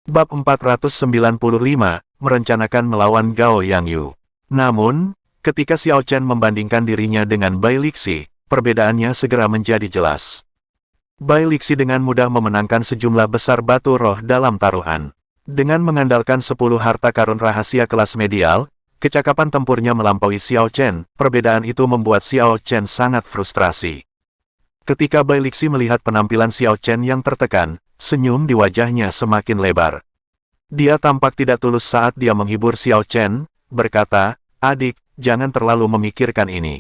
Bab 495, merencanakan melawan Gao Yangyu. Namun, ketika Xiao Chen membandingkan dirinya dengan Bai Lixi, perbedaannya segera menjadi jelas. Bai Lixi dengan mudah memenangkan sejumlah besar batu roh dalam taruhan. Dengan mengandalkan 10 harta karun rahasia kelas medial, kecakapan tempurnya melampaui Xiao Chen. Perbedaan itu membuat Xiao Chen sangat frustrasi. Ketika Bai Lixi melihat penampilan Xiao Chen yang tertekan, senyum di wajahnya semakin lebar. Dia tampak tidak tulus saat dia menghibur Xiao Chen, berkata, "Adik, jangan terlalu memikirkan ini.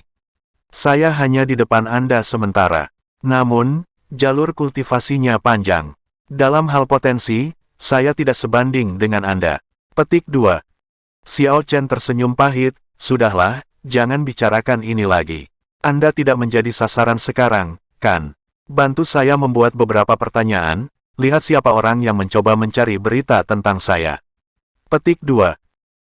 Saya hanya di depan Anda sementara. Namun, jalur kultivasinya panjang. Dalam hal potensi, saya tidak sebanding dengan Anda." Petik 2. Xiao Chen tersenyum pahit, "Sudahlah, jangan bicarakan ini lagi. Anda tidak menjadi sasaran sekarang, kan? Bantu saya membuat beberapa pertanyaan. Lihat siapa orang yang mencoba mencari berita tentang saya." Petik 2.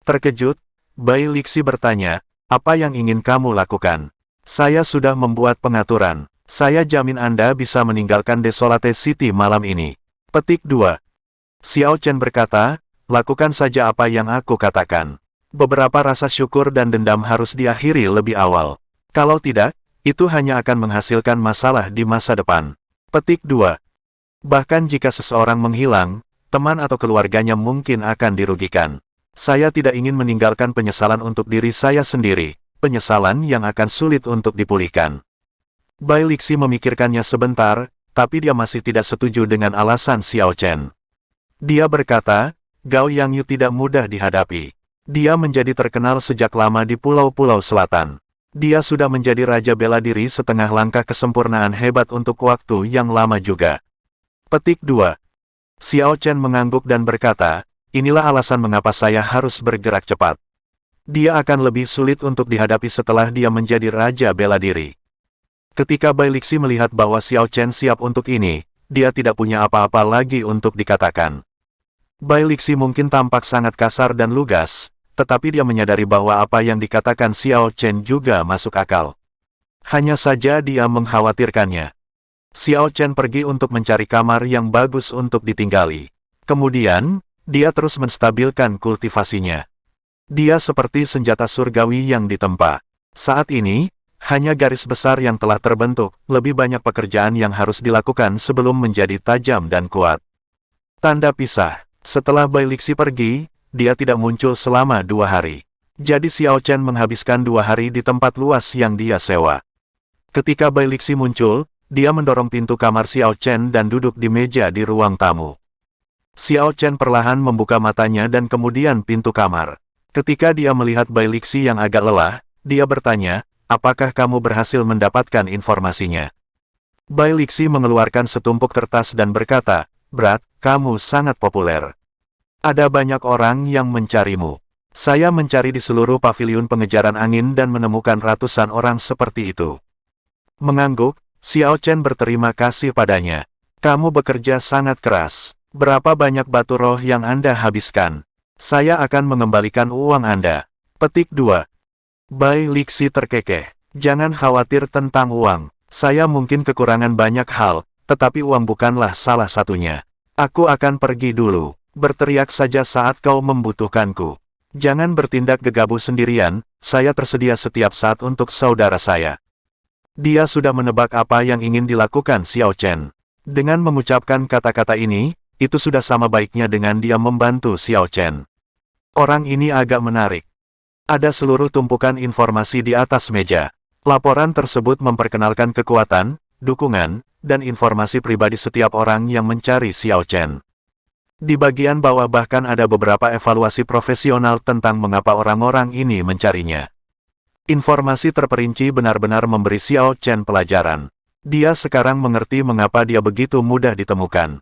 Terkejut, Bai Lixi bertanya, "Apa yang ingin kamu lakukan?" "Saya sudah membuat pengaturan. Saya jamin Anda bisa meninggalkan Desolate City malam ini." Petik 2. Xiao Chen berkata, "Lakukan saja apa yang aku katakan. Beberapa rasa syukur dan dendam harus diakhiri lebih awal. Kalau tidak, itu hanya akan menghasilkan masalah di masa depan." Petik 2. Bahkan jika seseorang menghilang, teman atau keluarganya mungkin akan dirugikan. Saya tidak ingin meninggalkan penyesalan untuk diri saya sendiri, penyesalan yang akan sulit untuk dipulihkan. Bai Lixi memikirkannya sebentar, tapi dia masih tidak setuju dengan alasan Xiao Chen. Dia berkata, "Gao Yangyu tidak mudah dihadapi. Dia menjadi terkenal sejak lama di pulau-pulau selatan. Dia sudah menjadi raja bela diri setengah langkah kesempurnaan hebat untuk waktu yang lama juga." Petik 2. Xiao Chen mengangguk dan berkata, "Inilah alasan mengapa saya harus bergerak cepat. Dia akan lebih sulit untuk dihadapi setelah dia menjadi raja bela diri." Ketika Bai Lixi melihat bahwa Xiao Chen siap untuk ini, dia tidak punya apa-apa lagi untuk dikatakan. Bai Lixi mungkin tampak sangat kasar dan lugas, tetapi dia menyadari bahwa apa yang dikatakan Xiao Chen juga masuk akal. Hanya saja dia mengkhawatirkannya. Xiao Chen pergi untuk mencari kamar yang bagus untuk ditinggali. Kemudian, dia terus menstabilkan kultivasinya. Dia seperti senjata surgawi yang ditempa. Saat ini, hanya garis besar yang telah terbentuk, lebih banyak pekerjaan yang harus dilakukan sebelum menjadi tajam dan kuat. Tanda pisah. Setelah Bai Lixi pergi, dia tidak muncul selama 2 hari. Jadi Xiao Chen menghabiskan 2 hari di tempat luas yang dia sewa. Ketika Bai Lixi muncul, dia mendorong pintu kamar Xiao Chen dan duduk di meja di ruang tamu. Xiao Chen perlahan membuka matanya dan kemudian pintu kamar. Ketika dia melihat Bai Lixi yang agak lelah, dia bertanya, "Apakah kamu berhasil mendapatkan informasinya?" Bai Lixi mengeluarkan setumpuk kertas dan berkata, "Brat, kamu sangat populer. Ada banyak orang yang mencarimu. Saya mencari di seluruh paviliun pengejaran angin dan menemukan ratusan orang seperti itu." Mengangguk, Xiao Chen berterima kasih padanya. "Kamu bekerja sangat keras. Berapa banyak batu roh yang Anda habiskan? Saya akan mengembalikan uang Anda." Petik 2. Bai Lixi terkekeh. "Jangan khawatir tentang uang. Saya mungkin kekurangan banyak hal, tetapi uang bukanlah salah satunya. Aku akan pergi dulu. Berteriak saja saat kau membutuhkanku. Jangan bertindak gegabah sendirian, saya tersedia setiap saat untuk saudara saya." Dia sudah menebak apa yang ingin dilakukan Xiao Chen. Dengan mengucapkan kata-kata ini, itu sudah sama baiknya dengan dia membantu Xiao Chen. Orang ini agak menarik. Ada seluruh tumpukan informasi di atas meja. Laporan tersebut memperkenalkan kekuatan, dukungan, dan informasi pribadi setiap orang yang mencari Xiao Chen. Di bagian bawah bahkan ada beberapa evaluasi profesional tentang mengapa orang-orang ini mencarinya. Informasi terperinci benar-benar memberi Xiao Chen pelajaran. Dia sekarang mengerti mengapa dia begitu mudah ditemukan.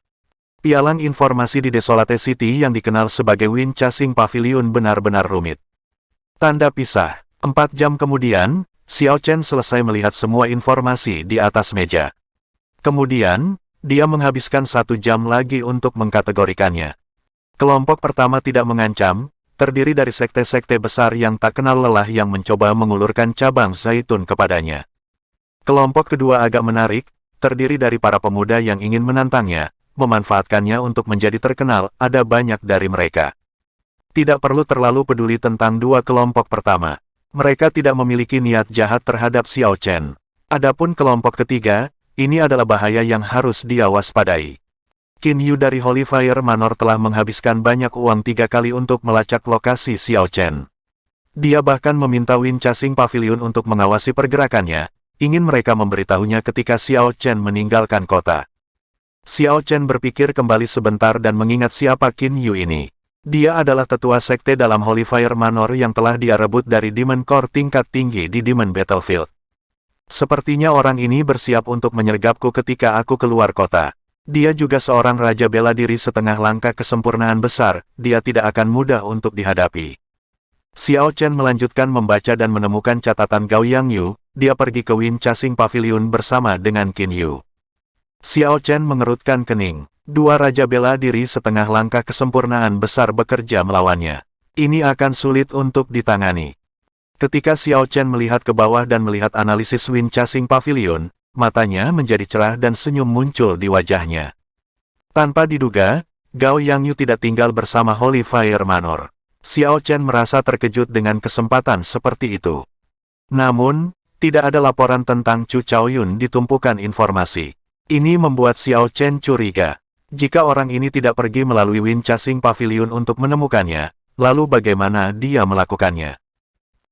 Pialang informasi di Desolate City yang dikenal sebagai Wind Chasing Pavilion benar-benar rumit. Tanda pisah. 4 jam kemudian, Xiao Chen selesai melihat semua informasi di atas meja. Kemudian, dia menghabiskan 1 jam lagi untuk mengkategorikannya. Kelompok pertama tidak mengancam, terdiri dari sekte-sekte besar yang tak kenal lelah yang mencoba mengulurkan cabang zaitun kepadanya. Kelompok kedua agak menarik, terdiri dari para pemuda yang ingin menantangnya, memanfaatkannya untuk menjadi terkenal. Ada banyak dari mereka. Tidak perlu terlalu peduli tentang dua kelompok pertama. Mereka tidak memiliki niat jahat terhadap Xiao Chen. Adapun kelompok ketiga, ini adalah bahaya yang harus dia waspadai. Qin Yu dari Holy Fire Manor telah menghabiskan banyak uang 3 kali untuk melacak lokasi Xiao Chen. Dia bahkan meminta Win Chasing Pavilion untuk mengawasi pergerakannya, ingin mereka memberitahunya ketika Xiao Chen meninggalkan kota. Xiao Chen berpikir kembali sebentar dan mengingat siapa Qin Yu ini. Dia adalah tetua sekte dalam Holy Fire Manor yang telah dia rebut dari Demon Core tingkat tinggi di Demon Battlefield. Sepertinya orang ini bersiap untuk menyergapku ketika aku keluar kota. Dia juga seorang raja bela diri setengah langkah kesempurnaan besar, dia tidak akan mudah untuk dihadapi. Xiao Chen melanjutkan membaca dan menemukan catatan Gao Yangyu, dia pergi ke Win Chasing Pavilion bersama dengan Qin Yu. Xiao Chen mengerutkan kening. Dua raja bela diri setengah langkah kesempurnaan besar bekerja melawannya. Ini akan sulit untuk ditangani. Ketika Xiao Chen melihat ke bawah dan melihat analisis Win Chasing Pavilion, matanya menjadi cerah dan senyum muncul di wajahnya. Tanpa diduga, Gao Yangyu tidak tinggal bersama Holy Fire Manor. Xiao Chen merasa terkejut dengan kesempatan seperti itu. Namun, tidak ada laporan tentang Chu Chaoyun di tumpukan informasi. Ini membuat Xiao Chen curiga. Jika orang ini tidak pergi melalui Win Chasing Pavilion untuk menemukannya, lalu bagaimana dia melakukannya?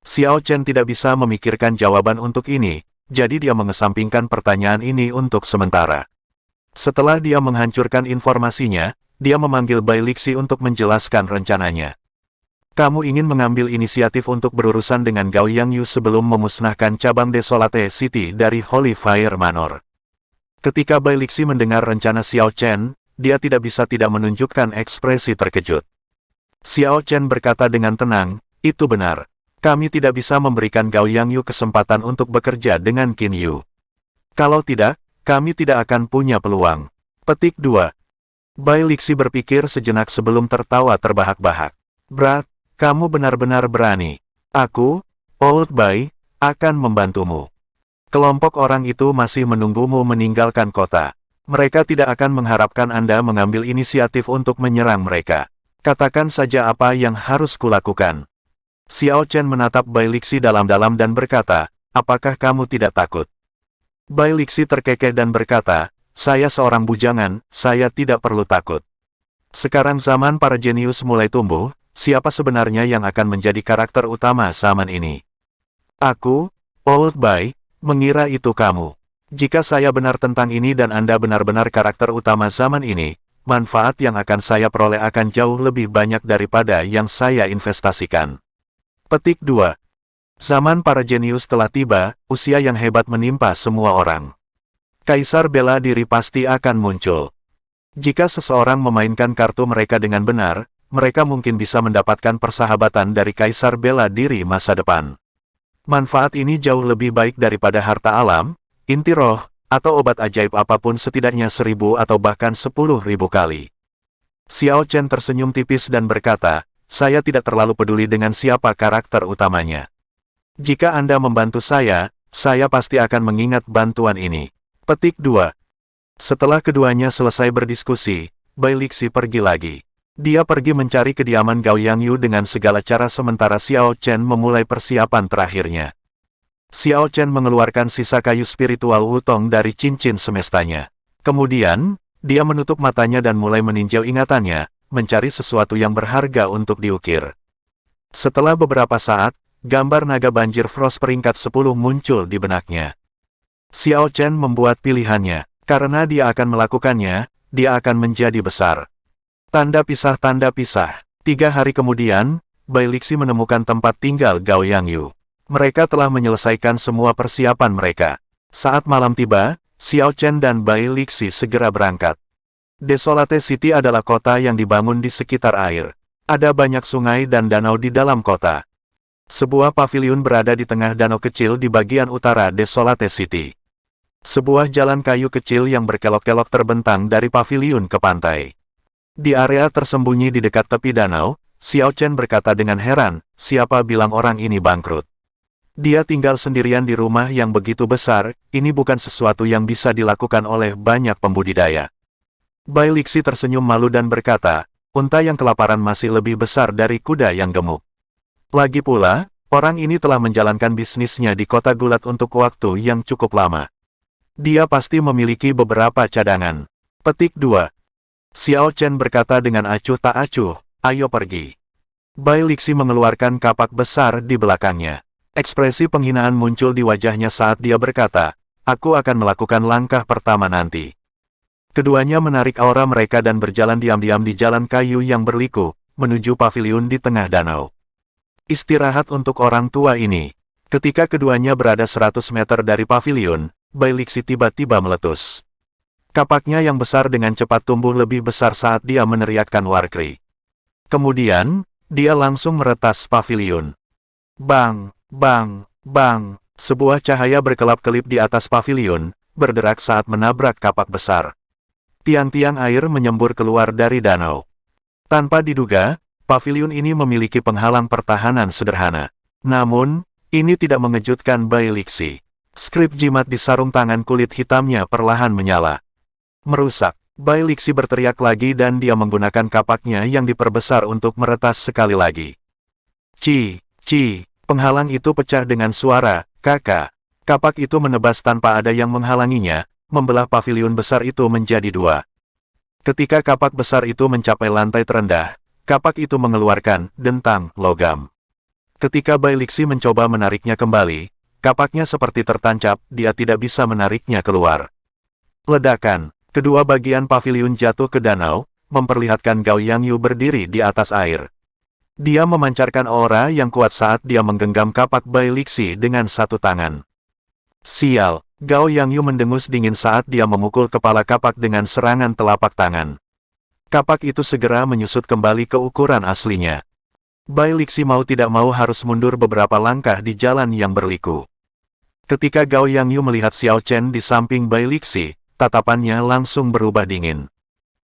Xiao Chen tidak bisa memikirkan jawaban untuk ini, jadi dia mengesampingkan pertanyaan ini untuk sementara. Setelah dia menghancurkan informasinya, dia memanggil Bai Lixi untuk menjelaskan rencananya. Kamu ingin mengambil inisiatif untuk berurusan dengan Gao Yangyu sebelum memusnahkan cabang Desolate City dari Holy Fire Manor. Ketika Bai Lixi mendengar rencana Xiao Chen, dia tidak bisa tidak menunjukkan ekspresi terkejut. Xiao Chen berkata dengan tenang, itu benar. Kami tidak bisa memberikan Gao Yangyu kesempatan untuk bekerja dengan Qin Yu. Kalau tidak, kami tidak akan punya peluang. Petik 2. Bai Lixi berpikir sejenak sebelum tertawa terbahak-bahak. Brat, kamu benar-benar berani. Aku, Old Bai, akan membantumu. Kelompok orang itu masih menunggumu meninggalkan kota. Mereka tidak akan mengharapkan Anda mengambil inisiatif untuk menyerang mereka. Katakan saja apa yang harus kulakukan. Xiao Chen menatap Bai Lixi dalam-dalam dan berkata, apakah kamu tidak takut? Bai Lixi terkekeh dan berkata, saya seorang bujangan, saya tidak perlu takut. Sekarang zaman para jenius mulai tumbuh, siapa sebenarnya yang akan menjadi karakter utama zaman ini? Aku, Old Bai, mengira itu kamu. Jika saya benar tentang ini dan Anda benar-benar karakter utama zaman ini, manfaat yang akan saya peroleh akan jauh lebih banyak daripada yang saya investasikan. Petik 2. Zaman para jenius telah tiba, usia yang hebat menimpa semua orang. Kaisar bela diri pasti akan muncul. Jika seseorang memainkan kartu mereka dengan benar, mereka mungkin bisa mendapatkan persahabatan dari kaisar bela diri masa depan. Manfaat ini jauh lebih baik daripada harta alam, inti roh, atau obat ajaib apapun setidaknya 1000 atau bahkan 10.000 kali. Xiao Chen tersenyum tipis dan berkata, saya tidak terlalu peduli dengan siapa karakter utamanya. Jika Anda membantu saya pasti akan mengingat bantuan ini. Petik 2. Setelah keduanya selesai berdiskusi, Bai Lixi pergi lagi. Dia pergi mencari kediaman Gao Yangyu dengan segala cara sementara Xiao Chen memulai persiapan terakhirnya. Xiao Chen mengeluarkan sisa kayu spiritual Wutong dari cincin semestanya. Kemudian, dia menutup matanya dan mulai meninjau ingatannya, mencari sesuatu yang berharga untuk diukir. Setelah beberapa saat, gambar naga banjir Frost peringkat 10 muncul di benaknya. Xiao Chen membuat pilihannya, karena dia akan melakukannya, dia akan menjadi besar. Tanda pisah. 3 hari kemudian, Bai Lixi menemukan tempat tinggal Gao Yangyu. Mereka telah menyelesaikan semua persiapan mereka. Saat malam tiba, Xiao Chen dan Bai Lixi segera berangkat. Desolate City adalah kota yang dibangun di sekitar air. Ada banyak sungai dan danau di dalam kota. Sebuah pavilion berada di tengah danau kecil di bagian utara Desolate City. Sebuah jalan kayu kecil yang berkelok-kelok terbentang dari pavilion ke pantai. Di area tersembunyi di dekat tepi danau, Xiao Chen berkata dengan heran, siapa bilang orang ini bangkrut? Dia tinggal sendirian di rumah yang begitu besar, ini bukan sesuatu yang bisa dilakukan oleh banyak pembudidaya. Bai Lixi tersenyum malu dan berkata, unta yang kelaparan masih lebih besar dari kuda yang gemuk. Lagi pula, orang ini telah menjalankan bisnisnya di kota gulat untuk waktu yang cukup lama. Dia pasti memiliki beberapa cadangan. Petik 2. Xiao Chen berkata dengan acuh tak acuh, ayo pergi. Bai Lixi mengeluarkan kapak besar di belakangnya. Ekspresi penghinaan muncul di wajahnya saat dia berkata, aku akan melakukan langkah pertama nanti. Keduanya menarik aura mereka dan berjalan diam-diam di jalan kayu yang berliku, menuju paviliun di tengah danau. Istirahat untuk orang tua ini. Ketika keduanya berada 100 meter dari paviliun, Bai Lixi tiba-tiba meletus. Kapaknya yang besar dengan cepat tumbuh lebih besar saat dia meneriakkan warkri. Kemudian, dia langsung meretas paviliun. Bang, bang, bang, sebuah cahaya berkelap-kelip di atas paviliun, berderak saat menabrak kapak besar. Tiang-tiang air menyembur keluar dari danau. Tanpa diduga, paviliun ini memiliki penghalang pertahanan sederhana. Namun, ini tidak mengejutkan Bai Lixi. Skrip jimat di sarung tangan kulit hitamnya perlahan menyala. Merusak. Bai Lixi berteriak lagi dan dia menggunakan kapaknya yang diperbesar untuk meretas sekali lagi. Ci, penghalang itu pecah dengan suara, kakak. Kapak itu menebas tanpa ada yang menghalanginya, membelah paviliun besar itu menjadi dua. Ketika kapak besar itu mencapai lantai terendah, kapak itu mengeluarkan dentang logam. Ketika Bai Lixi mencoba menariknya kembali, kapaknya seperti tertancap, dia tidak bisa menariknya keluar. Ledakan. Kedua bagian paviliun jatuh ke danau, memperlihatkan Gao Yangyu berdiri di atas air. Dia memancarkan aura yang kuat saat dia menggenggam kapak Bai Lixi dengan satu tangan. Sial, Gao Yangyu mendengus dingin saat dia memukul kepala kapak dengan serangan telapak tangan. Kapak itu segera menyusut kembali ke ukuran aslinya. Bai Lixi mau tidak mau harus mundur beberapa langkah di jalan yang berliku. Ketika Gao Yangyu melihat Xiao Chen di samping Bai Lixi, tatapannya langsung berubah dingin.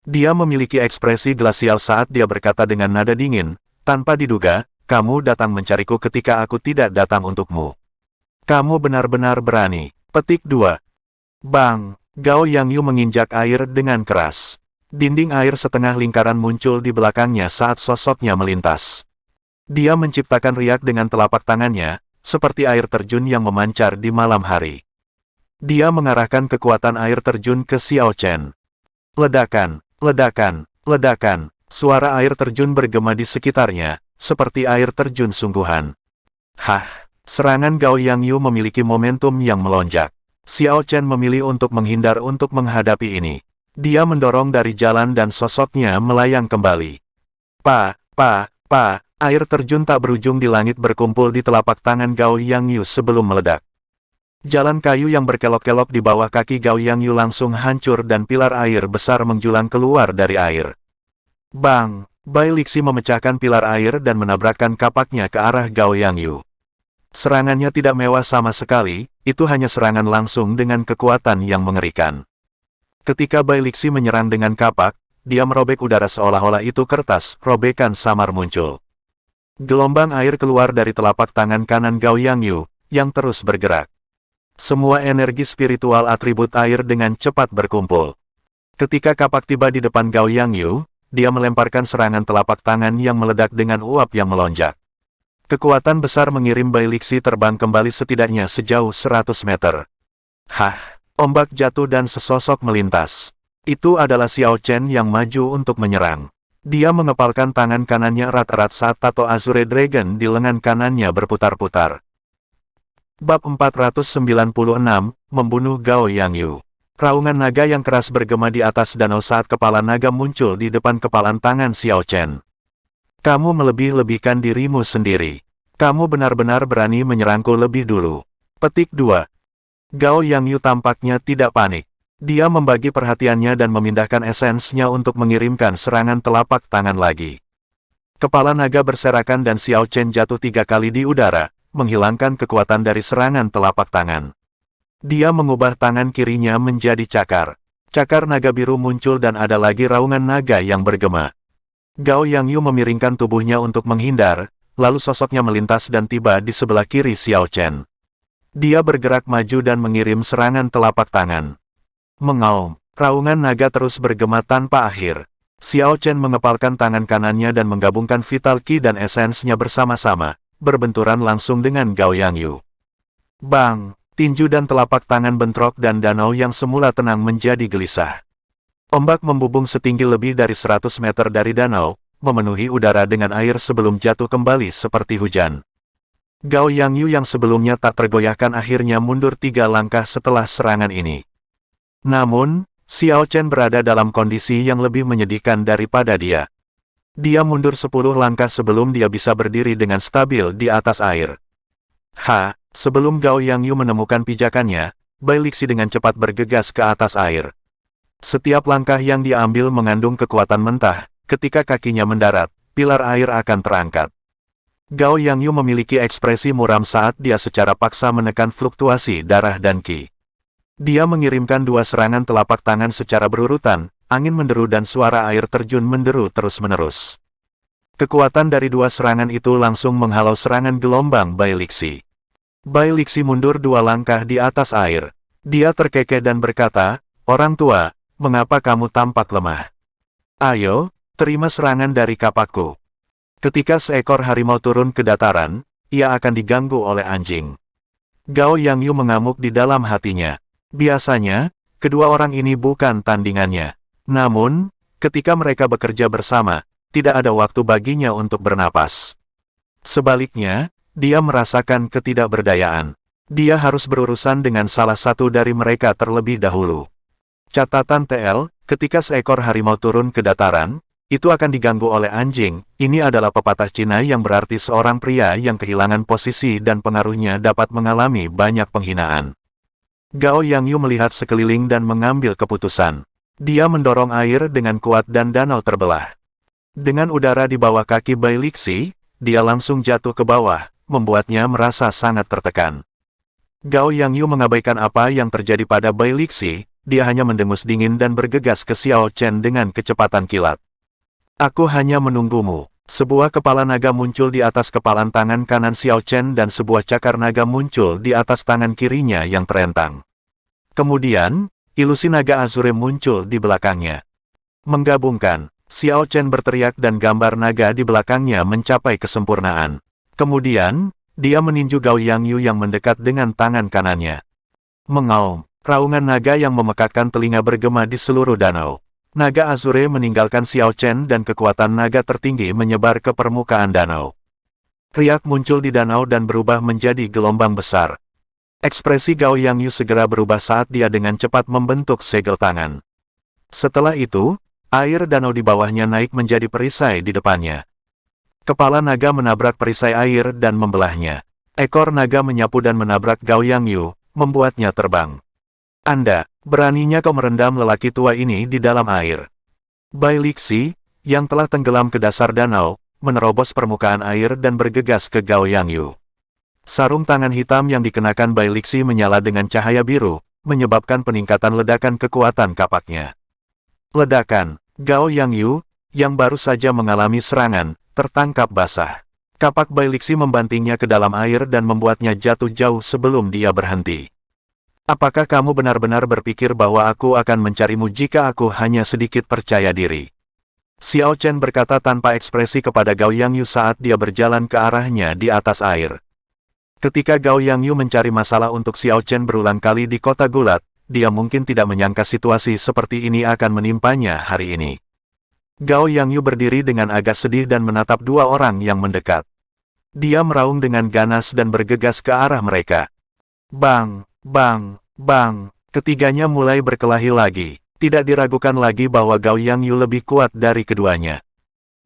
Dia memiliki ekspresi glasial saat dia berkata dengan nada dingin, tanpa diduga, kamu datang mencariku ketika aku tidak datang untukmu. Kamu benar-benar berani. Petik 2. Bang! Gao Yangyu menginjak air dengan keras. Dinding air setengah lingkaran muncul di belakangnya saat sosoknya melintas. Dia menciptakan riak dengan telapak tangannya, seperti air terjun yang memancar di malam hari. Dia mengarahkan kekuatan air terjun ke Xiao Chen. Ledakan, ledakan, ledakan, suara air terjun bergema di sekitarnya, seperti air terjun sungguhan. Hah, serangan Gao Yangyu memiliki momentum yang melonjak. Xiao Chen memilih untuk menghindar untuk menghadapi ini. Dia mendorong dari jalan dan sosoknya melayang kembali. Air terjun tak berujung di langit berkumpul di telapak tangan Gao Yangyu sebelum meledak. Jalan kayu yang berkelok-kelok di bawah kaki Gao Yangyu langsung hancur dan pilar air besar menjulang keluar dari air. Bang! Bai Lixi memecahkan pilar air dan menabrakkan kapaknya ke arah Gao Yangyu. Serangannya tidak mewah sama sekali, itu hanya serangan langsung dengan kekuatan yang mengerikan. Ketika Bai Lixi menyerang dengan kapak, dia merobek udara seolah-olah itu kertas, robekan samar muncul. Gelombang air keluar dari telapak tangan kanan Gao Yangyu, yang terus bergerak. Semua energi spiritual atribut air dengan cepat berkumpul. Ketika kapak tiba di depan Gao Yangyu, dia melemparkan serangan telapak tangan yang meledak dengan uap yang melonjak. Kekuatan besar mengirim Bai Lixi terbang kembali setidaknya sejauh 100 meter. Hah, ombak jatuh dan sesosok melintas. Itu adalah Xiao Chen yang maju untuk menyerang. Dia mengepalkan tangan kanannya erat-erat saat tato Azure Dragon di lengan kanannya berputar-putar. Bab 496, Membunuh Gao Yangyu. Raungan naga yang keras bergema di atas danau saat kepala naga muncul di depan kepalan tangan Xiao Chen. Kamu melebih-lebihkan dirimu sendiri. Kamu benar-benar berani menyerangku lebih dulu. Petik 2. Gao Yangyu tampaknya tidak panik. Dia membagi perhatiannya dan memindahkan esensnya untuk mengirimkan serangan telapak tangan lagi. Kepala naga berserakan dan Xiao Chen jatuh 3 kali di udara, menghilangkan kekuatan dari serangan telapak tangan. Dia mengubah tangan kirinya menjadi cakar. Cakar naga biru muncul dan ada lagi raungan naga yang bergema. Gao Yangyu memiringkan tubuhnya untuk menghindar, lalu sosoknya melintas dan tiba di sebelah kiri Xiao Chen. Dia bergerak maju dan mengirim serangan telapak tangan. Mengaum, Raungan naga terus bergema tanpa akhir. Xiao Chen mengepalkan tangan kanannya dan menggabungkan Vital Qi dan esensnya bersama-sama, berbenturan langsung dengan Gao Yangyu. Bang! Tinju dan telapak tangan bentrok dan danau yang semula tenang menjadi gelisah. Ombak membubung setinggi lebih dari 100 meter dari danau, memenuhi udara dengan air sebelum jatuh kembali seperti hujan. Gao Yangyu yang sebelumnya tak tergoyahkan akhirnya mundur 3 langkah setelah serangan ini. Namun, Xiao Chen berada dalam kondisi yang lebih menyedihkan daripada dia. Dia mundur 10 langkah sebelum dia bisa berdiri dengan stabil di atas air. Sebelum Gao Yangyu menemukan pijakannya, Bai Lixi dengan cepat bergegas ke atas air. Setiap langkah yang dia ambil mengandung kekuatan mentah, ketika kakinya mendarat, pilar air akan terangkat. Gao Yangyu memiliki ekspresi muram saat dia secara paksa menekan fluktuasi darah dan qi. Dia mengirimkan 2 serangan telapak tangan secara berurutan, angin menderu dan suara air terjun menderu terus-menerus. Kekuatan dari 2 serangan itu langsung menghalau serangan gelombang Bai Lixi. Bai Lixi mundur 2 langkah di atas air. Dia terkekeh dan berkata, "Orang tua, mengapa kamu tampak lemah? Ayo, terima serangan dari kapakku." Ketika seekor harimau turun ke dataran, ia akan diganggu oleh anjing. Gao Yangyu mengamuk di dalam hatinya. Biasanya, kedua orang ini bukan tandingannya. Namun, ketika mereka bekerja bersama, tidak ada waktu baginya untuk bernapas. Sebaliknya, dia merasakan ketidakberdayaan. Dia harus berurusan dengan salah satu dari mereka terlebih dahulu. Catatan TL, ketika seekor harimau turun ke dataran, itu akan diganggu oleh anjing. Ini adalah pepatah Cina yang berarti seorang pria yang kehilangan posisi dan pengaruhnya dapat mengalami banyak penghinaan. Gao Yangyu melihat sekeliling dan mengambil keputusan. Dia mendorong air dengan kuat dan danau terbelah. Dengan udara di bawah kaki Bai Lixi, dia langsung jatuh ke bawah, membuatnya merasa sangat tertekan. Gao Yangyu mengabaikan apa yang terjadi pada Bai Lixi, dia hanya mendengus dingin dan bergegas ke Xiao Chen dengan kecepatan kilat. "Aku hanya menunggumu." Sebuah kepala naga muncul di atas kepalan tangan kanan Xiao Chen dan sebuah cakar naga muncul di atas tangan kirinya yang terentang. Kemudian, ilusi naga azure muncul di belakangnya. Menggabungkan, Xiao Chen berteriak dan gambar naga di belakangnya mencapai kesempurnaan. Kemudian, dia meninju Gao Yangyu yang mendekat dengan tangan kanannya. Mengaum, raungan naga yang memekakkan telinga bergema di seluruh danau. Naga azure meninggalkan Xiao Chen dan kekuatan naga tertinggi menyebar ke permukaan danau. Riak muncul di danau dan berubah menjadi gelombang besar. Ekspresi Gao Yangyu segera berubah saat dia dengan cepat membentuk segel tangan. Setelah itu, air danau di bawahnya naik menjadi perisai di depannya. Kepala naga menabrak perisai air dan membelahnya. Ekor naga menyapu dan menabrak Gao Yangyu, membuatnya terbang. "Anda, beraninya kau merendam lelaki tua ini di dalam air." Bai Lixi, yang telah tenggelam ke dasar danau, menerobos permukaan air dan bergegas ke Gao Yangyu. Sarung tangan hitam yang dikenakan Bai Lixi menyala dengan cahaya biru, menyebabkan peningkatan ledakan kekuatan kapaknya. Ledakan, Gao Yangyu, yang baru saja mengalami serangan, tertangkap basah. Kapak Bai Lixi membantingnya ke dalam air dan membuatnya jatuh jauh sebelum dia berhenti. "Apakah kamu benar-benar berpikir bahwa aku akan mencarimu jika aku hanya sedikit percaya diri?" Xiao Chen berkata tanpa ekspresi kepada Gao Yangyu saat dia berjalan ke arahnya di atas air. Ketika Gao Yangyu mencari masalah untuk Xiao Chen berulang kali di kota gulat, dia mungkin tidak menyangka situasi seperti ini akan menimpanya hari ini. Gao Yangyu berdiri dengan agak sedih dan menatap 2 orang yang mendekat. Dia meraung dengan ganas dan bergegas ke arah mereka. Bang! Bang! Bang! Ketiganya mulai berkelahi lagi. Tidak diragukan lagi bahwa Gao Yangyu lebih kuat dari keduanya.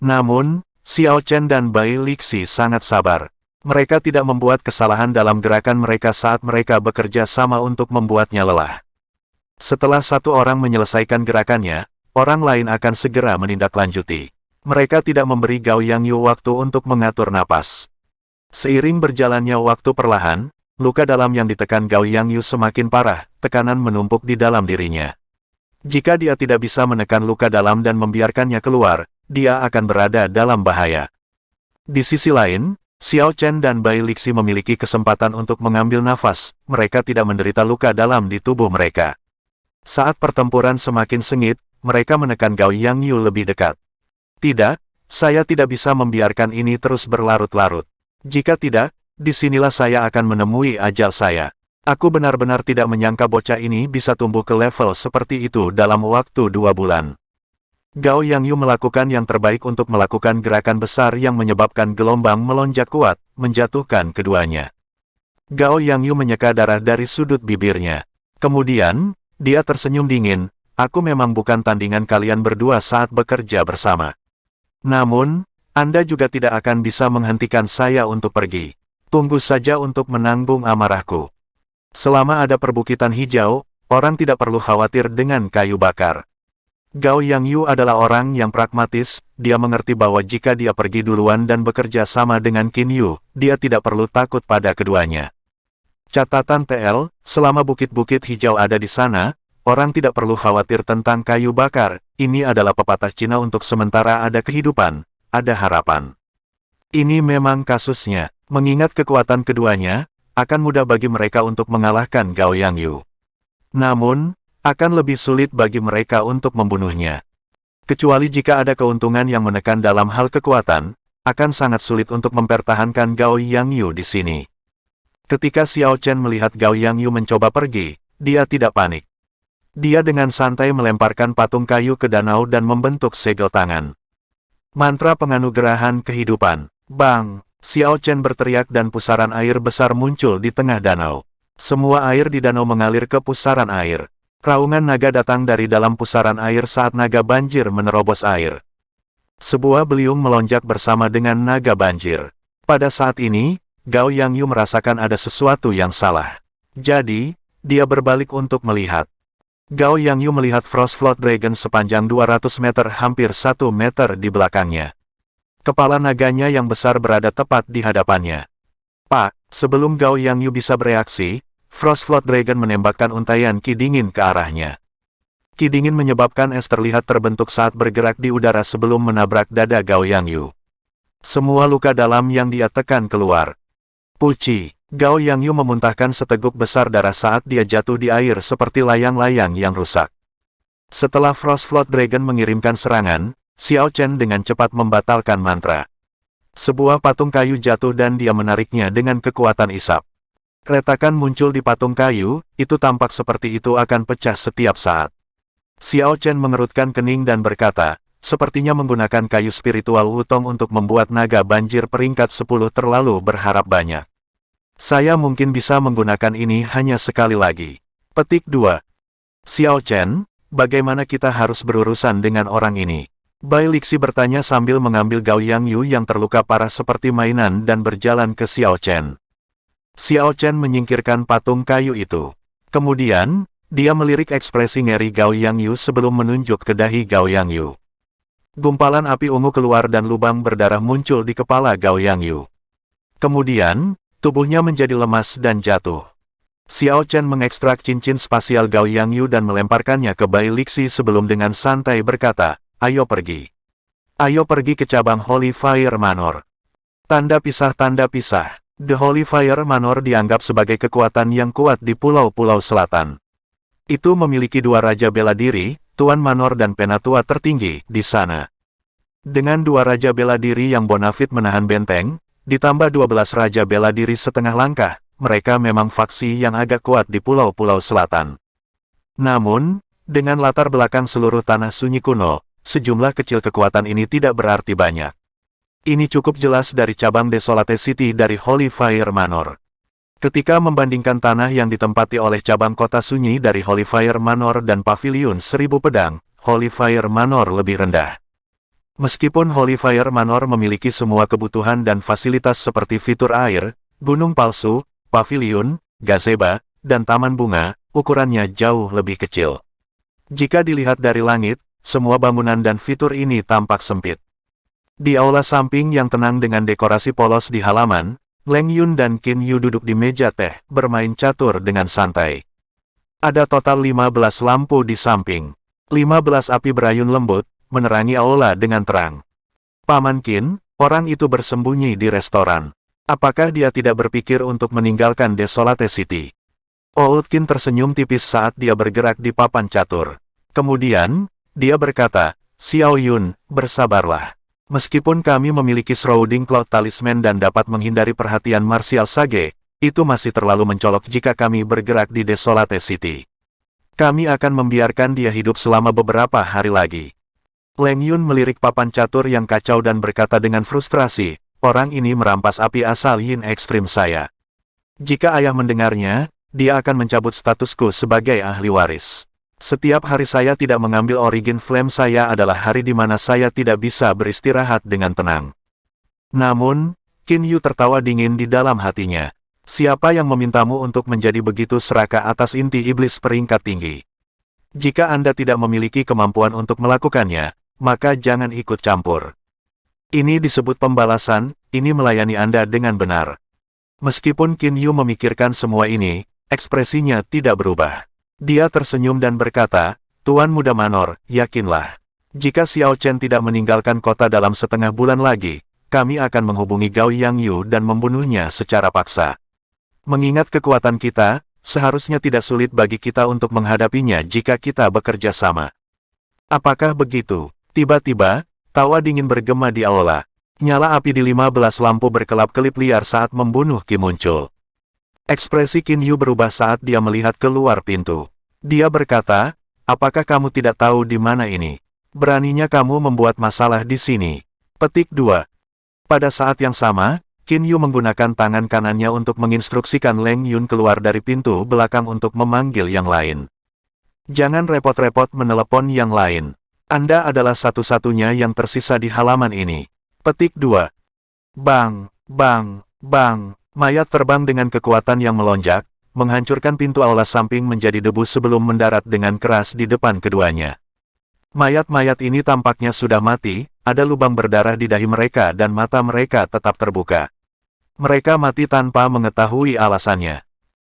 Namun, Xiao Chen dan Bai Lixi sangat sabar. Mereka tidak membuat kesalahan dalam gerakan mereka saat mereka bekerja sama untuk membuatnya lelah. Setelah satu orang menyelesaikan gerakannya, orang lain akan segera menindaklanjuti. Mereka tidak memberi Gao Yangyu waktu untuk mengatur napas. Seiring berjalannya waktu perlahan, luka dalam yang ditekan Gao Yangyu semakin parah, tekanan menumpuk di dalam dirinya. Jika dia tidak bisa menekan luka dalam dan membiarkannya keluar, dia akan berada dalam bahaya. Di sisi lain, Xiao Chen dan Bai Lixi memiliki kesempatan untuk mengambil nafas, mereka tidak menderita luka dalam di tubuh mereka. Saat pertempuran semakin sengit, mereka menekan Gao Yangyu lebih dekat. Tidak, saya tidak bisa membiarkan ini terus berlarut-larut. Jika tidak, disinilah saya akan menemui ajal saya. Aku benar-benar tidak menyangka bocah ini bisa tumbuh ke level seperti itu dalam waktu 2 bulan. Gao Yangyu melakukan yang terbaik untuk melakukan gerakan besar yang menyebabkan gelombang melonjak kuat, menjatuhkan keduanya. Gao Yangyu menyeka darah dari sudut bibirnya. Kemudian, dia tersenyum dingin, aku memang bukan tandingan kalian berdua saat bekerja bersama. Namun, Anda juga tidak akan bisa menghentikan saya untuk pergi. Tunggu saja untuk menanggung amarahku. Selama ada perbukitan hijau, orang tidak perlu khawatir dengan kayu bakar. Gao Yangyu adalah orang yang pragmatis, dia mengerti bahwa jika dia pergi duluan dan bekerja sama dengan Qin Yu, dia tidak perlu takut pada keduanya. Catatan TL, selama bukit-bukit hijau ada di sana, orang tidak perlu khawatir tentang kayu bakar, ini adalah pepatah Cina untuk sementara ada kehidupan, ada harapan. Ini memang kasusnya, mengingat kekuatan keduanya, akan mudah bagi mereka untuk mengalahkan Gao Yangyu. Namun, akan lebih sulit bagi mereka untuk membunuhnya. Kecuali jika ada keuntungan yang menekan dalam hal kekuatan, akan sangat sulit untuk mempertahankan Gao Yangyu di sini. Ketika Xiao Chen melihat Gao Yangyu mencoba pergi, dia tidak panik. Dia dengan santai melemparkan patung kayu ke danau dan membentuk segel tangan. Mantra penganugerahan kehidupan. Bang! Xiao Chen berteriak dan pusaran air besar muncul di tengah danau. Semua air di danau mengalir ke pusaran air. Raungan naga datang dari dalam pusaran air saat naga banjir menerobos air. Sebuah beliung melonjak bersama dengan naga banjir. Pada saat ini, Gao Yangyu merasakan ada sesuatu yang salah. Jadi, dia berbalik untuk melihat. Gao Yangyu melihat Frost Flood Dragon sepanjang 200 meter hampir 1 meter di belakangnya. Kepala naganya yang besar berada tepat di hadapannya. Pak, sebelum Gao Yangyu bisa bereaksi, Frost Flood Dragon menembakkan untaian ki dingin ke arahnya. Ki dingin menyebabkan es terlihat terbentuk saat bergerak di udara sebelum menabrak dada Gao Yangyu. Semua luka dalam yang dia tekan keluar. Puci, Gao Yangyu memuntahkan seteguk besar darah saat dia jatuh di air seperti layang-layang yang rusak. Setelah Frost Flood Dragon mengirimkan serangan, Xiao Chen dengan cepat membatalkan mantra. Sebuah patung kayu jatuh dan dia menariknya dengan kekuatan isap. Retakan muncul di patung kayu, itu tampak seperti itu akan pecah setiap saat. Xiao Chen mengerutkan kening dan berkata, sepertinya menggunakan kayu spiritual Wutong untuk membuat naga banjir peringkat 10 terlalu berharap banyak. Saya mungkin bisa menggunakan ini hanya sekali lagi. Petik 2. Xiao Chen, bagaimana kita harus berurusan dengan orang ini? Bai Lixi bertanya sambil mengambil Gao Yangyu yang terluka parah seperti mainan dan berjalan ke Xiao Chen. Xiao Chen menyingkirkan patung kayu itu. Kemudian, dia melirik ekspresi ngeri Gao Yangyu sebelum menunjuk ke dahi Gao Yangyu. Gumpalan api ungu keluar dan lubang berdarah muncul di kepala Gao Yangyu. Kemudian, tubuhnya menjadi lemas dan jatuh. Xiao Chen mengekstrak cincin spasial Gao Yangyu dan melemparkannya ke Bai Lixi sebelum dengan santai berkata, ayo pergi. Ayo pergi ke cabang Holy Fire Manor. Tanda pisah. The Holy Fire Manor dianggap sebagai kekuatan yang kuat di pulau-pulau selatan. Itu memiliki 2 raja bela diri, Tuan Manor dan Penatua tertinggi, di sana. Dengan 2 raja bela diri yang bonafit menahan benteng, ditambah 12 raja bela diri setengah langkah, mereka memang faksi yang agak kuat di pulau-pulau selatan. Namun, dengan latar belakang seluruh tanah sunyi kuno, sejumlah kecil kekuatan ini tidak berarti banyak. Ini cukup jelas dari cabang Desolate City dari Holy Fire Manor. Ketika membandingkan tanah yang ditempati oleh cabang kota sunyi dari Holy Fire Manor dan Pavilion 1000 Pedang, Holy Fire Manor lebih rendah. Meskipun Holy Fire Manor memiliki semua kebutuhan dan fasilitas seperti fitur air, gunung palsu, pavilion, gazebo, dan taman bunga, ukurannya jauh lebih kecil. Jika dilihat dari langit, semua bangunan dan fitur ini tampak sempit. Di aula samping yang tenang dengan dekorasi polos di halaman, Leng Yun dan Qin Yu duduk di meja teh, bermain catur dengan santai. Ada total 15 lampu di samping. 15 api berayun lembut, menerangi aula dengan terang. Paman Qin, orang itu bersembunyi di restoran. Apakah dia tidak berpikir untuk meninggalkan Desolate City? Old Qin tersenyum tipis saat dia bergerak di papan catur. Kemudian, dia berkata, Xiao Yun, bersabarlah. Meskipun kami memiliki Shrouding Cloud Talisman dan dapat menghindari perhatian Martial Sage, itu masih terlalu mencolok jika kami bergerak di Desolate City. Kami akan membiarkan dia hidup selama beberapa hari lagi. Leng Yun melirik papan catur yang kacau dan berkata dengan frustrasi, orang ini merampas api asal Yin Ekstrim saya. Jika ayah mendengarnya, dia akan mencabut statusku sebagai ahli waris. Setiap hari saya tidak mengambil Origin Flame saya adalah hari di mana saya tidak bisa beristirahat dengan tenang. Namun, Qin Yu tertawa dingin di dalam hatinya. Siapa yang memintamu untuk menjadi begitu serakah atas inti iblis peringkat tinggi? Jika Anda tidak memiliki kemampuan untuk melakukannya, maka jangan ikut campur. Ini disebut pembalasan, ini melayani Anda dengan benar. Meskipun Qin Yu memikirkan semua ini, ekspresinya tidak berubah. Dia tersenyum dan berkata, Tuan Muda Manor, yakinlah. Jika Xiao Chen tidak meninggalkan kota dalam setengah bulan lagi, kami akan menghubungi Gao Yangyu dan membunuhnya secara paksa. Mengingat kekuatan kita, seharusnya tidak sulit bagi kita untuk menghadapinya jika kita bekerja sama. Apakah begitu? Tiba-tiba, tawa dingin bergema di aula. Nyala api di 15 lampu berkelap-kelip liar saat membunuh Qi muncul. Ekspresi Qin Yu berubah saat dia melihat keluar pintu. Dia berkata, apakah kamu tidak tahu di mana ini? Beraninya kamu membuat masalah di sini. Petik 2. Pada saat yang sama, Qin Yu menggunakan tangan kanannya untuk menginstruksikan Leng Yun keluar dari pintu belakang untuk memanggil yang lain. Jangan repot-repot menelepon yang lain. Anda adalah satu-satunya yang tersisa di halaman ini. Petik 2. Bang, bang, bang. Mayat terbang dengan kekuatan yang melonjak, menghancurkan pintu aula samping menjadi debu sebelum mendarat dengan keras di depan keduanya. Mayat-mayat ini tampaknya sudah mati, ada lubang berdarah di dahi mereka dan mata mereka tetap terbuka. Mereka mati tanpa mengetahui alasannya.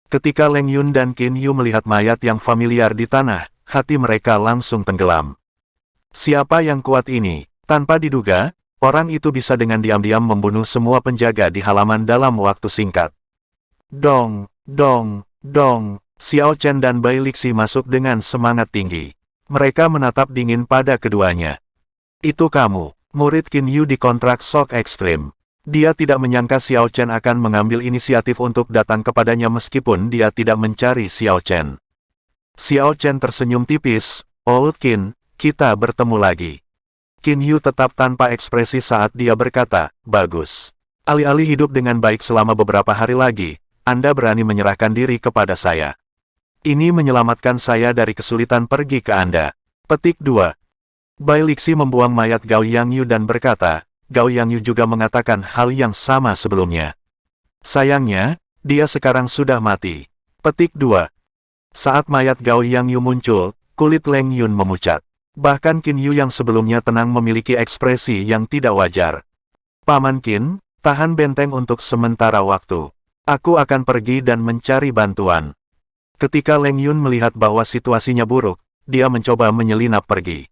Ketika Leng Yun dan Qin Yu melihat mayat yang familiar di tanah, hati mereka langsung tenggelam. Siapa yang kuat ini? Tanpa diduga, orang itu bisa dengan diam-diam membunuh semua penjaga di halaman dalam waktu singkat. Dong, dong, dong. Xiao Chen dan Bai Lixi masuk dengan semangat tinggi. Mereka menatap dingin pada keduanya. Itu kamu, murid Qin Yu di kontrak Shock Extreme. Dia tidak menyangka Xiao Chen akan mengambil inisiatif untuk datang kepadanya meskipun dia tidak mencari Xiao Chen. Xiao Chen tersenyum tipis, Old Qin, kita bertemu lagi. Qin Yu tetap tanpa ekspresi saat dia berkata, bagus. Alih-alih hidup dengan baik selama beberapa hari lagi, Anda berani menyerahkan diri kepada saya. Ini menyelamatkan saya dari kesulitan pergi ke Anda. Petik 2. Bai Lixi membuang mayat Gao Yangyu dan berkata, Gao Yangyu juga mengatakan hal yang sama sebelumnya. Sayangnya, dia sekarang sudah mati. Petik 2. Saat mayat Gao Yangyu muncul, kulit Leng Yun memucat. Bahkan Qin Yu yang sebelumnya tenang memiliki ekspresi yang tidak wajar. Paman Qin, tahan benteng untuk sementara waktu. Aku akan pergi dan mencari bantuan. Ketika Leng Yun melihat bahwa situasinya buruk, dia mencoba menyelinap pergi.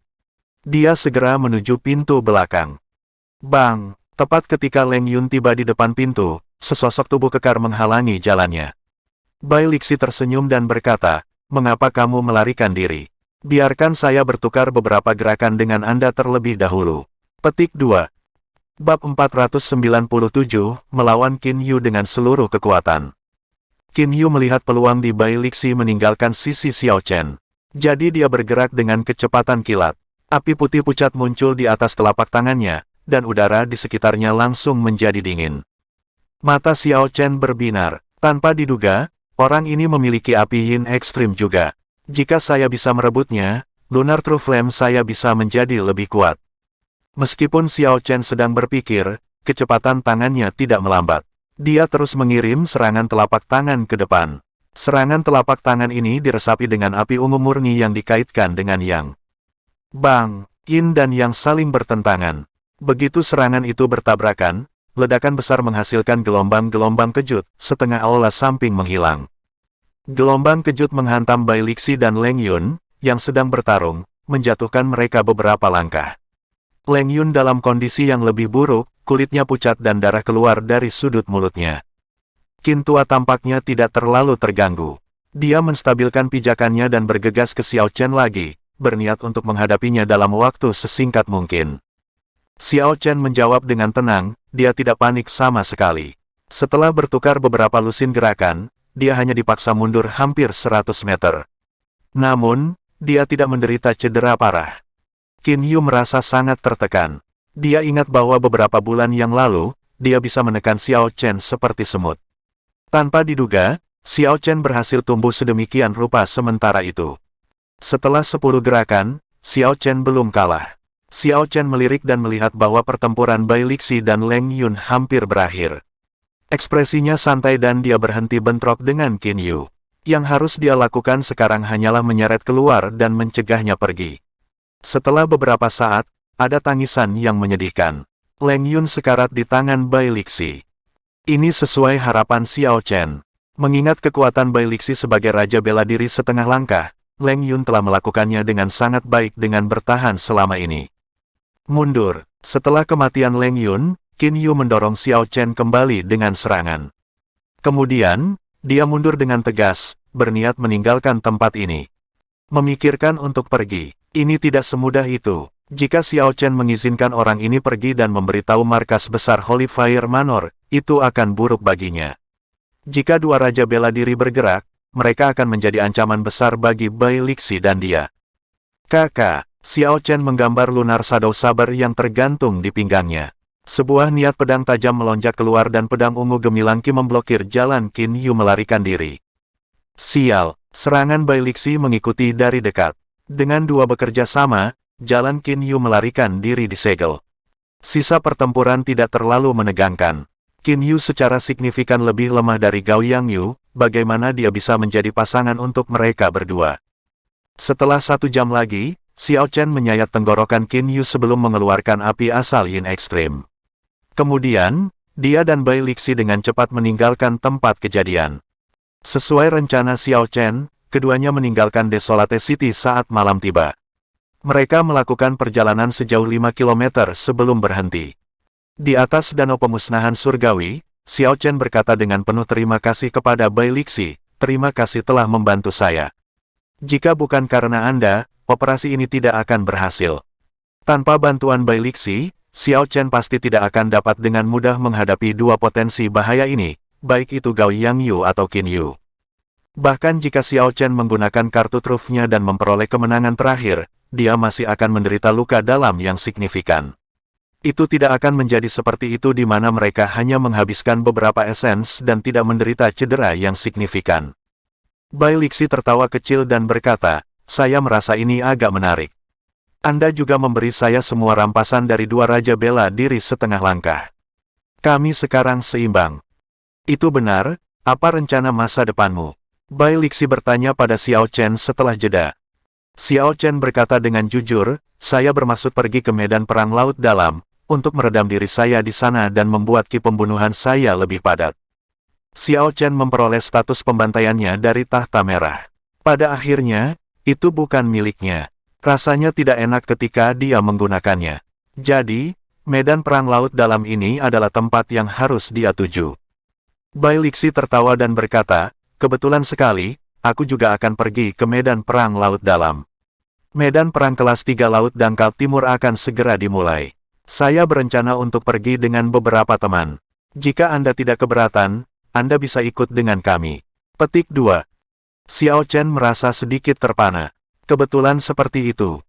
Dia segera menuju pintu belakang. Bang! Tepat ketika Leng Yun tiba di depan pintu, sesosok tubuh kekar menghalangi jalannya. Bai Lixi tersenyum dan berkata, mengapa kamu melarikan diri? Biarkan saya bertukar beberapa gerakan dengan Anda terlebih dahulu. Petik 2. Bab 497, melawan Qin Yu dengan seluruh kekuatan. Qin Yu melihat peluang di Bai Lixi meninggalkan sisi Xiao Chen. Jadi dia bergerak dengan kecepatan kilat. Api putih pucat muncul di atas telapak tangannya, dan udara di sekitarnya langsung menjadi dingin. Mata Xiao Chen berbinar. Tanpa diduga, orang ini memiliki api Yin ekstrim juga. Jika saya bisa merebutnya, Lunar True Flame saya bisa menjadi lebih kuat. Meskipun Xiao Chen sedang berpikir, kecepatan tangannya tidak melambat. Dia terus mengirim serangan telapak tangan ke depan. Serangan telapak tangan ini diresapi dengan api ungu murni yang dikaitkan dengan Yang. Bang! Yin dan Yang saling bertentangan. Begitu serangan itu bertabrakan, ledakan besar menghasilkan gelombang-gelombang kejut, setengah aula samping menghilang. Gelombang kejut menghantam Bai Lixi dan Leng Yun, yang sedang bertarung, menjatuhkan mereka beberapa langkah. Leng Yun dalam kondisi yang lebih buruk, kulitnya pucat dan darah keluar dari sudut mulutnya. Qin tua tampaknya tidak terlalu terganggu. Dia menstabilkan pijakannya dan bergegas ke Xiao Chen lagi, berniat untuk menghadapinya dalam waktu sesingkat mungkin. Xiao Chen menjawab dengan tenang, dia tidak panik sama sekali. Setelah bertukar beberapa lusin gerakan, dia hanya dipaksa mundur hampir 100 meter. Namun, dia tidak menderita cedera parah. Qin Yu merasa sangat tertekan. Dia ingat bahwa beberapa bulan yang lalu, dia bisa menekan Xiao Chen seperti semut. Tanpa diduga, Xiao Chen berhasil tumbuh sedemikian rupa sementara itu. Setelah 10 gerakan, Xiao Chen belum kalah. Xiao Chen melirik dan melihat bahwa pertempuran Bai Lixi dan Leng Yun hampir berakhir. Ekspresinya santai dan dia berhenti bentrok dengan Qin Yu. Yang harus dia lakukan sekarang hanyalah menyeret keluar dan mencegahnya pergi. Setelah beberapa saat, ada tangisan yang menyedihkan. Leng Yun sekarat di tangan Bai Lixi. Ini sesuai harapan Xiao Chen. Mengingat kekuatan Bai Lixi sebagai raja bela diri setengah langkah, Leng Yun telah melakukannya dengan sangat baik dengan bertahan selama ini. Mundur. Setelah kematian Leng Yun, Qin Yu mendorong Xiao Chen kembali dengan serangan. Kemudian, dia mundur dengan tegas, berniat meninggalkan tempat ini. Memikirkan untuk pergi, ini tidak semudah itu. Jika Xiao Chen mengizinkan orang ini pergi dan memberitahu markas besar Holy Fire Manor, itu akan buruk baginya. Jika dua raja bela diri bergerak, mereka akan menjadi ancaman besar bagi Bai Lixi dan dia. Kakak, Xiao Chen menggambar lunar shadow saber yang tergantung di pinggangnya. Sebuah niat pedang tajam melonjak keluar dan pedang ungu gemilang Qi memblokir jalan Qin Yu melarikan diri. Sial, serangan Bai Lixi mengikuti dari dekat. Dengan dua bekerja sama, jalan Qin Yu melarikan diri disegel. Sisa pertempuran tidak terlalu menegangkan. Qin Yu secara signifikan lebih lemah dari Gao Yangyu, bagaimana dia bisa menjadi pasangan untuk mereka berdua. Setelah 1 jam lagi, Xiao Chen menyayat tenggorokan Qin Yu sebelum mengeluarkan api asal Yin Ekstrim. Kemudian, dia dan Bai Lixi dengan cepat meninggalkan tempat kejadian. Sesuai rencana Xiao Chen, keduanya meninggalkan Desolate City saat malam tiba. Mereka melakukan perjalanan sejauh 5 km sebelum berhenti. Di atas danau pemusnahan surgawi, Xiao Chen berkata dengan penuh terima kasih kepada Bai Lixi, terima kasih telah membantu saya. Jika bukan karena Anda, operasi ini tidak akan berhasil. Tanpa bantuan Bai Lixi, Xiao Chen pasti tidak akan dapat dengan mudah menghadapi dua potensi bahaya ini, baik itu Gao Yangyu atau Qin Yu. Bahkan jika Xiao Chen menggunakan kartu trufnya dan memperoleh kemenangan terakhir, dia masih akan menderita luka dalam yang signifikan. Itu tidak akan menjadi seperti itu di mana mereka hanya menghabiskan beberapa esens dan tidak menderita cedera yang signifikan. Bai Lixi tertawa kecil dan berkata, saya merasa ini agak menarik. Anda juga memberi saya semua rampasan dari dua raja bela diri setengah langkah. Kami sekarang seimbang. Itu benar, apa rencana masa depanmu? Bai Lixi bertanya pada Xiao Chen setelah jeda. Xiao Chen berkata dengan jujur, saya bermaksud pergi ke medan perang laut dalam, untuk meredam diri saya di sana dan membuat ki pembunuhan saya lebih padat. Xiao Chen memperoleh status pembantaiannya dari tahta merah. Pada akhirnya, itu bukan miliknya. Rasanya tidak enak ketika dia menggunakannya. Jadi, medan perang laut dalam ini adalah tempat yang harus dia tuju. Bai Lixi tertawa dan berkata, kebetulan sekali, aku juga akan pergi ke medan perang laut dalam. Medan perang kelas 3 Laut Dangkal Timur akan segera dimulai. Saya berencana untuk pergi dengan beberapa teman. Jika Anda tidak keberatan, Anda bisa ikut dengan kami. Petik 2. Xiao Chen merasa sedikit terpana. Kebetulan seperti itu.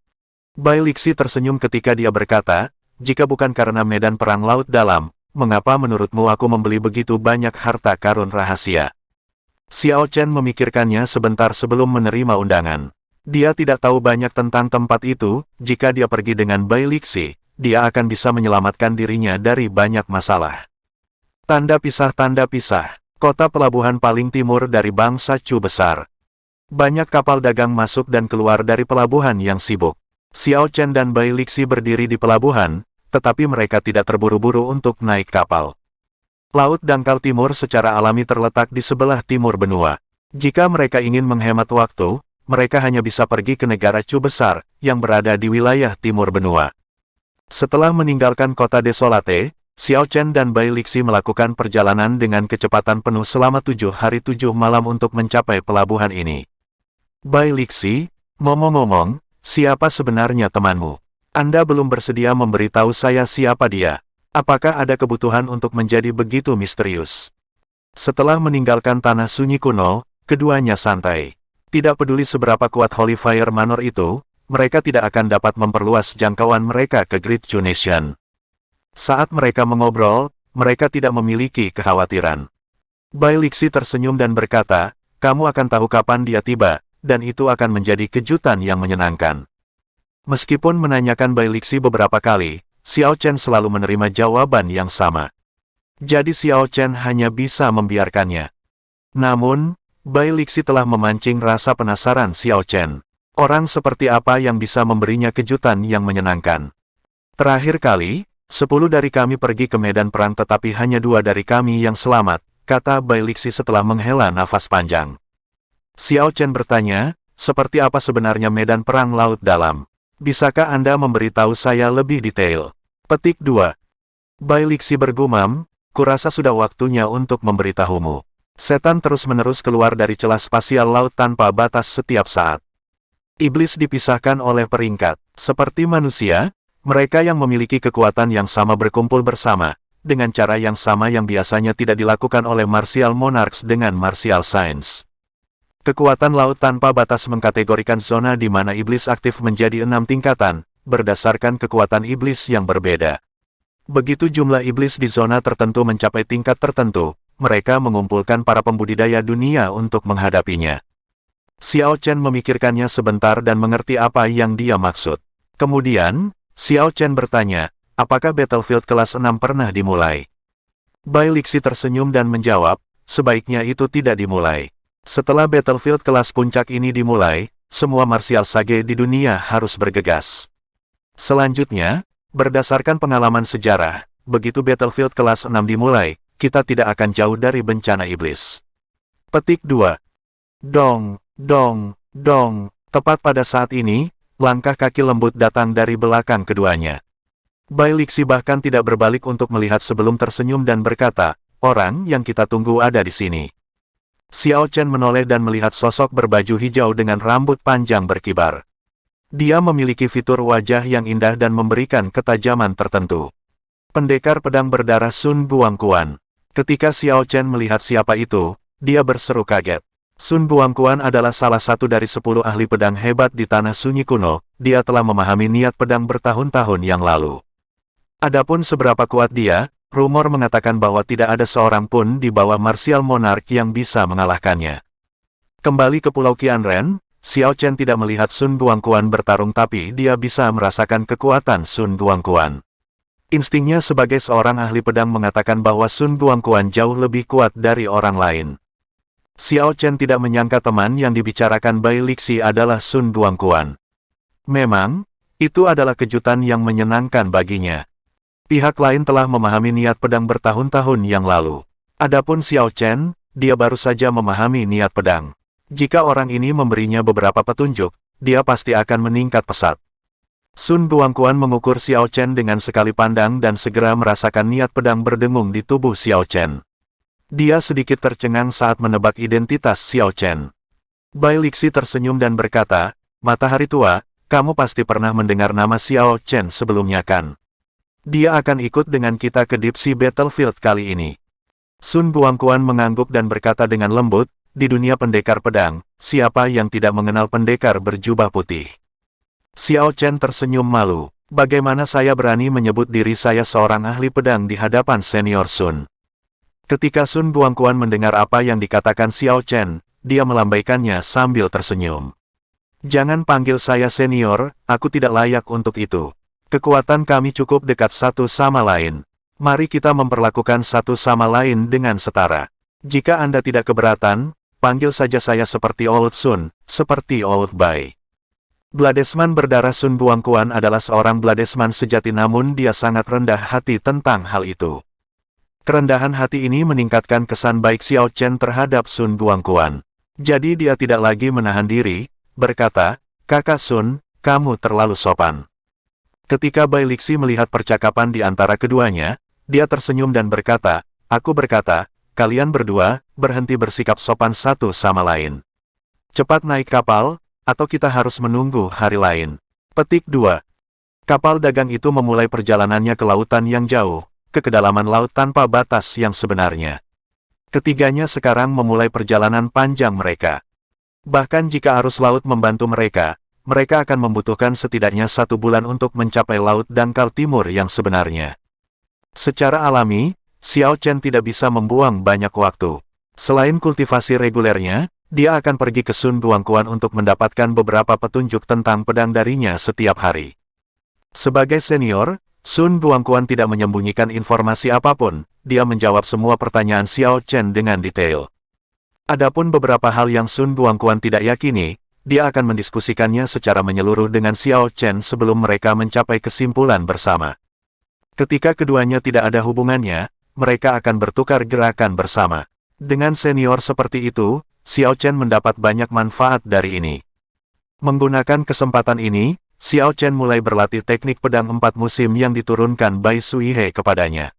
Bai Lixi tersenyum ketika dia berkata, jika bukan karena medan perang laut dalam, mengapa menurutmu aku membeli begitu banyak harta karun rahasia? Xiao Chen memikirkannya sebentar sebelum menerima undangan. Dia tidak tahu banyak tentang tempat itu, jika dia pergi dengan Bai Lixi, dia akan bisa menyelamatkan dirinya dari banyak masalah. Tanda pisah, kota pelabuhan paling timur dari bangsa Chu besar. Banyak kapal dagang masuk dan keluar dari pelabuhan yang sibuk. Xiao Chen dan Bai Lixi berdiri di pelabuhan, tetapi mereka tidak terburu-buru untuk naik kapal. Laut Dangkal Timur secara alami terletak di sebelah timur benua. Jika mereka ingin menghemat waktu, mereka hanya bisa pergi ke negara Chu besar, yang berada di wilayah timur benua. Setelah meninggalkan kota Desolate, Xiao Chen dan Bai Lixi melakukan perjalanan dengan kecepatan penuh selama 7 hari 7 malam untuk mencapai pelabuhan ini. Bai Lixi, ngomong-ngomong, siapa sebenarnya temanmu? Anda belum bersedia memberitahu saya siapa dia. Apakah ada kebutuhan untuk menjadi begitu misterius? Setelah meninggalkan tanah sunyi kuno, keduanya santai. Tidak peduli seberapa kuat Holy Fire Manor itu, mereka tidak akan dapat memperluas jangkauan mereka ke Great Chu Nation. Saat mereka mengobrol, mereka tidak memiliki kekhawatiran. Bai Lixi tersenyum dan berkata, kamu akan tahu kapan dia tiba, dan itu akan menjadi kejutan yang menyenangkan. Meskipun menanyakan Bai Lixi beberapa kali, Xiao Chen selalu menerima jawaban yang sama. Jadi Xiao Chen hanya bisa membiarkannya. Namun, Bai Lixi telah memancing rasa penasaran Xiao Chen. Orang seperti apa yang bisa memberinya kejutan yang menyenangkan? Terakhir kali, 10 dari kami pergi ke medan perang tetapi hanya 2 dari kami yang selamat, kata Bai Lixi setelah menghela nafas panjang. Xiao Chen bertanya, seperti apa sebenarnya medan perang laut dalam? Bisakah Anda memberitahu saya lebih detail? Petik 2. Bai Lixi bergumam, kurasa sudah waktunya untuk memberitahumu. Setan terus-menerus keluar dari celah spasial laut tanpa batas setiap saat. Iblis dipisahkan oleh peringkat, seperti manusia. Mereka yang memiliki kekuatan yang sama berkumpul bersama, dengan cara yang sama yang biasanya tidak dilakukan oleh Martial Monarchs dengan Martial Science. Kekuatan laut tanpa batas mengkategorikan zona di mana iblis aktif menjadi 6 tingkatan, berdasarkan kekuatan iblis yang berbeda. Begitu jumlah iblis di zona tertentu mencapai tingkat tertentu, mereka mengumpulkan para pembudidaya dunia untuk menghadapinya. Xiao Chen memikirkannya sebentar dan mengerti apa yang dia maksud. Kemudian, Xiao Chen bertanya, apakah Battlefield kelas 6 pernah dimulai? Bai Lixi tersenyum dan menjawab, sebaiknya itu tidak dimulai. Setelah Battlefield kelas puncak ini dimulai, semua martial sage di dunia harus bergegas. Selanjutnya, berdasarkan pengalaman sejarah, begitu Battlefield kelas 6 dimulai, kita tidak akan jauh dari bencana iblis. Petik 2. Dong, dong, dong, tepat pada saat ini, langkah kaki lembut datang dari belakang keduanya. Bai Lixi bahkan tidak berbalik untuk melihat sebelum tersenyum dan berkata, orang yang kita tunggu ada di sini. Xiao Chen menoleh dan melihat sosok berbaju hijau dengan rambut panjang berkibar. Dia memiliki fitur wajah yang indah dan memberikan ketajaman tertentu. Pendekar pedang berdarah Sun Guangquan. Ketika Xiao Chen melihat siapa itu, dia berseru kaget. Sun Guangquan adalah salah satu dari 10 ahli pedang hebat di tanah sunyi kuno, dia telah memahami niat pedang bertahun-tahun yang lalu. Adapun seberapa kuat dia, rumor mengatakan bahwa tidak ada seorang pun di bawah Martial Monarch yang bisa mengalahkannya. Kembali ke Pulau Qianren, Xiao Chen tidak melihat Sun Guangquan bertarung tapi dia bisa merasakan kekuatan Sun Guangquan. Instingnya sebagai seorang ahli pedang mengatakan bahwa Sun Guangquan jauh lebih kuat dari orang lain. Xiao Chen tidak menyangka teman yang dibicarakan Bai Lixi adalah Sun Guangquan. Memang, itu adalah kejutan yang menyenangkan baginya. Pihak lain telah memahami niat pedang bertahun-tahun yang lalu. Adapun Xiao Chen, dia baru saja memahami niat pedang. Jika orang ini memberinya beberapa petunjuk, dia pasti akan meningkat pesat. Sun Guangquan mengukur Xiao Chen dengan sekali pandang dan segera merasakan niat pedang berdengung di tubuh Xiao Chen. Dia sedikit tercengang saat menebak identitas Xiao Chen. Bai Lixi tersenyum dan berkata, matahari tua, kamu pasti pernah mendengar nama Xiao Chen sebelumnya kan? Dia akan ikut dengan kita ke Deep Sea Battlefield kali ini. Sun Guangquan mengangguk dan berkata dengan lembut, di dunia pendekar pedang, siapa yang tidak mengenal pendekar berjubah putih? Xiao Chen tersenyum malu, bagaimana saya berani menyebut diri saya seorang ahli pedang di hadapan senior Sun? Ketika Sun Guangquan mendengar apa yang dikatakan Xiao Chen, dia melambaikannya sambil tersenyum. Jangan panggil saya senior, aku tidak layak untuk itu. Kekuatan kami cukup dekat satu sama lain. Mari kita memperlakukan satu sama lain dengan setara. Jika Anda tidak keberatan, panggil saja saya seperti Old Sun, seperti Old Bai. Bladesman berdarah Sun Guangquan adalah seorang bladesman sejati namun dia sangat rendah hati tentang hal itu. Kerendahan hati ini meningkatkan kesan baik Xiao Chen terhadap Sun Guangquan. Jadi dia tidak lagi menahan diri, berkata, Kakak Sun, kamu terlalu sopan. Ketika Bai Lixi melihat percakapan di antara keduanya, Dia tersenyum dan berkata, "Aku berkata, kalian berdua, berhenti bersikap sopan satu sama lain. Cepat naik kapal, atau kita harus menunggu hari lain." Petik 2. Kapal dagang itu memulai perjalanannya ke lautan yang jauh, ke kedalaman laut tanpa batas yang sebenarnya. Ketiganya sekarang memulai perjalanan panjang mereka. Bahkan jika arus laut membantu mereka akan membutuhkan setidaknya 1 bulan untuk mencapai laut dangkal timur yang sebenarnya. Secara alami, Xiao Chen tidak bisa membuang banyak waktu. Selain kultivasi regulernya, dia akan pergi ke Sun Guangquan untuk mendapatkan beberapa petunjuk tentang pedang darinya setiap hari. Sebagai senior, Sun Guangquan tidak menyembunyikan informasi apapun, dia menjawab semua pertanyaan Xiao Chen dengan detail. Adapun beberapa hal yang Sun Guangquan tidak yakini, dia akan mendiskusikannya secara menyeluruh dengan Xiao Chen sebelum mereka mencapai kesimpulan bersama. Ketika keduanya tidak ada hubungannya, mereka akan bertukar gerakan bersama. Dengan senior seperti itu, Xiao Chen mendapat banyak manfaat dari ini. Menggunakan kesempatan ini, Xiao Chen mulai berlatih teknik pedang 4 musim yang diturunkan Bai Suihe kepadanya.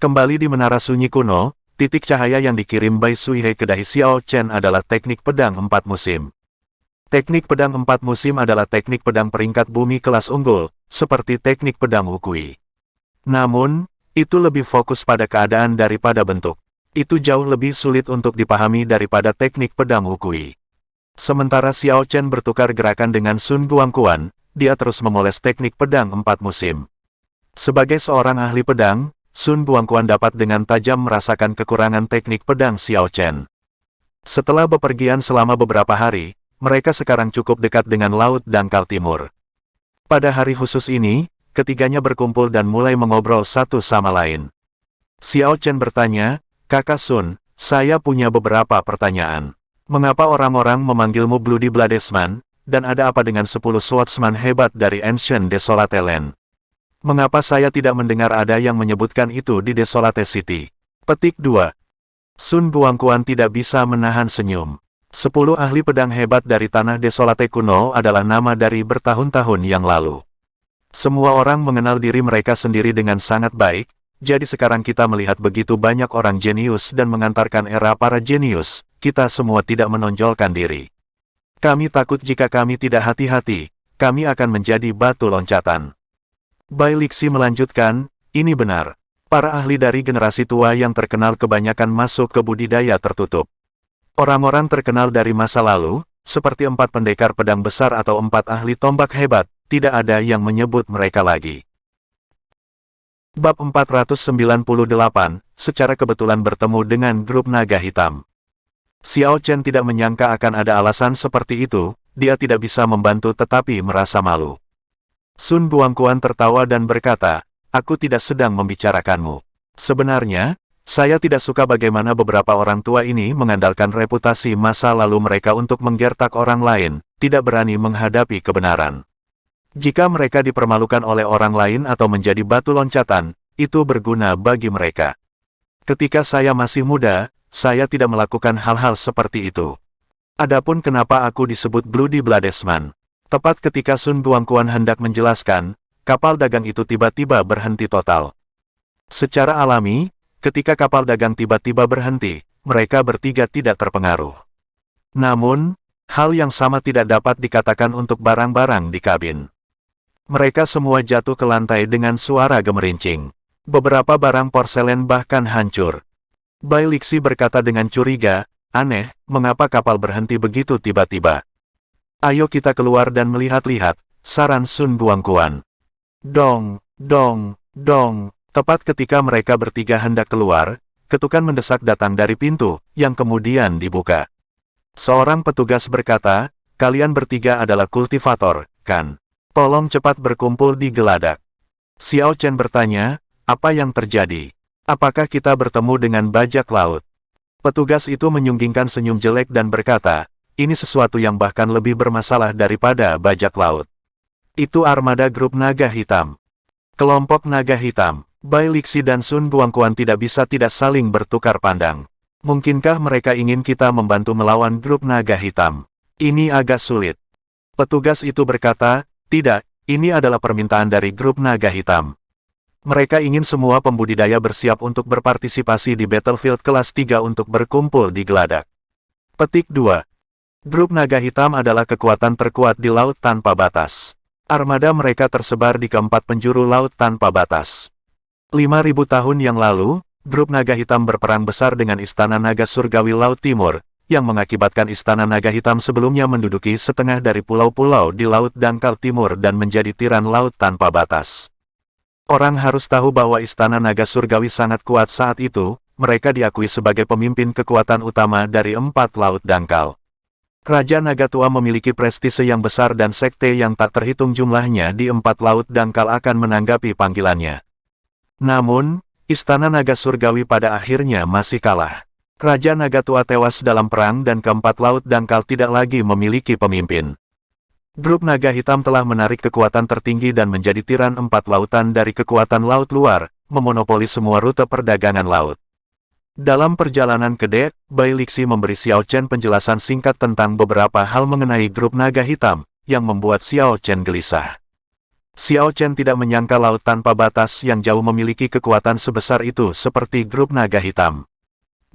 Kembali di Menara Sunyi kuno, titik cahaya yang dikirim Bai Suihe ke dahi Xiao Chen adalah teknik pedang 4 musim. Teknik pedang 4 musim adalah teknik pedang peringkat bumi kelas unggul, seperti teknik pedang Wukui. Namun, itu lebih fokus pada keadaan daripada bentuk. Itu jauh lebih sulit untuk dipahami daripada teknik pedang Wukui. Sementara Xiao Chen bertukar gerakan dengan Sun Guangquan, dia terus memoles teknik pedang 4 musim. Sebagai seorang ahli pedang, Sun Guangquan dapat dengan tajam merasakan kekurangan teknik pedang Xiao Chen. Setelah bepergian selama beberapa hari, mereka sekarang cukup dekat dengan Laut Dangkal Timur. Pada hari khusus ini, ketiganya berkumpul dan mulai mengobrol satu sama lain. Xiao Chen bertanya, "Kakak Sun, saya punya beberapa pertanyaan. Mengapa orang-orang memanggilmu Bloody Bladesman, dan ada apa dengan 10 swordsman hebat dari Ancient Desolate Land? Mengapa saya tidak mendengar ada yang menyebutkan itu di Desolate City?" Petik 2. Sun Guangquan tidak bisa menahan senyum. 10 ahli pedang hebat dari tanah Desolate kuno adalah nama dari bertahun-tahun yang lalu. Semua orang mengenal diri mereka sendiri dengan sangat baik, jadi sekarang kita melihat begitu banyak orang jenius dan mengantarkan era para jenius, kita semua tidak menonjolkan diri. Kami takut jika kami tidak hati-hati, kami akan menjadi batu loncatan. Bai Lixi melanjutkan, "Ini benar. Para ahli dari generasi tua yang terkenal kebanyakan masuk ke budidaya tertutup. Orang-orang terkenal dari masa lalu, seperti 4 pendekar pedang besar atau 4 ahli tombak hebat, tidak ada yang menyebut mereka lagi." Bab 498, secara kebetulan bertemu dengan grup naga hitam. Xiao Chen tidak menyangka akan ada alasan seperti itu, dia tidak bisa membantu tetapi merasa malu. Sun Guangquan tertawa dan berkata, "Aku tidak sedang membicarakanmu. Sebenarnya, saya tidak suka bagaimana beberapa orang tua ini mengandalkan reputasi masa lalu mereka untuk menggertak orang lain, tidak berani menghadapi kebenaran. Jika mereka dipermalukan oleh orang lain atau menjadi batu loncatan, itu berguna bagi mereka. Ketika saya masih muda, saya tidak melakukan hal-hal seperti itu. Adapun kenapa aku disebut Bloody Bladesman?" Tepat ketika Sun Guangquan hendak menjelaskan, kapal dagang itu tiba-tiba berhenti total. Secara alami, ketika kapal dagang tiba-tiba berhenti, mereka bertiga tidak terpengaruh. Namun, hal yang sama tidak dapat dikatakan untuk barang-barang di kabin. Mereka semua jatuh ke lantai dengan suara gemerincing. Beberapa barang porselen bahkan hancur. Bai Lixi berkata dengan curiga, "Aneh, mengapa kapal berhenti begitu tiba-tiba? Ayo kita keluar dan melihat-lihat," saran Sun Guangquan. Dong, dong, dong. Tepat ketika mereka bertiga hendak keluar, ketukan mendesak datang dari pintu, yang kemudian dibuka. Seorang petugas berkata, "Kalian bertiga adalah kultivator, kan? Tolong cepat berkumpul di geladak." Xiao Chen bertanya, "Apa yang terjadi? Apakah kita bertemu dengan bajak laut?" Petugas itu menyunggingkan senyum jelek dan berkata, "Ini sesuatu yang bahkan lebih bermasalah daripada bajak laut. Itu armada grup naga hitam." Kelompok naga hitam, Bai Lixi dan Sun Guangquan tidak bisa tidak saling bertukar pandang. Mungkinkah mereka ingin kita membantu melawan grup naga hitam? Ini agak sulit. Petugas itu berkata, "Tidak, ini adalah permintaan dari grup naga hitam." Mereka ingin semua pembudidaya bersiap untuk berpartisipasi di Battlefield kelas 3 untuk berkumpul di Geladak. Petik 2. Grup Naga Hitam adalah kekuatan terkuat di Laut Tanpa Batas. Armada mereka tersebar di keempat penjuru Laut Tanpa Batas. 5.000 tahun yang lalu, Grup Naga Hitam berperang besar dengan Istana Naga Surgawi Laut Timur, yang mengakibatkan Istana Naga Hitam sebelumnya menduduki setengah dari pulau-pulau di Laut Dangkal Timur dan menjadi tiran Laut Tanpa Batas. Orang harus tahu bahwa Istana Naga Surgawi sangat kuat saat itu, mereka diakui sebagai pemimpin kekuatan utama dari 4 Laut Dangkal. Raja Naga Tua memiliki prestise yang besar dan sekte yang tak terhitung jumlahnya di 4 Laut Dangkal akan menanggapi panggilannya. Namun, Istana Naga Surgawi pada akhirnya masih kalah. Raja Naga Tua tewas dalam perang dan keempat Laut Dangkal tidak lagi memiliki pemimpin. Grup Naga Hitam telah menarik kekuatan tertinggi dan menjadi tiran 4 lautan dari kekuatan laut luar, memonopoli semua rute perdagangan laut. Dalam perjalanan ke dek, Bai Lixi memberi Xiao Chen penjelasan singkat tentang beberapa hal mengenai Grup Naga Hitam, yang membuat Xiao Chen gelisah. Xiao Chen tidak menyangka Laut Tanpa Batas yang jauh memiliki kekuatan sebesar itu seperti Grup Naga Hitam.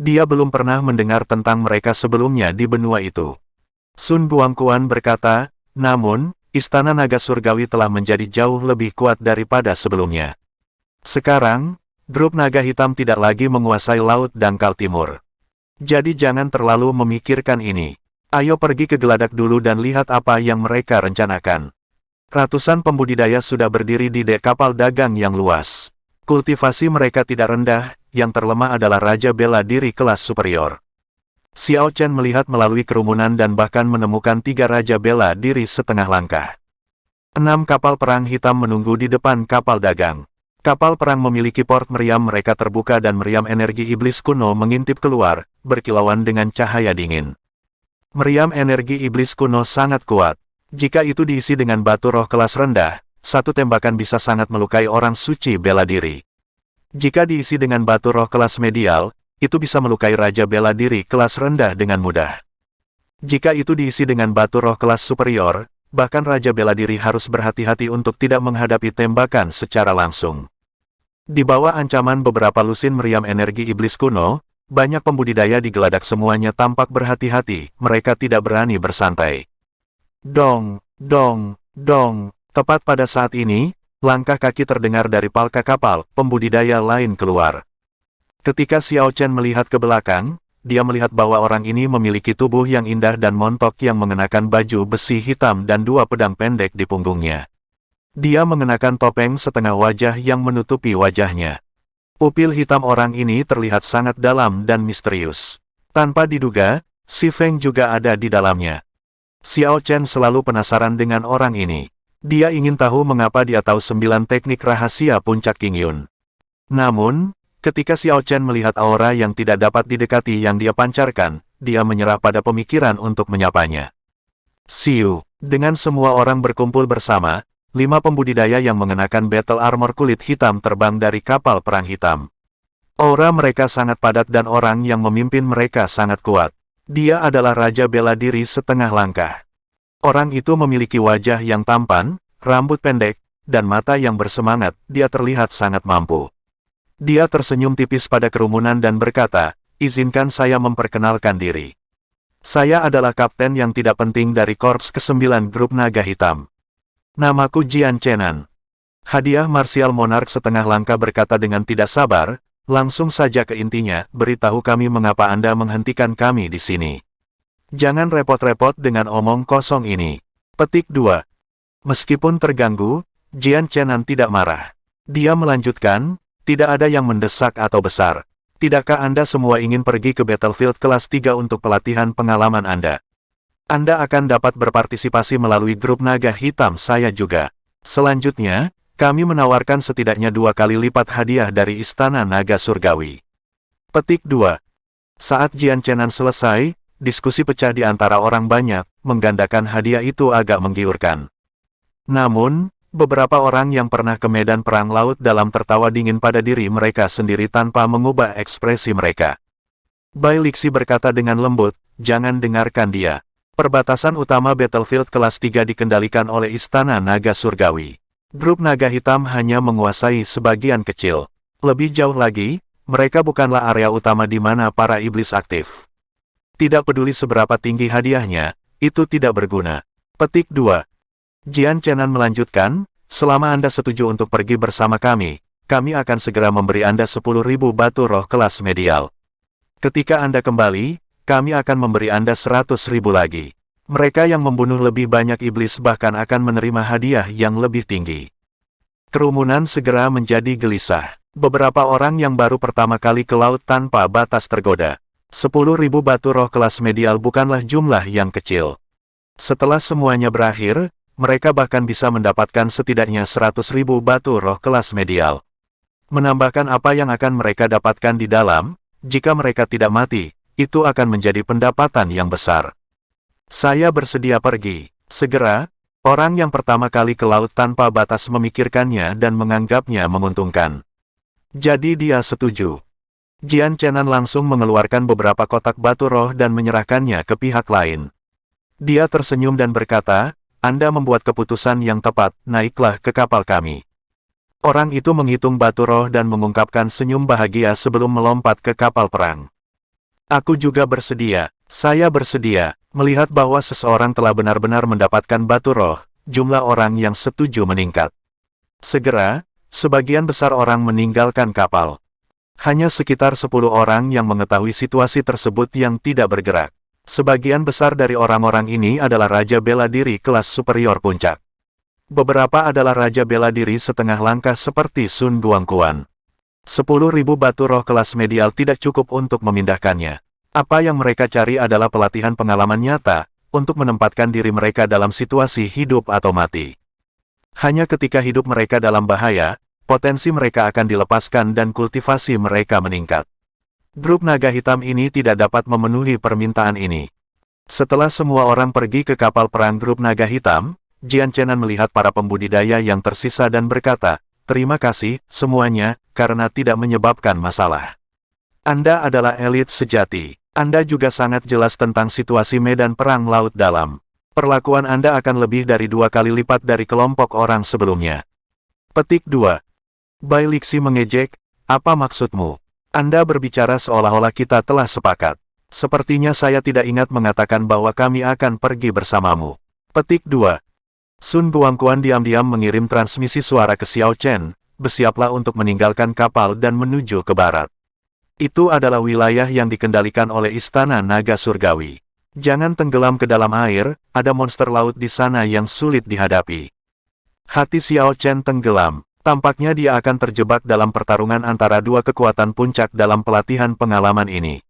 Dia belum pernah mendengar tentang mereka sebelumnya di benua itu. Sun Guangquan berkata, namun, Istana Naga Surgawi telah menjadi jauh lebih kuat daripada sebelumnya. Sekarang, Grup Naga Hitam tidak lagi menguasai Laut Dangkal Timur. Jadi jangan terlalu memikirkan ini. Ayo pergi ke Geladak dulu dan lihat apa yang mereka rencanakan. Ratusan pembudidaya sudah berdiri di dek kapal dagang yang luas. Kultivasi mereka tidak rendah, yang terlemah adalah Raja Bela Diri kelas superior. Xiao Chen melihat melalui kerumunan dan bahkan menemukan 3 Raja Bela Diri setengah langkah. 6 kapal perang hitam menunggu di depan kapal dagang. Kapal perang memiliki port meriam mereka terbuka dan meriam energi iblis kuno mengintip keluar, berkilauan dengan cahaya dingin. Meriam energi iblis kuno sangat kuat. Jika itu diisi dengan batu roh kelas rendah, satu tembakan bisa sangat melukai orang suci bela diri. Jika diisi dengan batu roh kelas medial, itu bisa melukai Raja Bela Diri kelas rendah dengan mudah. Jika itu diisi dengan batu roh kelas superior, bahkan Raja Bela Diri harus berhati-hati untuk tidak menghadapi tembakan secara langsung. Di bawah ancaman beberapa lusin meriam energi iblis kuno, banyak pembudidaya di Geladak semuanya tampak berhati-hati, mereka tidak berani bersantai. Dong, dong, dong, tepat pada saat ini, langkah kaki terdengar dari palka kapal, pembudidaya lain keluar. Ketika Xiao Chen melihat ke belakang, dia melihat bahwa orang ini memiliki tubuh yang indah dan montok yang mengenakan baju besi hitam dan 2 pedang pendek di punggungnya. Dia mengenakan topeng setengah wajah yang menutupi wajahnya. Pupil hitam orang ini terlihat sangat dalam dan misterius. Tanpa diduga, Si Feng juga ada di dalamnya. Xiao Chen selalu penasaran dengan orang ini. Dia ingin tahu mengapa dia tahu 9 teknik rahasia puncak King Yun. Namun, ketika Xiao Chen melihat aura yang tidak dapat didekati yang dia pancarkan, dia menyerah pada pemikiran untuk menyapanya. Siu, dengan semua orang berkumpul bersama, 5 pembudidaya yang mengenakan battle armor kulit hitam terbang dari kapal perang hitam. Aura mereka sangat padat dan orang yang memimpin mereka sangat kuat. Dia adalah Raja Bela Diri setengah langkah. Orang itu memiliki wajah yang tampan, rambut pendek, dan mata yang bersemangat, dia terlihat sangat mampu. Dia tersenyum tipis pada kerumunan dan berkata, izinkan saya memperkenalkan diri. Saya adalah kapten yang tidak penting dari Korps ke-9 Grup Naga Hitam. Namaku Jian Chenan. Hadiah Martial Monarch setengah langkah berkata dengan tidak sabar, langsung saja ke intinya, beritahu kami mengapa Anda menghentikan kami di sini. Jangan repot-repot dengan omong kosong ini. Petik 2. Meskipun terganggu, Jian Chenan tidak marah. Dia melanjutkan, tidak ada yang mendesak atau besar. Tidakkah Anda semua ingin pergi ke Battlefield kelas 3 untuk pelatihan pengalaman Anda? Anda akan dapat berpartisipasi melalui Grup Naga Hitam saya juga. Selanjutnya, kami menawarkan setidaknya 2 kali lipat hadiah dari Istana Naga Surgawi. Petik 2. Saat Jian Chenan selesai, diskusi pecah di antara orang banyak, menggandakan hadiah itu agak menggiurkan. Namun, beberapa orang yang pernah ke medan perang laut dalam tertawa dingin pada diri mereka sendiri tanpa mengubah ekspresi mereka. Bai Lixi berkata dengan lembut, jangan dengarkan dia. Perbatasan utama Battlefield kelas 3 dikendalikan oleh Istana Naga Surgawi. Grup naga hitam hanya menguasai sebagian kecil. Lebih jauh lagi, mereka bukanlah area utama di mana para iblis aktif. Tidak peduli seberapa tinggi hadiahnya, itu tidak berguna. Petik 2. Jian Chenan melanjutkan, selama Anda setuju untuk pergi bersama kami akan segera memberi Anda 10.000 batu roh kelas medial. Ketika Anda kembali, kami akan memberi Anda 100.000 lagi. Mereka yang membunuh lebih banyak iblis bahkan akan menerima hadiah yang lebih tinggi. Kerumunan segera menjadi gelisah. Beberapa orang yang baru pertama kali ke laut tanpa batas tergoda. 10.000 batu roh kelas medial bukanlah jumlah yang kecil. Setelah semuanya berakhir, mereka bahkan bisa mendapatkan setidaknya 100.000 batu roh kelas medial. Menambahkan apa yang akan mereka dapatkan di dalam, jika mereka tidak mati, itu akan menjadi pendapatan yang besar. Saya bersedia pergi. Segera, orang yang pertama kali ke laut tanpa batas memikirkannya dan menganggapnya menguntungkan. Jadi dia setuju. Jian Chenan langsung mengeluarkan beberapa kotak batu roh dan menyerahkannya ke pihak lain. Dia tersenyum dan berkata, Anda membuat keputusan yang tepat, naiklah ke kapal kami. Orang itu menghitung batu roh dan mengungkapkan senyum bahagia sebelum melompat ke kapal perang. Aku juga bersedia, saya bersedia. Melihat bahwa seseorang telah benar-benar mendapatkan batu roh, jumlah orang yang setuju meningkat. Segera, sebagian besar orang meninggalkan kapal. Hanya sekitar 10 orang yang mengetahui situasi tersebut yang tidak bergerak. Sebagian besar dari orang-orang ini adalah Raja Bela Diri kelas superior puncak. Beberapa adalah Raja Bela Diri setengah langkah seperti Sun Guangquan. 10.000 batu roh kelas medial tidak cukup untuk memindahkannya. Apa yang mereka cari adalah pelatihan pengalaman nyata, untuk menempatkan diri mereka dalam situasi hidup atau mati. Hanya ketika hidup mereka dalam bahaya, potensi mereka akan dilepaskan dan kultivasi mereka meningkat. Grup naga hitam ini tidak dapat memenuhi permintaan ini. Setelah semua orang pergi ke kapal perang grup naga hitam, Jian Chenan melihat para pembudidaya yang tersisa dan berkata, terima kasih, semuanya, karena tidak menyebabkan masalah. Anda adalah elit sejati. Anda juga sangat jelas tentang situasi medan perang laut dalam. Perlakuan Anda akan lebih dari 2 kali lipat dari kelompok orang sebelumnya. Petik 2. Bai Lixi mengejek, apa maksudmu? Anda berbicara seolah-olah kita telah sepakat. Sepertinya saya tidak ingat mengatakan bahwa kami akan pergi bersamamu. Petik 2. Sun Guangquan diam-diam mengirim transmisi suara ke Xiao Chen, bersiaplah untuk meninggalkan kapal dan menuju ke barat. Itu adalah wilayah yang dikendalikan oleh Istana Naga Surgawi. Jangan tenggelam ke dalam air, ada monster laut di sana yang sulit dihadapi. Hati Xiao Chen tenggelam, tampaknya dia akan terjebak dalam pertarungan antara dua kekuatan puncak dalam pelatihan pengalaman ini.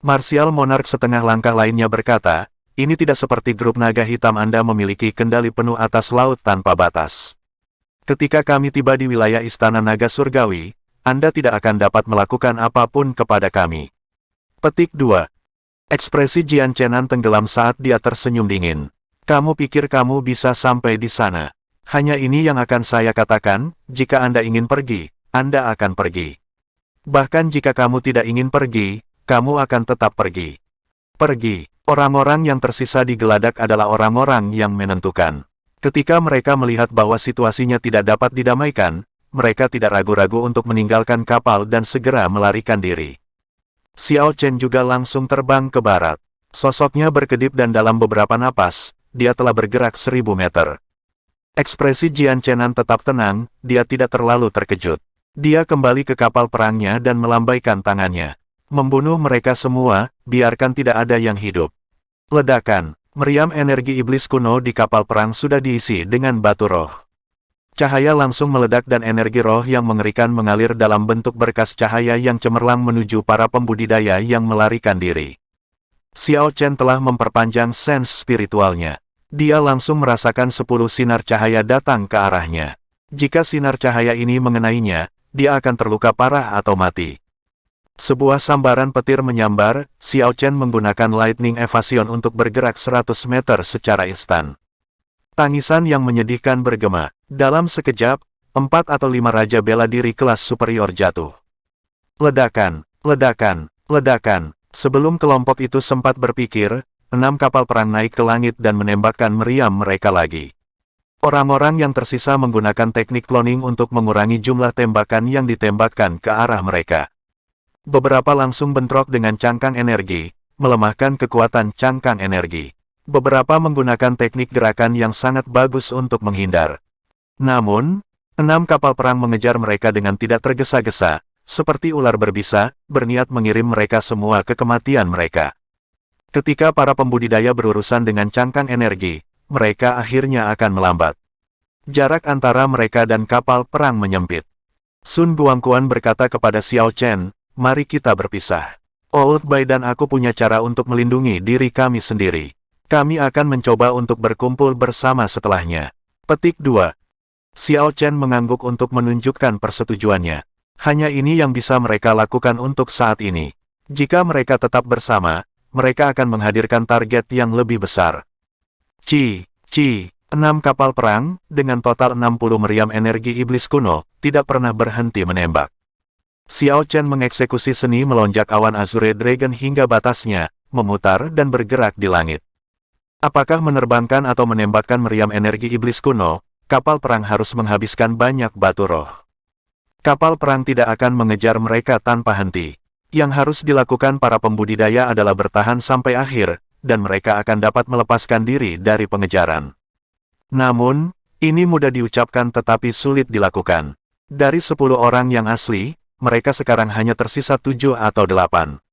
Martial Monarch setengah langkah lainnya berkata, ini tidak seperti grup naga hitam Anda memiliki kendali penuh atas laut tanpa batas. Ketika kami tiba di wilayah Istana Naga Surgawi, Anda tidak akan dapat melakukan apapun kepada kami. Petik 2. Ekspresi Jian Chenan tenggelam saat dia tersenyum dingin. Kamu pikir kamu bisa sampai di sana? Hanya ini yang akan saya katakan, jika Anda ingin pergi, Anda akan pergi. Bahkan jika kamu tidak ingin pergi, kamu akan tetap pergi. Pergi. Orang-orang yang tersisa di geladak adalah orang-orang yang menentukan. Ketika mereka melihat bahwa situasinya tidak dapat didamaikan, mereka tidak ragu-ragu untuk meninggalkan kapal dan segera melarikan diri. Xiao Chen juga langsung terbang ke barat. Sosoknya berkedip dan dalam beberapa napas, dia telah bergerak 1000 meter. Ekspresi Jian Chenan tetap tenang, dia tidak terlalu terkejut. Dia kembali ke kapal perangnya dan melambaikan tangannya. Membunuh mereka semua, biarkan tidak ada yang hidup. Ledakan, meriam energi iblis kuno di kapal perang sudah diisi dengan batu roh. Cahaya langsung meledak dan energi roh yang mengerikan mengalir dalam bentuk berkas cahaya yang cemerlang menuju para pembudidaya yang melarikan diri. Xiao Chen telah memperpanjang sense spiritualnya. Dia langsung merasakan 10 sinar cahaya datang ke arahnya. Jika sinar cahaya ini mengenainya, dia akan terluka parah atau mati. Sebuah sambaran petir menyambar, Xiao Chen menggunakan Lightning Evasion untuk bergerak 100 meter secara instan. Tangisan yang menyedihkan bergema. Dalam sekejap, 4 atau 5 Raja Bela Diri kelas superior jatuh. Ledakan, ledakan, ledakan. Sebelum kelompok itu sempat berpikir, 6 kapal perang naik ke langit dan menembakkan meriam mereka lagi. Orang-orang yang tersisa menggunakan teknik cloning untuk mengurangi jumlah tembakan yang ditembakkan ke arah mereka. Beberapa langsung bentrok dengan cangkang energi, melemahkan kekuatan cangkang energi. Beberapa menggunakan teknik gerakan yang sangat bagus untuk menghindar. Namun, 6 kapal perang mengejar mereka dengan tidak tergesa-gesa, seperti ular berbisa, berniat mengirim mereka semua ke kematian mereka. Ketika para pembudidaya berurusan dengan cangkang energi, mereka akhirnya akan melambat. Jarak antara mereka dan kapal perang menyempit. Sun Guangquan berkata kepada Xiao Chen, "Mari kita berpisah. Old Bai dan aku punya cara untuk melindungi diri kami sendiri. Kami akan mencoba untuk berkumpul bersama setelahnya." Petik 2. Xiao Chen mengangguk untuk menunjukkan persetujuannya. Hanya ini yang bisa mereka lakukan untuk saat ini. Jika mereka tetap bersama, mereka akan menghadirkan target yang lebih besar. 6 kapal perang, dengan total 60 meriam energi iblis kuno, tidak pernah berhenti menembak. Xiao Chen mengeksekusi seni melonjak awan Azure Dragon hingga batasnya, memutar dan bergerak di langit. Apakah menerbangkan atau menembakkan meriam energi iblis kuno, kapal perang harus menghabiskan banyak batu roh. Kapal perang tidak akan mengejar mereka tanpa henti. Yang harus dilakukan para pembudidaya adalah bertahan sampai akhir, dan mereka akan dapat melepaskan diri dari pengejaran. Namun, ini mudah diucapkan tetapi sulit dilakukan. Dari 10 orang yang asli, mereka sekarang hanya tersisa 7 atau 8.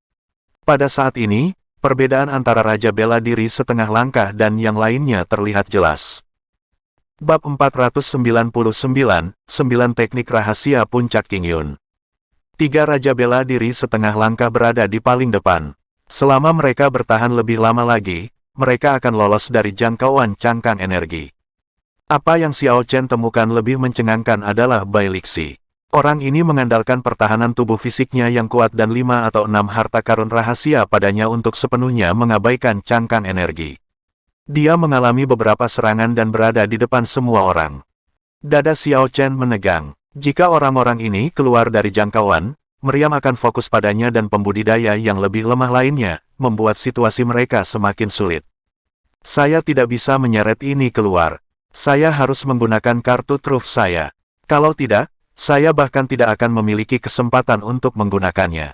Pada saat ini, perbedaan antara Raja Bela Diri setengah langkah dan yang lainnya terlihat jelas. Bab 499, 9 Teknik Rahasia Puncak King Yun. 3 Raja Bela Diri setengah langkah berada di paling depan. Selama mereka bertahan lebih lama lagi, mereka akan lolos dari jangkauan cangkang energi. Apa yang Xiao Chen temukan lebih mencengangkan adalah Bai Lixi. Orang ini mengandalkan pertahanan tubuh fisiknya yang kuat dan 5 atau 6 harta karun rahasia padanya untuk sepenuhnya mengabaikan cangkang energi. Dia mengalami beberapa serangan dan berada di depan semua orang. Dada Xiao Chen menegang. Jika orang-orang ini keluar dari jangkauan, meriam akan fokus padanya dan pembudidaya yang lebih lemah lainnya, membuat situasi mereka semakin sulit. Saya tidak bisa menyeret ini keluar. Saya harus menggunakan kartu truf saya. Kalau tidak, saya bahkan tidak akan memiliki kesempatan untuk menggunakannya.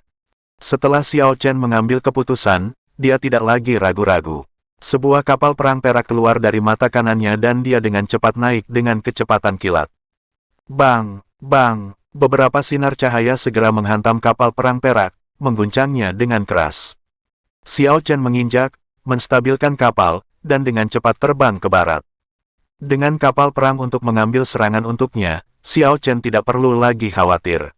Setelah Xiao Chen mengambil keputusan, dia tidak lagi ragu-ragu. Sebuah kapal perang perak keluar dari mata kanannya dan dia dengan cepat naik dengan kecepatan kilat. Bang, bang, beberapa sinar cahaya segera menghantam kapal perang perak, mengguncangnya dengan keras. Xiao Chen menginjak, menstabilkan kapal, dan dengan cepat terbang ke barat. Dengan kapal perang untuk mengambil serangan untuknya, Xiao Chen tidak perlu lagi khawatir.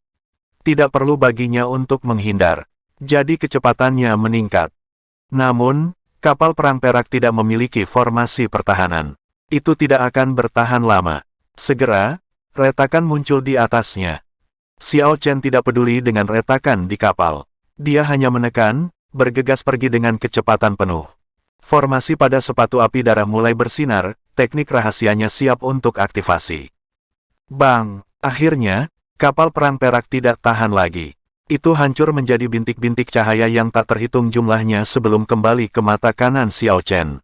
Tidak perlu baginya untuk menghindar. Jadi kecepatannya meningkat. Namun, kapal perang perak tidak memiliki formasi pertahanan. Itu tidak akan bertahan lama. Segera, retakan muncul di atasnya. Xiao Chen tidak peduli dengan retakan di kapal. Dia hanya menekan, bergegas pergi dengan kecepatan penuh. Formasi pada sepatu api darah mulai bersinar, teknik rahasianya siap untuk aktivasi. Bang! Akhirnya, kapal perang perak tidak tahan lagi. Itu hancur menjadi bintik-bintik cahaya yang tak terhitung jumlahnya sebelum kembali ke mata kanan Xiao Chen.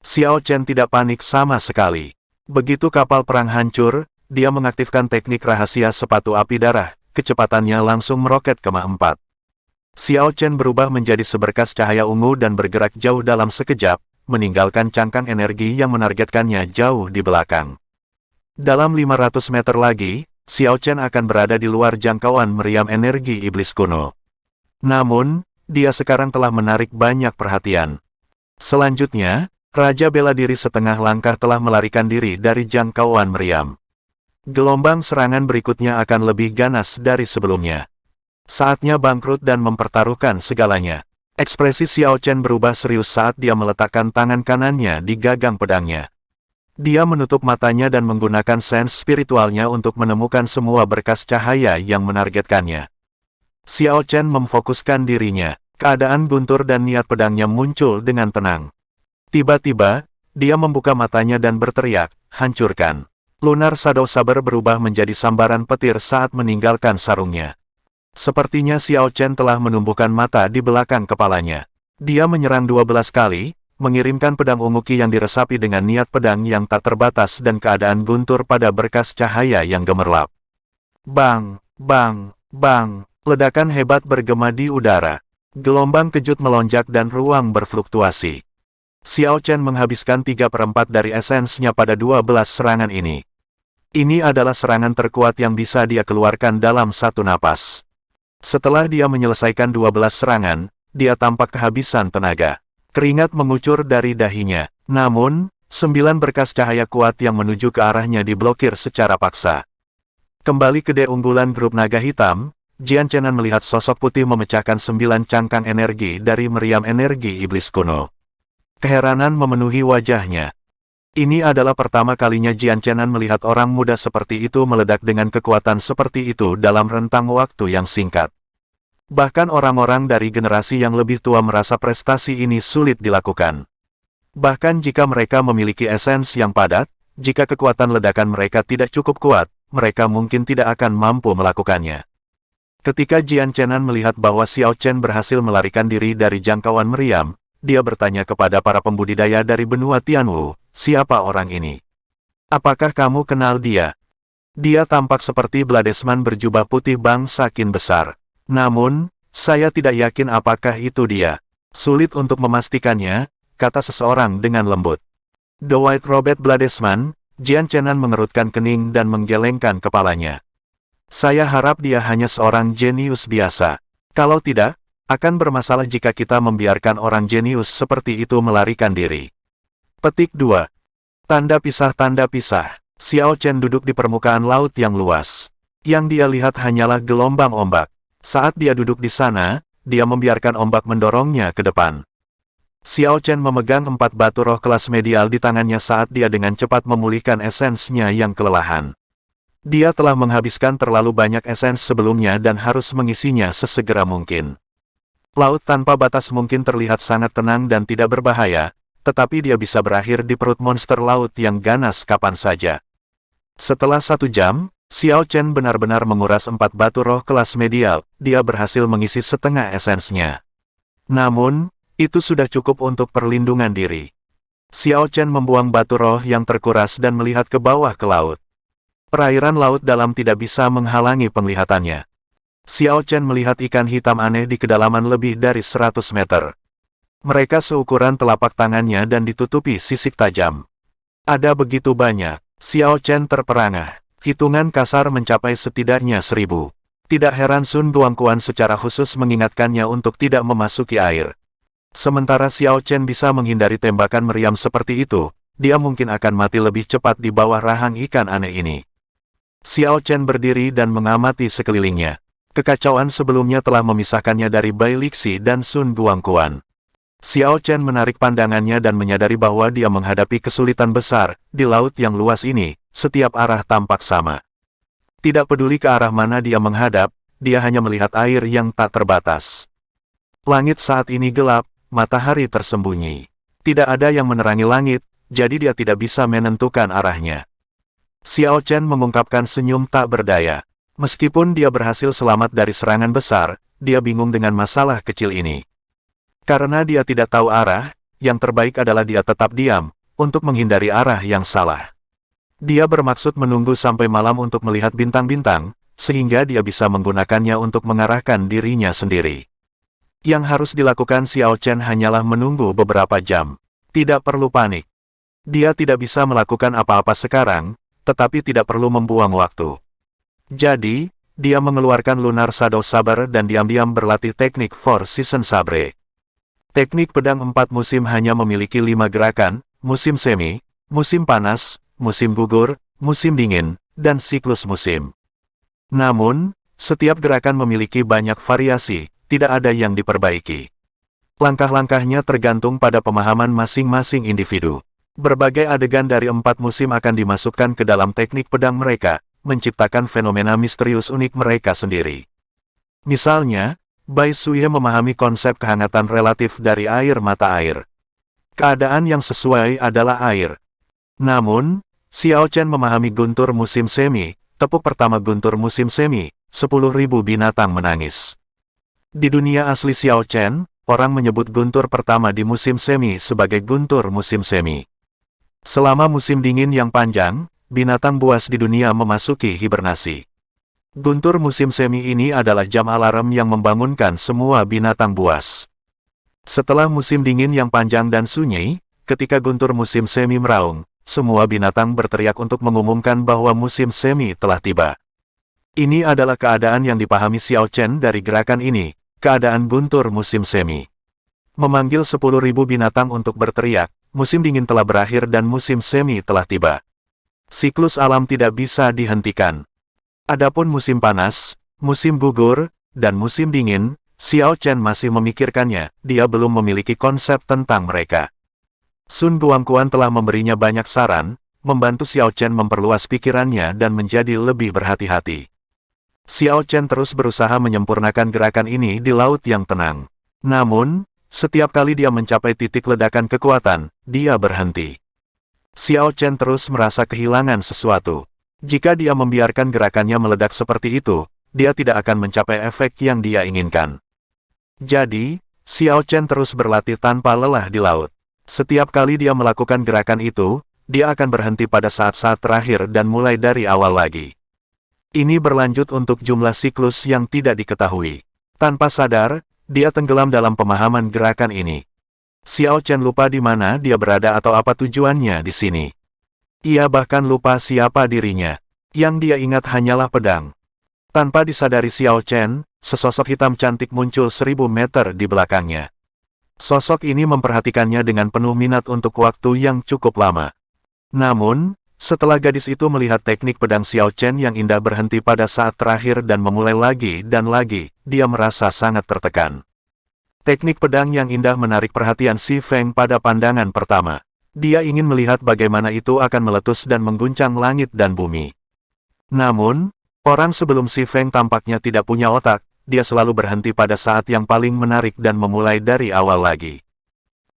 Xiao Chen tidak panik sama sekali. Begitu kapal perang hancur, dia mengaktifkan teknik rahasia sepatu api darah, kecepatannya langsung meroket ke Mach 4. Xiao Chen berubah menjadi seberkas cahaya ungu dan bergerak jauh dalam sekejap, meninggalkan cangkang energi yang menargetkannya jauh di belakang. Dalam 500 meter lagi, Xiao Chen akan berada di luar jangkauan meriam energi iblis kuno. Namun, dia sekarang telah menarik banyak perhatian. Selanjutnya, Raja Bela Diri setengah langkah telah melarikan diri dari jangkauan meriam. Gelombang serangan berikutnya akan lebih ganas dari sebelumnya. Saatnya bangkrut dan mempertaruhkan segalanya. Ekspresi Xiao Chen berubah serius saat dia meletakkan tangan kanannya di gagang pedangnya. Dia menutup matanya dan menggunakan sense spiritualnya untuk menemukan semua berkas cahaya yang menargetkannya. Xiao Chen memfokuskan dirinya. Keadaan guntur dan niat pedangnya muncul dengan tenang. Tiba-tiba, dia membuka matanya dan berteriak, "Hancurkan!" Lunar Shadow Saber berubah menjadi sambaran petir saat meninggalkan sarungnya. Sepertinya Xiao Chen telah menumbuhkan mata di belakang kepalanya. Dia menyerang 12 kali, mengirimkan pedang ungu Qi yang diresapi dengan niat pedang yang tak terbatas dan keadaan guntur pada berkas cahaya yang gemerlap. Bang, bang, bang, ledakan hebat bergema di udara. Gelombang kejut melonjak dan ruang berfluktuasi. Xiao Chen menghabiskan 3/4 dari esensnya pada 12 serangan ini. Ini adalah serangan terkuat yang bisa dia keluarkan dalam satu napas. Setelah dia menyelesaikan 12 serangan, dia tampak kehabisan tenaga. Keringat mengucur dari dahinya. Namun, 9 berkas cahaya kuat yang menuju ke arahnya diblokir secara paksa. Kembali ke unggulan grup naga hitam, Jian Chenan melihat sosok putih memecahkan 9 cangkang energi dari meriam energi iblis kuno. Keheranan memenuhi wajahnya. Ini adalah pertama kalinya Jian Chenan melihat orang muda seperti itu meledak dengan kekuatan seperti itu dalam rentang waktu yang singkat. Bahkan orang-orang dari generasi yang lebih tua merasa prestasi ini sulit dilakukan. Bahkan jika mereka memiliki esens yang padat, jika kekuatan ledakan mereka tidak cukup kuat, mereka mungkin tidak akan mampu melakukannya. Ketika Jian Chenan melihat bahwa Xiao Chen berhasil melarikan diri dari jangkauan meriam, dia bertanya kepada para pembudidaya dari benua Tianwu, siapa orang ini? Apakah kamu kenal dia? Dia tampak seperti bladesman berjubah putih bangsa Qin besar. Namun, saya tidak yakin apakah itu dia. Sulit untuk memastikannya, kata seseorang dengan lembut. The White Robed Bladesman, Jian Chenan mengerutkan kening dan menggelengkan kepalanya. Saya harap dia hanya seorang jenius biasa. Kalau tidak, akan bermasalah jika kita membiarkan orang jenius seperti itu melarikan diri. Petik 2. Tanda pisah tanda pisah. Xiao Chen duduk di permukaan laut yang luas. Yang dia lihat hanyalah gelombang ombak. Saat dia duduk di sana, dia membiarkan ombak mendorongnya ke depan. Xiao Chen memegang 4 batu roh kelas medial di tangannya saat dia dengan cepat memulihkan esensnya yang kelelahan. Dia telah menghabiskan terlalu banyak esens sebelumnya dan harus mengisinya sesegera mungkin. Laut tanpa batas mungkin terlihat sangat tenang dan tidak berbahaya, tetapi dia bisa berakhir di perut monster laut yang ganas kapan saja. Setelah 1 jam, Xiao Chen benar-benar menguras 4 batu roh kelas medial, dia berhasil mengisi setengah esensnya. Namun, itu sudah cukup untuk perlindungan diri. Xiao Chen membuang batu roh yang terkuras dan melihat ke bawah ke laut. Perairan laut dalam tidak bisa menghalangi penglihatannya. Xiao Chen melihat ikan hitam aneh di kedalaman lebih dari 100 meter. Mereka seukuran telapak tangannya dan ditutupi sisik tajam. Ada begitu banyak. Xiao Chen terperangah. Hitungan kasar mencapai setidaknya 1000. Tidak heran Sun Guangquan secara khusus mengingatkannya untuk tidak memasuki air. Sementara Xiao Chen bisa menghindari tembakan meriam seperti itu, dia mungkin akan mati lebih cepat di bawah rahang ikan aneh ini. Xiao Chen berdiri dan mengamati sekelilingnya. Kekacauan sebelumnya telah memisahkannya dari Bai Lixi dan Sun Guangquan. Xiao Chen menarik pandangannya dan menyadari bahwa dia menghadapi kesulitan besar di laut yang luas ini. Setiap arah tampak sama. Tidak peduli ke arah mana dia menghadap, dia hanya melihat air yang tak terbatas. Langit saat ini gelap, matahari tersembunyi. Tidak ada yang menerangi langit, jadi dia tidak bisa menentukan arahnya. Xiao Chen mengungkapkan senyum tak berdaya. Meskipun dia berhasil selamat dari serangan besar, dia bingung dengan masalah kecil ini. Karena dia tidak tahu arah, yang terbaik adalah dia tetap diam, untuk menghindari arah yang salah. Dia bermaksud menunggu sampai malam untuk melihat bintang-bintang, sehingga dia bisa menggunakannya untuk mengarahkan dirinya sendiri. Yang harus dilakukan Xiao Chen hanyalah menunggu beberapa jam. Tidak perlu panik. Dia tidak bisa melakukan apa-apa sekarang, tetapi tidak perlu membuang waktu. Jadi, dia mengeluarkan Lunar Shadow Saber dan diam-diam berlatih teknik Four Season Sabre. Teknik pedang 4 musim hanya memiliki 5 gerakan, musim semi, musim panas, musim gugur, musim dingin, dan siklus musim. Namun, setiap gerakan memiliki banyak variasi, tidak ada yang diperbaiki. Langkah-langkahnya tergantung pada pemahaman masing-masing individu. Berbagai adegan dari 4 musim akan dimasukkan ke dalam teknik pedang mereka, menciptakan fenomena misterius unik mereka sendiri. Misalnya, Bai Suye memahami konsep kehangatan relatif dari air mata air. Keadaan yang sesuai adalah air. Namun, Xiao Chen memahami guntur musim semi, tepuk pertama guntur musim semi, 10.000 binatang menangis. Di dunia asli Xiao Chen, orang menyebut guntur pertama di musim semi sebagai guntur musim semi. Selama musim dingin yang panjang, binatang buas di dunia memasuki hibernasi. Guntur musim semi ini adalah jam alarm yang membangunkan semua binatang buas. Setelah musim dingin yang panjang dan sunyi, ketika guntur musim semi meraung, semua binatang berteriak untuk mengumumkan bahwa musim semi telah tiba. Ini adalah keadaan yang dipahami Xiao Chen dari gerakan ini, keadaan guntur musim semi. Memanggil 10.000 binatang untuk berteriak, musim dingin telah berakhir dan musim semi telah tiba. Siklus alam tidak bisa dihentikan. Adapun musim panas, musim gugur, dan musim dingin, Xiao Chen masih memikirkannya, dia belum memiliki konsep tentang mereka. Sun Guangquan telah memberinya banyak saran, membantu Xiao Chen memperluas pikirannya dan menjadi lebih berhati-hati. Xiao Chen terus berusaha menyempurnakan gerakan ini di laut yang tenang. Namun, setiap kali dia mencapai titik ledakan kekuatan, dia berhenti. Xiao Chen terus merasa kehilangan sesuatu. Jika dia membiarkan gerakannya meledak seperti itu, dia tidak akan mencapai efek yang dia inginkan. Jadi, Xiao Chen terus berlatih tanpa lelah di laut. Setiap kali dia melakukan gerakan itu, dia akan berhenti pada saat-saat terakhir dan mulai dari awal lagi. Ini berlanjut untuk jumlah siklus yang tidak diketahui. Tanpa sadar, dia tenggelam dalam pemahaman gerakan ini. Xiao Chen lupa di mana dia berada atau apa tujuannya di sini. Ia bahkan lupa siapa dirinya. Yang dia ingat hanyalah pedang. Tanpa disadari Xiao Chen, sesosok hitam cantik muncul 1000 meter di belakangnya. Sosok ini memperhatikannya dengan penuh minat untuk waktu yang cukup lama. Namun, setelah gadis itu melihat teknik pedang Xiao Chen yang indah berhenti pada saat terakhir dan memulai lagi dan lagi, dia merasa sangat tertekan. Teknik pedang yang indah menarik perhatian Si Feng pada pandangan pertama. Dia ingin melihat bagaimana itu akan meletus dan mengguncang langit dan bumi. Namun, orang sebelum Si Feng tampaknya tidak punya otak, dia selalu berhenti pada saat yang paling menarik dan memulai dari awal lagi.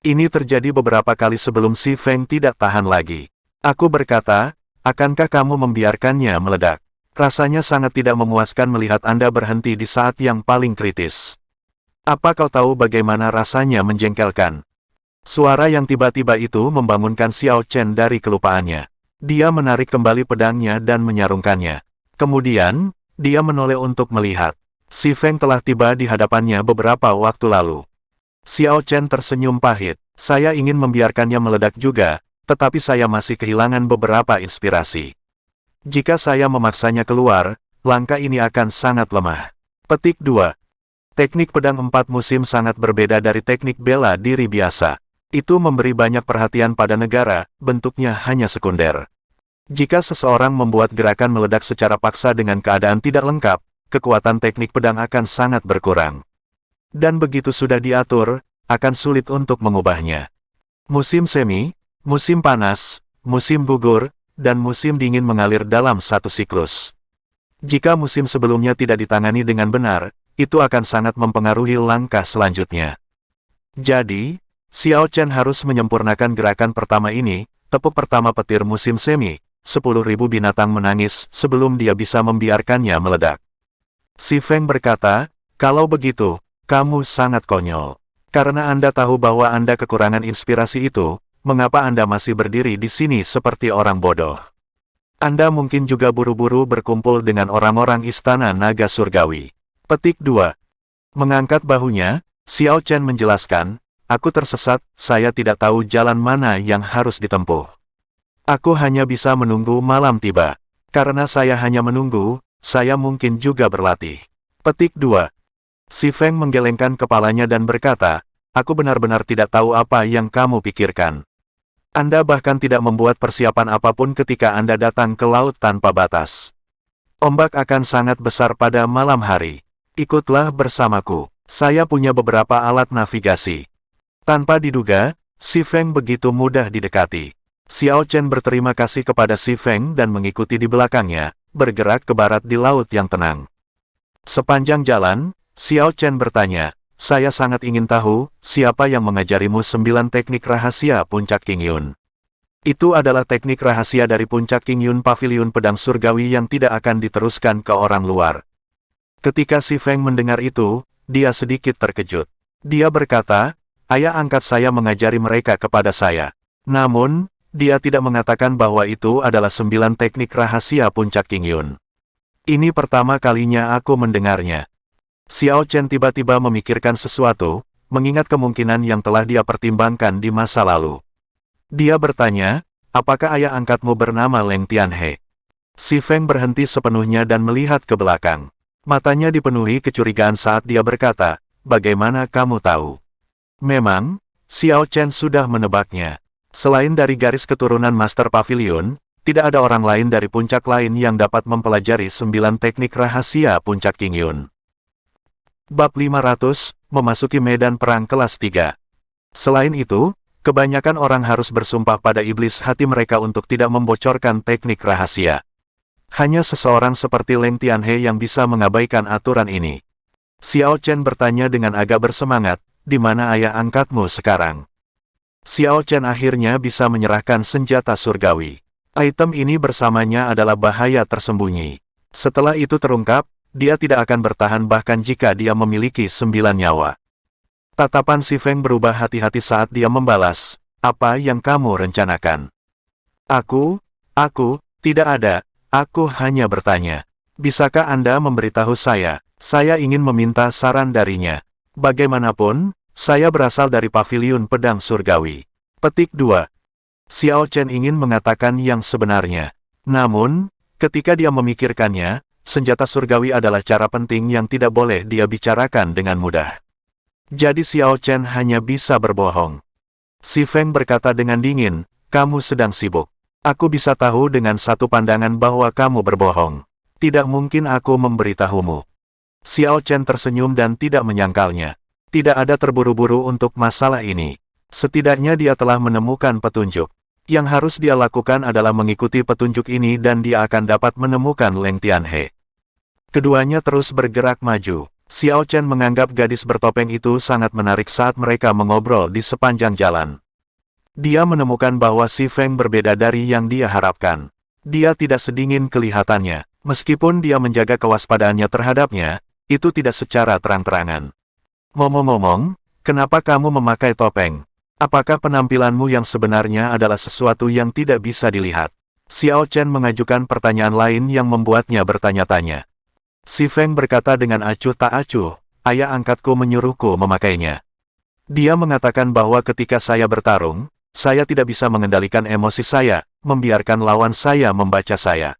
Ini terjadi beberapa kali sebelum Si Feng tidak tahan lagi. Aku berkata, akankah kamu membiarkannya meledak? Rasanya sangat tidak memuaskan melihat Anda berhenti di saat yang paling kritis. Apa kau tahu bagaimana rasanya menjengkelkan? Suara yang tiba-tiba itu membangunkan Xiao Chen dari kelupaannya. Dia menarik kembali pedangnya dan menyarungkannya. Kemudian, dia menoleh untuk melihat. Si Feng telah tiba di hadapannya beberapa waktu lalu. Xiao Chen tersenyum pahit. Saya ingin membiarkannya meledak juga, tetapi saya masih kehilangan beberapa inspirasi. Jika saya memaksanya keluar, langkah ini akan sangat lemah. Petik 2. Teknik pedang 4 musim sangat berbeda dari teknik bela diri biasa. Itu memberi banyak perhatian pada negara, bentuknya hanya sekunder. Jika seseorang membuat gerakan meledak secara paksa dengan keadaan tidak lengkap, kekuatan teknik pedang akan sangat berkurang. Dan begitu sudah diatur, akan sulit untuk mengubahnya. Musim semi, musim panas, musim gugur, dan musim dingin mengalir dalam satu siklus. Jika musim sebelumnya tidak ditangani dengan benar, itu akan sangat mempengaruhi langkah selanjutnya. Jadi, Xiao Chen harus menyempurnakan gerakan pertama ini, tepuk pertama petir musim semi, 10.000 binatang menangis sebelum dia bisa membiarkannya meledak. Si Feng berkata, kalau begitu, kamu sangat konyol. Karena Anda tahu bahwa Anda kekurangan inspirasi itu, mengapa Anda masih berdiri di sini seperti orang bodoh? Anda mungkin juga buru-buru berkumpul dengan orang-orang istana naga surgawi. Petik 2. Mengangkat bahunya, Xiao Chen menjelaskan, aku tersesat, saya tidak tahu jalan mana yang harus ditempuh. Aku hanya bisa menunggu malam tiba. Karena saya hanya menunggu, saya mungkin juga berlatih. Petik 2. Si Feng menggelengkan kepalanya dan berkata, aku benar-benar tidak tahu apa yang kamu pikirkan. Anda bahkan tidak membuat persiapan apapun ketika Anda datang ke laut tanpa batas. Ombak akan sangat besar pada malam hari. Ikutlah bersamaku. Saya punya beberapa alat navigasi. Tanpa diduga, Si Feng begitu mudah didekati. Xiao Chen berterima kasih kepada Si Feng dan mengikuti di belakangnya, bergerak ke barat di laut yang tenang. Sepanjang jalan, Xiao Chen bertanya, saya sangat ingin tahu, siapa yang mengajarimu 9 teknik rahasia Puncak King Yun? Itu adalah teknik rahasia dari Puncak King Yun Paviliun Pedang Surgawi yang tidak akan diteruskan ke orang luar. Ketika Si Feng mendengar itu, dia sedikit terkejut. Dia berkata, ayah angkat saya mengajari mereka kepada saya. Namun, dia tidak mengatakan bahwa itu adalah 9 teknik rahasia puncak King Yun. Ini pertama kalinya aku mendengarnya. Xiao Chen tiba-tiba memikirkan sesuatu, mengingat kemungkinan yang telah dia pertimbangkan di masa lalu. Dia bertanya, apakah ayah angkatmu bernama Leng Tianhe? Si Feng berhenti sepenuhnya dan melihat ke belakang. Matanya dipenuhi kecurigaan saat dia berkata, bagaimana kamu tahu? Memang, Xiao Chen sudah menebaknya. Selain dari garis keturunan Master Pavilion, tidak ada orang lain dari puncak lain yang dapat mempelajari 9 teknik rahasia puncak King Yun. Bab 500, memasuki medan perang kelas 3. Selain itu, kebanyakan orang harus bersumpah pada iblis hati mereka untuk tidak membocorkan teknik rahasia. Hanya seseorang seperti Leng Tianhe yang bisa mengabaikan aturan ini. Xiao Chen bertanya dengan agak bersemangat, di mana ayah angkatmu sekarang? Xiao Chen akhirnya bisa menyerahkan senjata surgawi. Item ini bersamanya adalah bahaya tersembunyi. Setelah itu terungkap, dia tidak akan bertahan bahkan jika dia memiliki 9 nyawa. Tatapan si Feng berubah hati-hati saat dia membalas, apa yang kamu rencanakan? Aku, tidak ada, aku hanya bertanya. Bisakah Anda memberitahu saya ingin meminta saran darinya. Bagaimanapun, saya berasal dari Paviliun Pedang Surgawi. Petik 2. Xiao Chen ingin mengatakan yang sebenarnya. Namun, ketika dia memikirkannya, senjata surgawi adalah cara penting yang tidak boleh dia bicarakan dengan mudah. Jadi Xiao Chen hanya bisa berbohong. Si Feng berkata dengan dingin, kamu sedang sibuk. Aku bisa tahu dengan satu pandangan bahwa kamu berbohong. Tidak mungkin aku memberitahumu. Xiao Chen tersenyum dan tidak menyangkalnya. Tidak ada terburu-buru untuk masalah ini. Setidaknya dia telah menemukan petunjuk. Yang harus dia lakukan adalah mengikuti petunjuk ini dan dia akan dapat menemukan Leng Tianhe. Keduanya terus bergerak maju. Xiao Chen menganggap gadis bertopeng itu sangat menarik saat mereka mengobrol di sepanjang jalan. Dia menemukan bahwa si Feng berbeda dari yang dia harapkan. Dia tidak sedingin kelihatannya. Meskipun dia menjaga kewaspadaannya terhadapnya, itu tidak secara terang-terangan. Ngomong-ngomong, kenapa kamu memakai topeng? Apakah penampilanmu yang sebenarnya adalah sesuatu yang tidak bisa dilihat? Xiao Chen mengajukan pertanyaan lain yang membuatnya bertanya-tanya. Si Feng berkata dengan acuh tak acuh, ayah angkatku menyuruhku memakainya. Dia mengatakan bahwa ketika saya bertarung, saya tidak bisa mengendalikan emosi saya, membiarkan lawan saya membaca saya.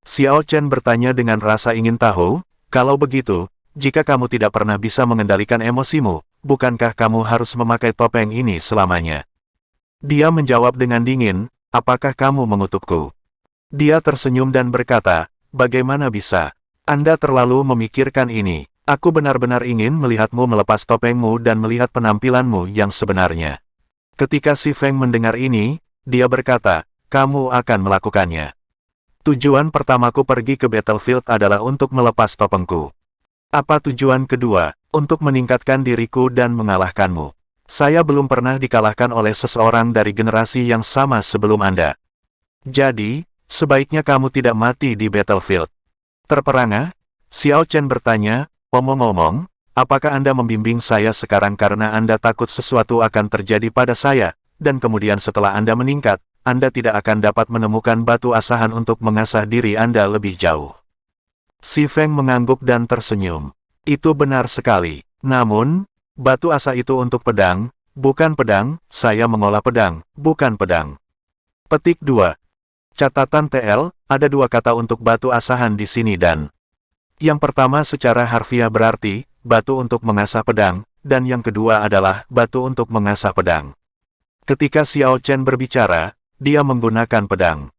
Xiao Chen bertanya dengan rasa ingin tahu, kalau begitu, jika kamu tidak pernah bisa mengendalikan emosimu, bukankah kamu harus memakai topeng ini selamanya? Dia menjawab dengan dingin, apakah kamu mengutukku? Dia tersenyum dan berkata, bagaimana bisa? Anda terlalu memikirkan ini. Aku benar-benar ingin melihatmu melepas topengmu dan melihat penampilanmu yang sebenarnya. Ketika si Feng mendengar ini, dia berkata, kamu akan melakukannya. Tujuan pertamaku pergi ke battlefield adalah untuk melepas topengku. Apa tujuan kedua? Untuk meningkatkan diriku dan mengalahkanmu. Saya belum pernah dikalahkan oleh seseorang dari generasi yang sama sebelum Anda. Jadi, sebaiknya kamu tidak mati di battlefield. Terperangah, Xiao Chen bertanya, omong-omong, apakah Anda membimbing saya sekarang karena Anda takut sesuatu akan terjadi pada saya, dan kemudian setelah Anda meningkat, Anda tidak akan dapat menemukan batu asahan untuk mengasah diri Anda lebih jauh? Si Feng mengangguk dan tersenyum. Itu benar sekali. Namun, batu asa itu untuk pedang, bukan pedang, saya mengolah pedang, bukan pedang. Petik 2. Catatan TL, ada dua kata untuk batu asahan di sini dan yang pertama secara harfiah berarti, batu untuk mengasah pedang, dan yang kedua adalah batu untuk mengasah pedang. Ketika Xiao Chen berbicara, dia menggunakan pedang.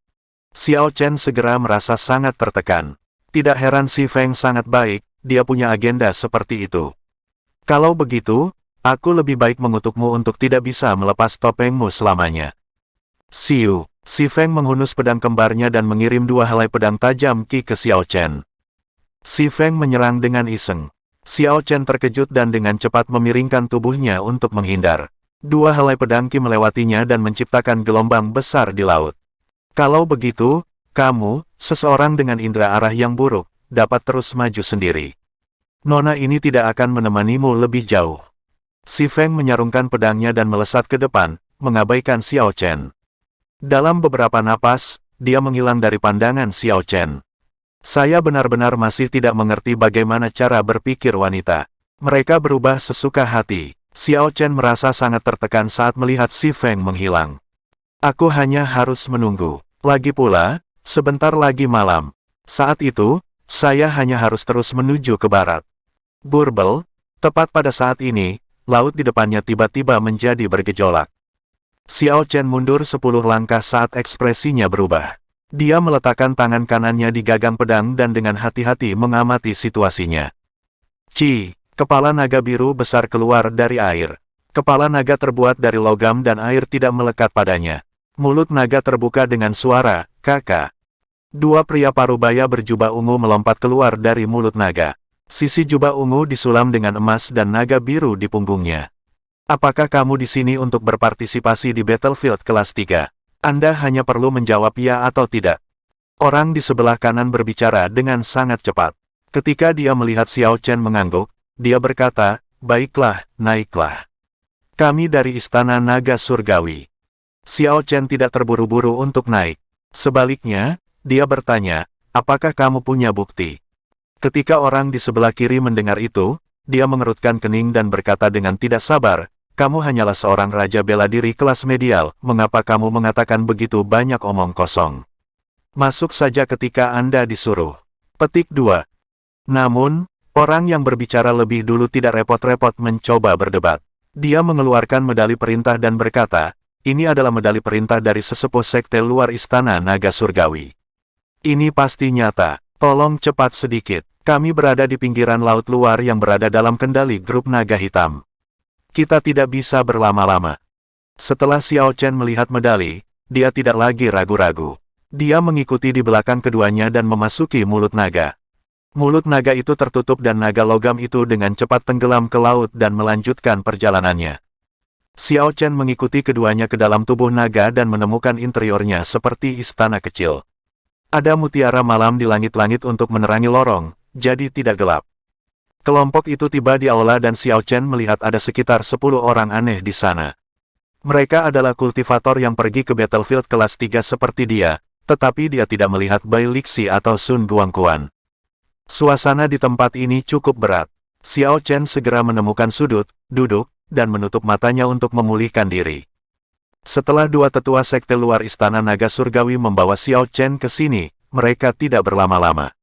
Xiao Chen segera merasa sangat tertekan. Tidak heran si Feng sangat baik, dia punya agenda seperti itu. Kalau begitu, aku lebih baik mengutukmu untuk tidak bisa melepas topengmu selamanya. Siu. Si Feng menghunus pedang kembarnya dan mengirim dua helai pedang tajam Qi ke Xiao Chen. Si Feng menyerang dengan iseng. Xiao Chen terkejut dan dengan cepat memiringkan tubuhnya untuk menghindar. Dua helai pedang Qi melewatinya dan menciptakan gelombang besar di laut. Kalau begitu, kamu, seseorang dengan indera arah yang buruk, dapat terus maju sendiri. Nona ini tidak akan menemanimu lebih jauh. Si Feng menyarungkan pedangnya dan melesat ke depan, mengabaikan Xiao Chen. Dalam beberapa napas, dia menghilang dari pandangan Xiao Chen. Saya benar-benar masih tidak mengerti bagaimana cara berpikir wanita. Mereka berubah sesuka hati. Xiao Chen merasa sangat tertekan saat melihat si Feng menghilang. Aku hanya harus menunggu. Lagi pula, sebentar lagi malam. Saat itu, saya hanya harus terus menuju ke barat. Burbel, tepat pada saat ini, laut di depannya tiba-tiba menjadi bergejolak. Xiao Chen mundur 10 langkah saat ekspresinya berubah. Dia meletakkan tangan kanannya di gagang pedang dan dengan hati-hati mengamati situasinya. Kepala naga biru besar keluar dari air. Kepala naga terbuat dari logam dan air tidak melekat padanya. Mulut naga terbuka dengan suara, "Kakak." Dua pria parubaya berjubah ungu melompat keluar dari mulut naga. Sisi jubah ungu disulam dengan emas dan naga biru di punggungnya. Apakah kamu di sini untuk berpartisipasi di Battlefield kelas 3? Anda hanya perlu menjawab ya atau tidak. Orang di sebelah kanan berbicara dengan sangat cepat. Ketika dia melihat Xiao Chen mengangguk, dia berkata, "Baiklah, naiklah. Kami dari Istana Naga Surgawi." Xiao Chen tidak terburu-buru untuk naik. Sebaliknya, dia bertanya, "Apakah kamu punya bukti?" Ketika orang di sebelah kiri mendengar itu, dia mengerutkan kening dan berkata dengan tidak sabar, "Kamu hanyalah seorang raja bela diri kelas medial, mengapa kamu mengatakan begitu banyak omong kosong? Masuk saja ketika Anda disuruh." Petik 2. Namun, orang yang berbicara lebih dulu tidak repot-repot mencoba berdebat. Dia mengeluarkan medali perintah dan berkata, "Ini adalah medali perintah dari sesepuh sekte luar Istana Naga Surgawi. Ini pasti nyata. Tolong cepat sedikit. Kami berada di pinggiran laut luar yang berada dalam kendali grup naga hitam. Kita tidak bisa berlama-lama." Setelah Xiao Chen melihat medali, dia tidak lagi ragu-ragu. Dia mengikuti di belakang keduanya dan memasuki mulut naga. Mulut naga itu tertutup dan naga logam itu dengan cepat tenggelam ke laut dan melanjutkan perjalanannya. Xiao Chen mengikuti keduanya ke dalam tubuh naga dan menemukan interiornya seperti istana kecil. Ada mutiara malam di langit-langit untuk menerangi lorong, jadi tidak gelap. Kelompok itu tiba di aula dan Xiao Chen melihat ada sekitar 10 orang aneh di sana. Mereka adalah kultivator yang pergi ke Battlefield kelas 3 seperti dia, tetapi dia tidak melihat Bai Lixi atau Sun Guangquan. Suasana di tempat ini cukup berat. Xiao Chen segera menemukan sudut, duduk, dan menutup matanya untuk memulihkan diri. Setelah dua tetua sekte luar Istana Naga Surgawi membawa Xiao Chen ke sini, mereka tidak berlama-lama.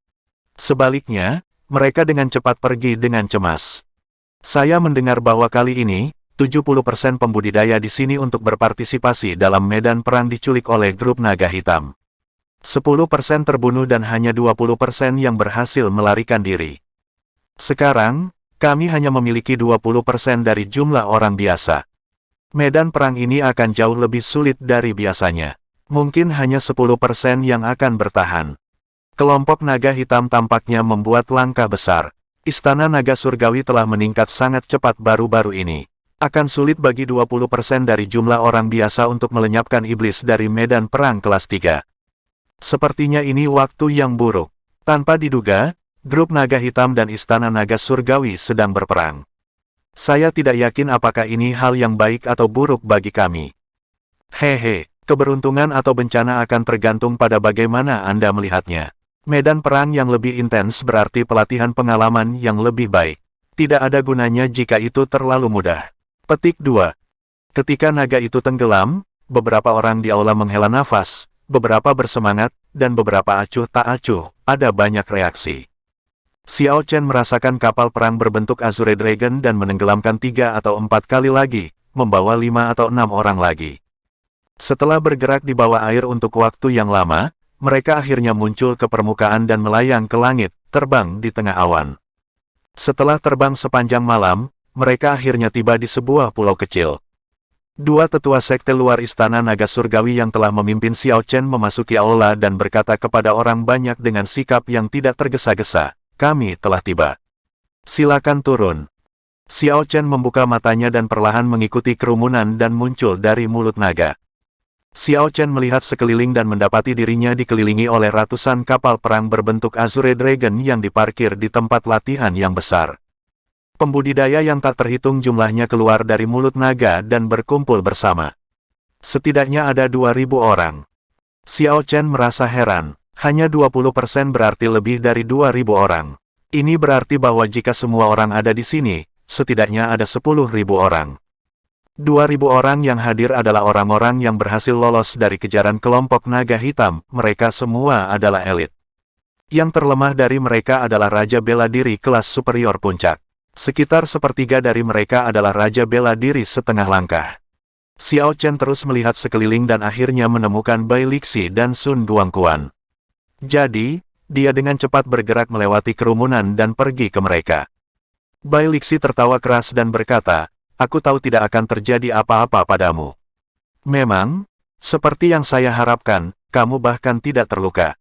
Sebaliknya, mereka dengan cepat pergi dengan cemas. Saya mendengar bahwa kali ini, 70% pembudidaya di sini untuk berpartisipasi dalam medan perang diculik oleh grup naga hitam. 10% terbunuh dan hanya 20% yang berhasil melarikan diri. Sekarang, kami hanya memiliki 20% dari jumlah orang biasa. Medan perang ini akan jauh lebih sulit dari biasanya. Mungkin hanya 10% yang akan bertahan. Kelompok naga hitam tampaknya membuat langkah besar. Istana Naga Surgawi telah meningkat sangat cepat baru-baru ini. Akan sulit bagi 20% dari jumlah orang biasa untuk melenyapkan iblis dari medan perang kelas 3. Sepertinya ini waktu yang buruk. Tanpa diduga, grup naga hitam dan Istana Naga Surgawi sedang berperang. Saya tidak yakin apakah ini hal yang baik atau buruk bagi kami. Hehe, keberuntungan atau bencana akan tergantung pada bagaimana Anda melihatnya. Medan perang yang lebih intens berarti pelatihan pengalaman yang lebih baik. Tidak ada gunanya jika itu terlalu mudah. Petik 2. Ketika naga itu tenggelam, beberapa orang di aula menghela nafas, beberapa bersemangat, dan beberapa acuh tak acuh. Ada banyak reaksi. Xiao Chen merasakan kapal perang berbentuk Azure Dragon dan menenggelamkan 3 atau 4 kali lagi, membawa 5 atau 6 orang lagi. Setelah bergerak di bawah air untuk waktu yang lama, mereka akhirnya muncul ke permukaan dan melayang ke langit, terbang di tengah awan. Setelah terbang sepanjang malam, mereka akhirnya tiba di sebuah pulau kecil. Dua tetua sekte luar Istana Naga Surgawi yang telah memimpin Xiao Chen memasuki aula dan berkata kepada orang banyak dengan sikap yang tidak tergesa-gesa, "Kami telah tiba. Silakan turun." Xiao Chen membuka matanya dan perlahan mengikuti kerumunan dan muncul dari mulut naga. Xiao Chen melihat sekeliling dan mendapati dirinya dikelilingi oleh ratusan kapal perang berbentuk Azure Dragon yang diparkir di tempat latihan yang besar. Pembudidaya yang tak terhitung jumlahnya keluar dari mulut naga dan berkumpul bersama. Setidaknya ada 2.000 orang. Xiao Chen merasa heran, hanya 20% berarti lebih dari 2.000 orang. Ini berarti bahwa jika semua orang ada di sini, setidaknya ada 10.000 orang. 2.000 orang yang hadir adalah orang-orang yang berhasil lolos dari kejaran kelompok naga hitam, mereka semua adalah elit. Yang terlemah dari mereka adalah Raja Bela Diri kelas superior puncak. Sekitar sepertiga dari mereka adalah Raja Bela Diri setengah langkah. Xiao Chen terus melihat sekeliling dan akhirnya menemukan Bai Lixi dan Sun Guangquan. Jadi, dia dengan cepat bergerak melewati kerumunan dan pergi ke mereka. Bai Lixi tertawa keras dan berkata, "Aku tahu tidak akan terjadi apa-apa padamu. Memang, seperti yang saya harapkan, kamu bahkan tidak terluka."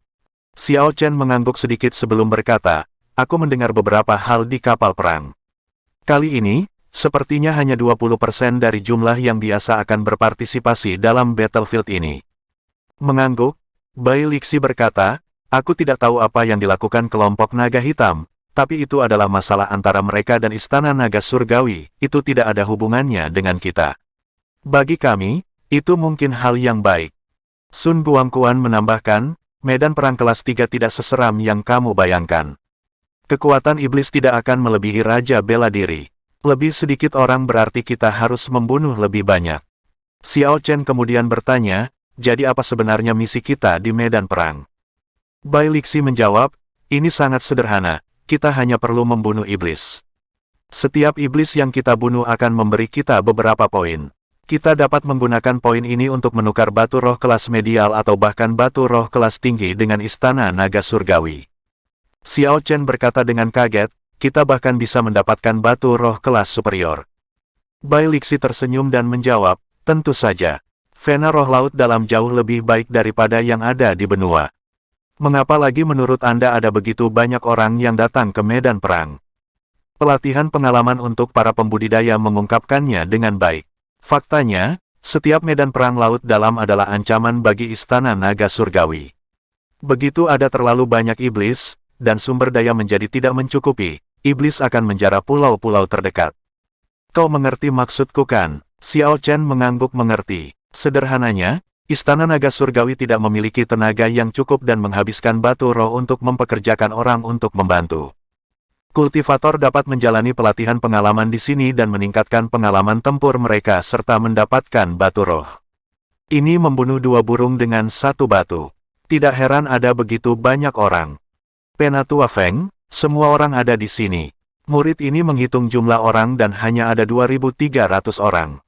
Xiao Chen mengangguk sedikit sebelum berkata, "Aku mendengar beberapa hal di kapal perang. Kali ini, sepertinya hanya 20% dari jumlah yang biasa akan berpartisipasi dalam battlefield ini." Mengangguk, Bai Lixi berkata, "Aku tidak tahu apa yang dilakukan kelompok naga hitam, tapi itu adalah masalah antara mereka dan Istana Naga Surgawi, itu tidak ada hubungannya dengan kita. Bagi kami, itu mungkin hal yang baik." Sun Guangquan menambahkan, "Medan perang kelas 3 tidak seseram yang kamu bayangkan. Kekuatan iblis tidak akan melebihi Raja Bela Diri. Lebih sedikit orang berarti kita harus membunuh lebih banyak." Xiao Chen kemudian bertanya, "Jadi apa sebenarnya misi kita di medan perang?" Bai Lixi menjawab, "Ini sangat sederhana, kita hanya perlu membunuh iblis. Setiap iblis yang kita bunuh akan memberi kita beberapa poin. Kita dapat menggunakan poin ini untuk menukar batu roh kelas medial atau bahkan batu roh kelas tinggi dengan Istana Naga Surgawi." Xiao Chen berkata dengan kaget, "Kita bahkan bisa mendapatkan batu roh kelas superior." Bai Lixi tersenyum dan menjawab, "Tentu saja. Vena roh laut dalam jauh lebih baik daripada yang ada di benua. Mengapa lagi menurut Anda ada begitu banyak orang yang datang ke medan perang?" Pelatihan pengalaman untuk para pembudidaya mengungkapkannya dengan baik. Faktanya, setiap medan perang laut dalam adalah ancaman bagi Istana Naga Surgawi. Begitu ada terlalu banyak iblis, dan sumber daya menjadi tidak mencukupi, iblis akan menjara pulau-pulau terdekat. "Kau mengerti maksudku kan?" Xiao Chen mengangguk mengerti. Sederhananya, Istana Naga Surgawi tidak memiliki tenaga yang cukup dan menghabiskan batu roh untuk mempekerjakan orang untuk membantu. Kultivator dapat menjalani pelatihan pengalaman di sini dan meningkatkan pengalaman tempur mereka serta mendapatkan batu roh. Ini membunuh 2 burung dengan 1 batu. Tidak heran ada begitu banyak orang. Penatua Feng, semua orang ada di sini. Murid ini menghitung jumlah orang dan hanya ada 2.300 orang.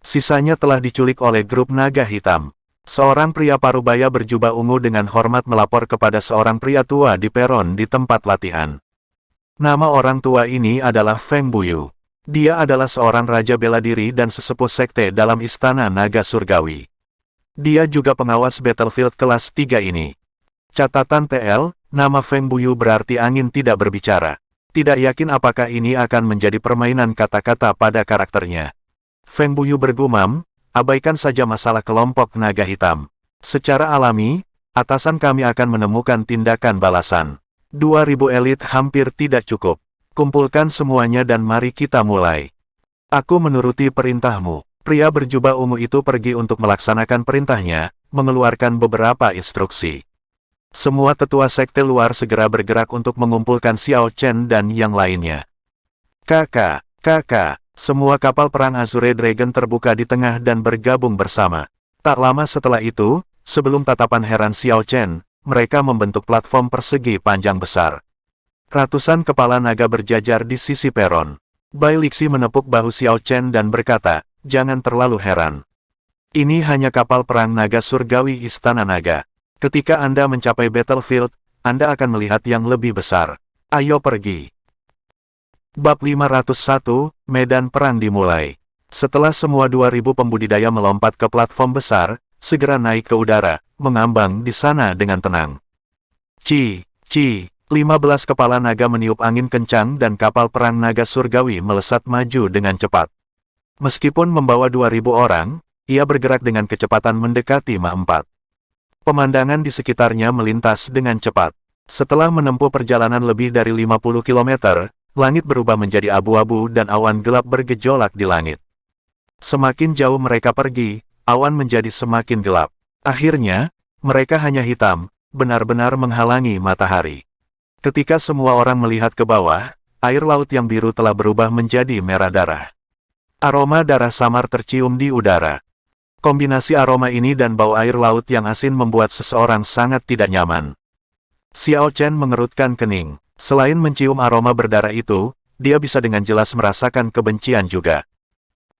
Sisanya telah diculik oleh grup naga hitam. Seorang pria parubaya berjubah ungu dengan hormat melapor kepada seorang pria tua di peron di tempat latihan. Nama orang tua ini adalah Feng Buyu. Dia adalah seorang raja bela diri dan sesepuh sekte dalam Istana Naga Surgawi. Dia juga pengawas battlefield kelas 3 ini. Catatan TL, nama Feng Buyu berarti angin tidak berbicara. Tidak yakin apakah ini akan menjadi permainan kata-kata pada karakternya. Feng Buyu bergumam, "Abaikan saja masalah kelompok naga hitam. Secara alami, atasan kami akan menemukan tindakan balasan. 2.000 elit hampir tidak cukup. Kumpulkan semuanya dan mari kita mulai." "Aku menuruti perintahmu." Pria berjubah ungu itu pergi untuk melaksanakan perintahnya, mengeluarkan beberapa instruksi. Semua tetua sekte luar segera bergerak untuk mengumpulkan Xiao Chen dan yang lainnya. Kakak, semua kapal perang Azure Dragon terbuka di tengah dan bergabung bersama. Tak lama setelah itu, sebelum tatapan heran Xiao Chen, mereka membentuk platform persegi panjang besar. Ratusan kepala naga berjajar di sisi peron. Bai Lixi menepuk bahu Xiao Chen dan berkata, "Jangan terlalu heran. Ini hanya kapal perang naga surgawi Istana Naga. Ketika Anda mencapai battlefield, Anda akan melihat yang lebih besar. Ayo pergi." Bab 501, Medan Perang dimulai. Setelah semua 2.000 pembudidaya melompat ke platform besar, segera naik ke udara, mengambang di sana dengan tenang. 15 kepala naga meniup angin kencang dan kapal perang naga surgawi melesat maju dengan cepat. Meskipun membawa 2.000 orang, ia bergerak dengan kecepatan mendekati Mach 4. Pemandangan di sekitarnya melintas dengan cepat. Setelah menempuh perjalanan lebih dari 50 km, langit berubah menjadi abu-abu dan awan gelap bergejolak di langit. Semakin jauh mereka pergi, awan menjadi semakin gelap. Akhirnya, mereka hanya hitam, benar-benar menghalangi matahari. Ketika semua orang melihat ke bawah, air laut yang biru telah berubah menjadi merah darah. Aroma darah samar tercium di udara. Kombinasi aroma ini dan bau air laut yang asin membuat seseorang sangat tidak nyaman. Xiao Chen mengerutkan kening. Selain mencium aroma berdarah itu, dia bisa dengan jelas merasakan kebencian juga.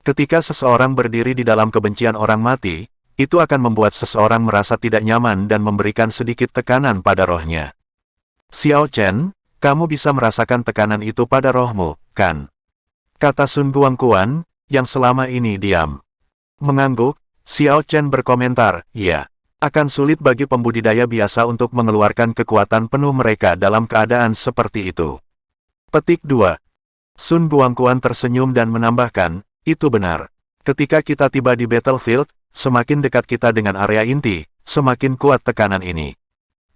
Ketika seseorang berdiri di dalam kebencian orang mati, itu akan membuat seseorang merasa tidak nyaman dan memberikan sedikit tekanan pada rohnya. Xiao Chen, kamu bisa merasakan tekanan itu pada rohmu, kan? Kata Sun Guangquan, yang selama ini diam. Mengangguk, Xiao Chen berkomentar, ya. Akan sulit bagi pembudidaya biasa untuk mengeluarkan kekuatan penuh mereka dalam keadaan seperti itu. Petik 2. Sun Guangquan tersenyum dan menambahkan, itu benar. Ketika kita tiba di battlefield, semakin dekat kita dengan area inti, semakin kuat tekanan ini.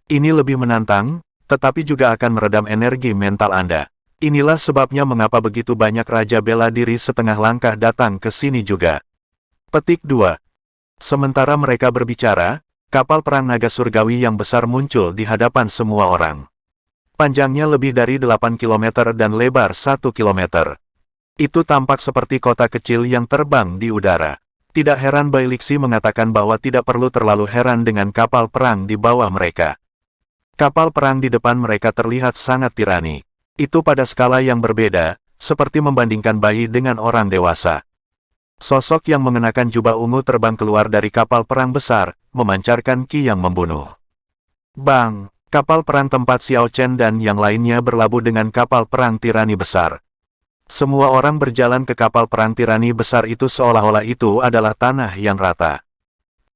Ini lebih menantang, tetapi juga akan meredam energi mental Anda. Inilah sebabnya mengapa begitu banyak raja bela diri setengah langkah datang ke sini juga. Petik 2. Sementara mereka berbicara, kapal perang naga surgawi yang besar muncul di hadapan semua orang. Panjangnya lebih dari 8 km dan lebar 1 km. Itu tampak seperti kota kecil yang terbang di udara. Tidak heran Bai Lixi mengatakan bahwa tidak perlu terlalu heran dengan kapal perang di bawah mereka. Kapal perang di depan mereka terlihat sangat tirani. Itu pada skala yang berbeda, seperti membandingkan bayi dengan orang dewasa. Sosok yang mengenakan jubah ungu terbang keluar dari kapal perang besar, memancarkan ki yang membunuh. Bang! Kapal perang tempat Xiao Chen dan yang lainnya berlabuh dengan kapal perang tirani besar. Semua orang berjalan ke kapal perang tirani besar itu seolah-olah itu adalah tanah yang rata.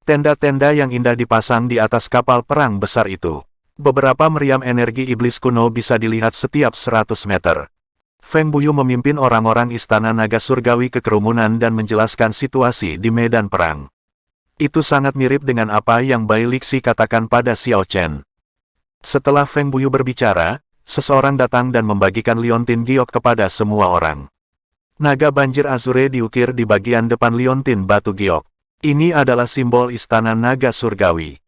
Tenda-tenda yang indah dipasang di atas kapal perang besar itu. Beberapa meriam energi iblis kuno bisa dilihat setiap 100 meter. Feng Buyu memimpin orang-orang istana naga surgawi ke kerumunan dan menjelaskan situasi di medan perang. Itu sangat mirip dengan apa yang Bai Lixi katakan pada Xiao Chen. Setelah Feng Buyu berbicara, seseorang datang dan membagikan liontin giok kepada semua orang. Naga banjir azure diukir di bagian depan liontin batu giok. Ini adalah simbol istana naga surgawi.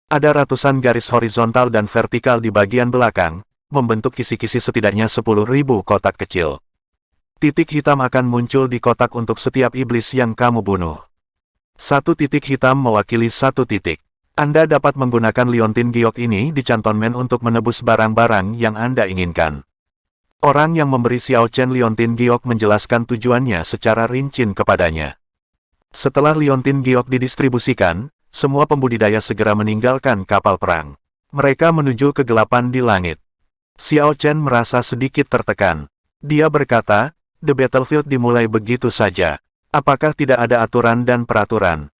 Ada ratusan garis horizontal dan vertikal di bagian belakang, membentuk kisi-kisi setidaknya 10.000 kotak kecil. Titik hitam akan muncul di kotak untuk setiap iblis yang kamu bunuh. Satu titik hitam mewakili satu titik. Anda dapat menggunakan liontin giok ini di cantonmen untuk menebus barang-barang yang Anda inginkan. Orang yang memberi Xiao Chen liontin giok menjelaskan tujuannya secara rinci kepadanya. Setelah liontin giok didistribusikan, semua pembudidaya segera meninggalkan kapal perang. Mereka menuju kegelapan di langit. Xiao Chen merasa sedikit tertekan. Dia berkata, "The battlefield dimulai begitu saja. Apakah tidak ada aturan dan peraturan?"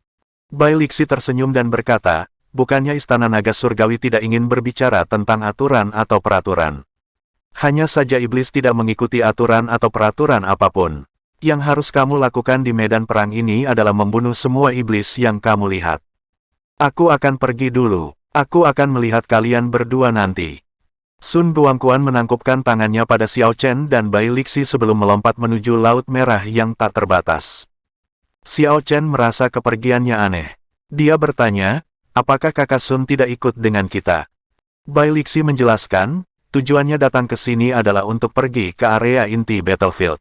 Bai Lixi tersenyum dan berkata, "Bukannya Istana Naga Surgawi tidak ingin berbicara tentang aturan atau peraturan. Hanya saja iblis tidak mengikuti aturan atau peraturan apapun. Yang harus kamu lakukan di medan perang ini adalah membunuh semua iblis yang kamu lihat. Aku akan pergi dulu. Aku akan melihat kalian berdua nanti." Sun Guangquan menangkupkan tangannya pada Xiao Chen dan Bai Lixi sebelum melompat menuju Laut Merah yang tak terbatas. Xiao Chen merasa kepergiannya aneh. Dia bertanya, apakah kakak Sun tidak ikut dengan kita? Bai Lixi menjelaskan, tujuannya datang ke sini adalah untuk pergi ke area inti battlefield.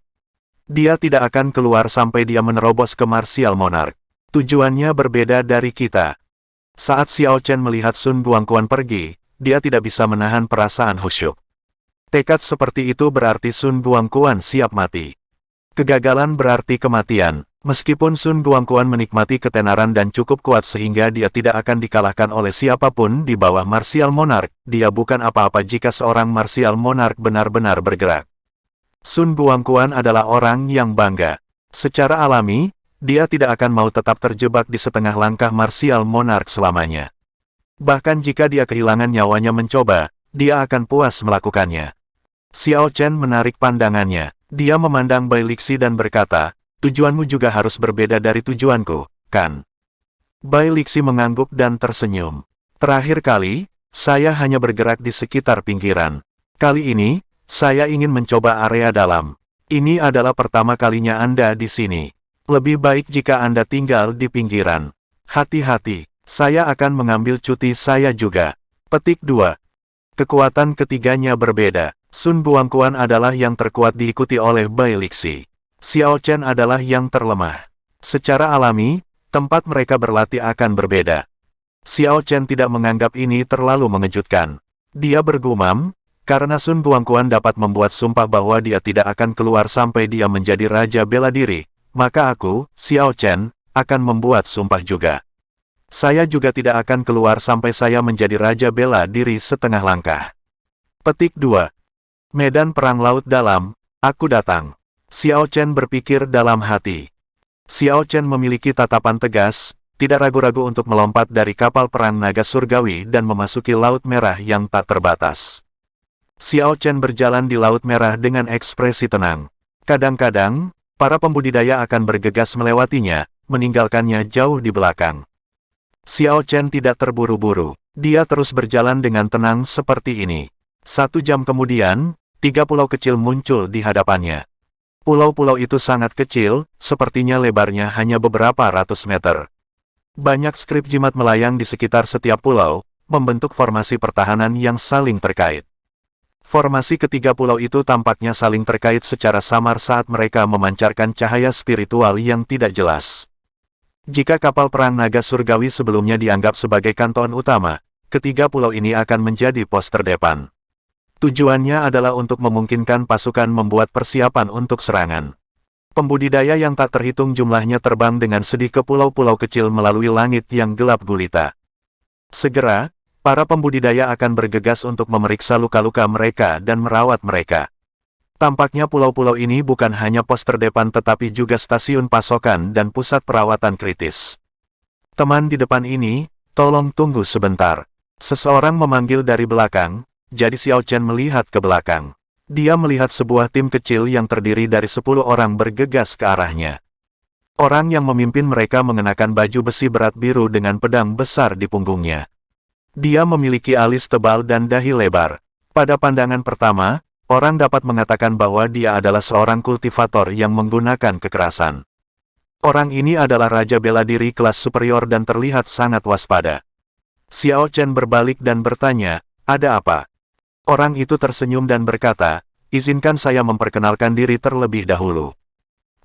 Dia tidak akan keluar sampai dia menerobos ke Martial Monarch. Tujuannya berbeda dari kita. Saat Xiao Chen melihat Sun Guangquan pergi, dia tidak bisa menahan perasaan khusyuk. Tekad seperti itu berarti Sun Guangquan siap mati. Kegagalan berarti kematian. Meskipun Sun Guangquan menikmati ketenaran dan cukup kuat sehingga dia tidak akan dikalahkan oleh siapapun di bawah Martial Monarch, dia bukan apa-apa jika seorang Martial Monarch benar-benar bergerak. Sun Guangquan adalah orang yang bangga. Secara alami, dia tidak akan mau tetap terjebak di setengah langkah Martial Monarch selamanya. Bahkan jika dia kehilangan nyawanya mencoba, dia akan puas melakukannya. Xiao Chen menarik pandangannya. Dia memandang Bai Lixi dan berkata, tujuanmu juga harus berbeda dari tujuanku, kan? Bai Lixi mengangguk dan tersenyum. Terakhir kali, saya hanya bergerak di sekitar pinggiran. Kali ini, Saya ingin mencoba area dalam. Ini adalah pertama kalinya Anda di sini. Lebih baik jika Anda tinggal di pinggiran. Hati-hati, saya akan mengambil cuti saya juga. Petik 2. Kekuatan ketiganya berbeda. Sun Buangquan adalah yang terkuat diikuti oleh Bai Lixi. Xiao Chen adalah yang terlemah. Secara alami, tempat mereka berlatih akan berbeda. Xiao Chen tidak menganggap ini terlalu mengejutkan. Dia bergumam, karena Sun Buangquan dapat membuat sumpah bahwa dia tidak akan keluar sampai dia menjadi Raja Bela Diri, maka aku, Xiao Chen, akan membuat sumpah juga. Saya juga tidak akan keluar sampai saya menjadi Raja Bela Diri setengah langkah. Petik 2. Medan Perang Laut Dalam, aku datang. Xiao Chen berpikir dalam hati. Xiao Chen memiliki tatapan tegas, tidak ragu-ragu untuk melompat dari kapal perang naga surgawi dan memasuki Laut Merah yang tak terbatas. Xiao Chen berjalan di Laut Merah dengan ekspresi tenang. Kadang-kadang, para pembudidaya akan bergegas melewatinya, meninggalkannya jauh di belakang. Xiao Chen tidak terburu-buru. Dia terus berjalan dengan tenang seperti ini. 1 jam kemudian, 3 pulau kecil muncul di hadapannya. Pulau-pulau itu sangat kecil, sepertinya lebarnya hanya beberapa ratus meter. Banyak skrip jimat melayang di sekitar setiap pulau, membentuk formasi pertahanan yang saling terkait. Formasi ketiga pulau itu tampaknya saling terkait secara samar saat mereka memancarkan cahaya spiritual yang tidak jelas. Jika kapal perang naga surgawi sebelumnya dianggap sebagai kanton utama, ketiga pulau ini akan menjadi pos terdepan. Tujuannya adalah untuk memungkinkan pasukan membuat persiapan untuk serangan. Pembudidaya yang tak terhitung jumlahnya terbang dengan sedih ke pulau-pulau kecil melalui langit yang gelap gulita. Segera, para pembudidaya akan bergegas untuk memeriksa luka-luka mereka dan merawat mereka. Tampaknya pulau-pulau ini bukan hanya pos terdepan tetapi juga stasiun pasokan dan pusat perawatan kritis. Teman di depan ini, tolong tunggu sebentar. Seseorang memanggil dari belakang, jadi Xiao Chen melihat ke belakang. Dia melihat sebuah tim kecil yang terdiri dari 10 orang bergegas ke arahnya. Orang yang memimpin mereka mengenakan baju besi berat biru dengan pedang besar di punggungnya. Dia memiliki alis tebal dan dahi lebar. Pada pandangan pertama, orang dapat mengatakan bahwa dia adalah seorang kultivator yang menggunakan kekerasan. Orang ini adalah Raja Bela Diri kelas superior dan terlihat sangat waspada. Xiao Chen berbalik dan bertanya, "Ada apa?" Orang itu tersenyum dan berkata, "Izinkan saya memperkenalkan diri terlebih dahulu.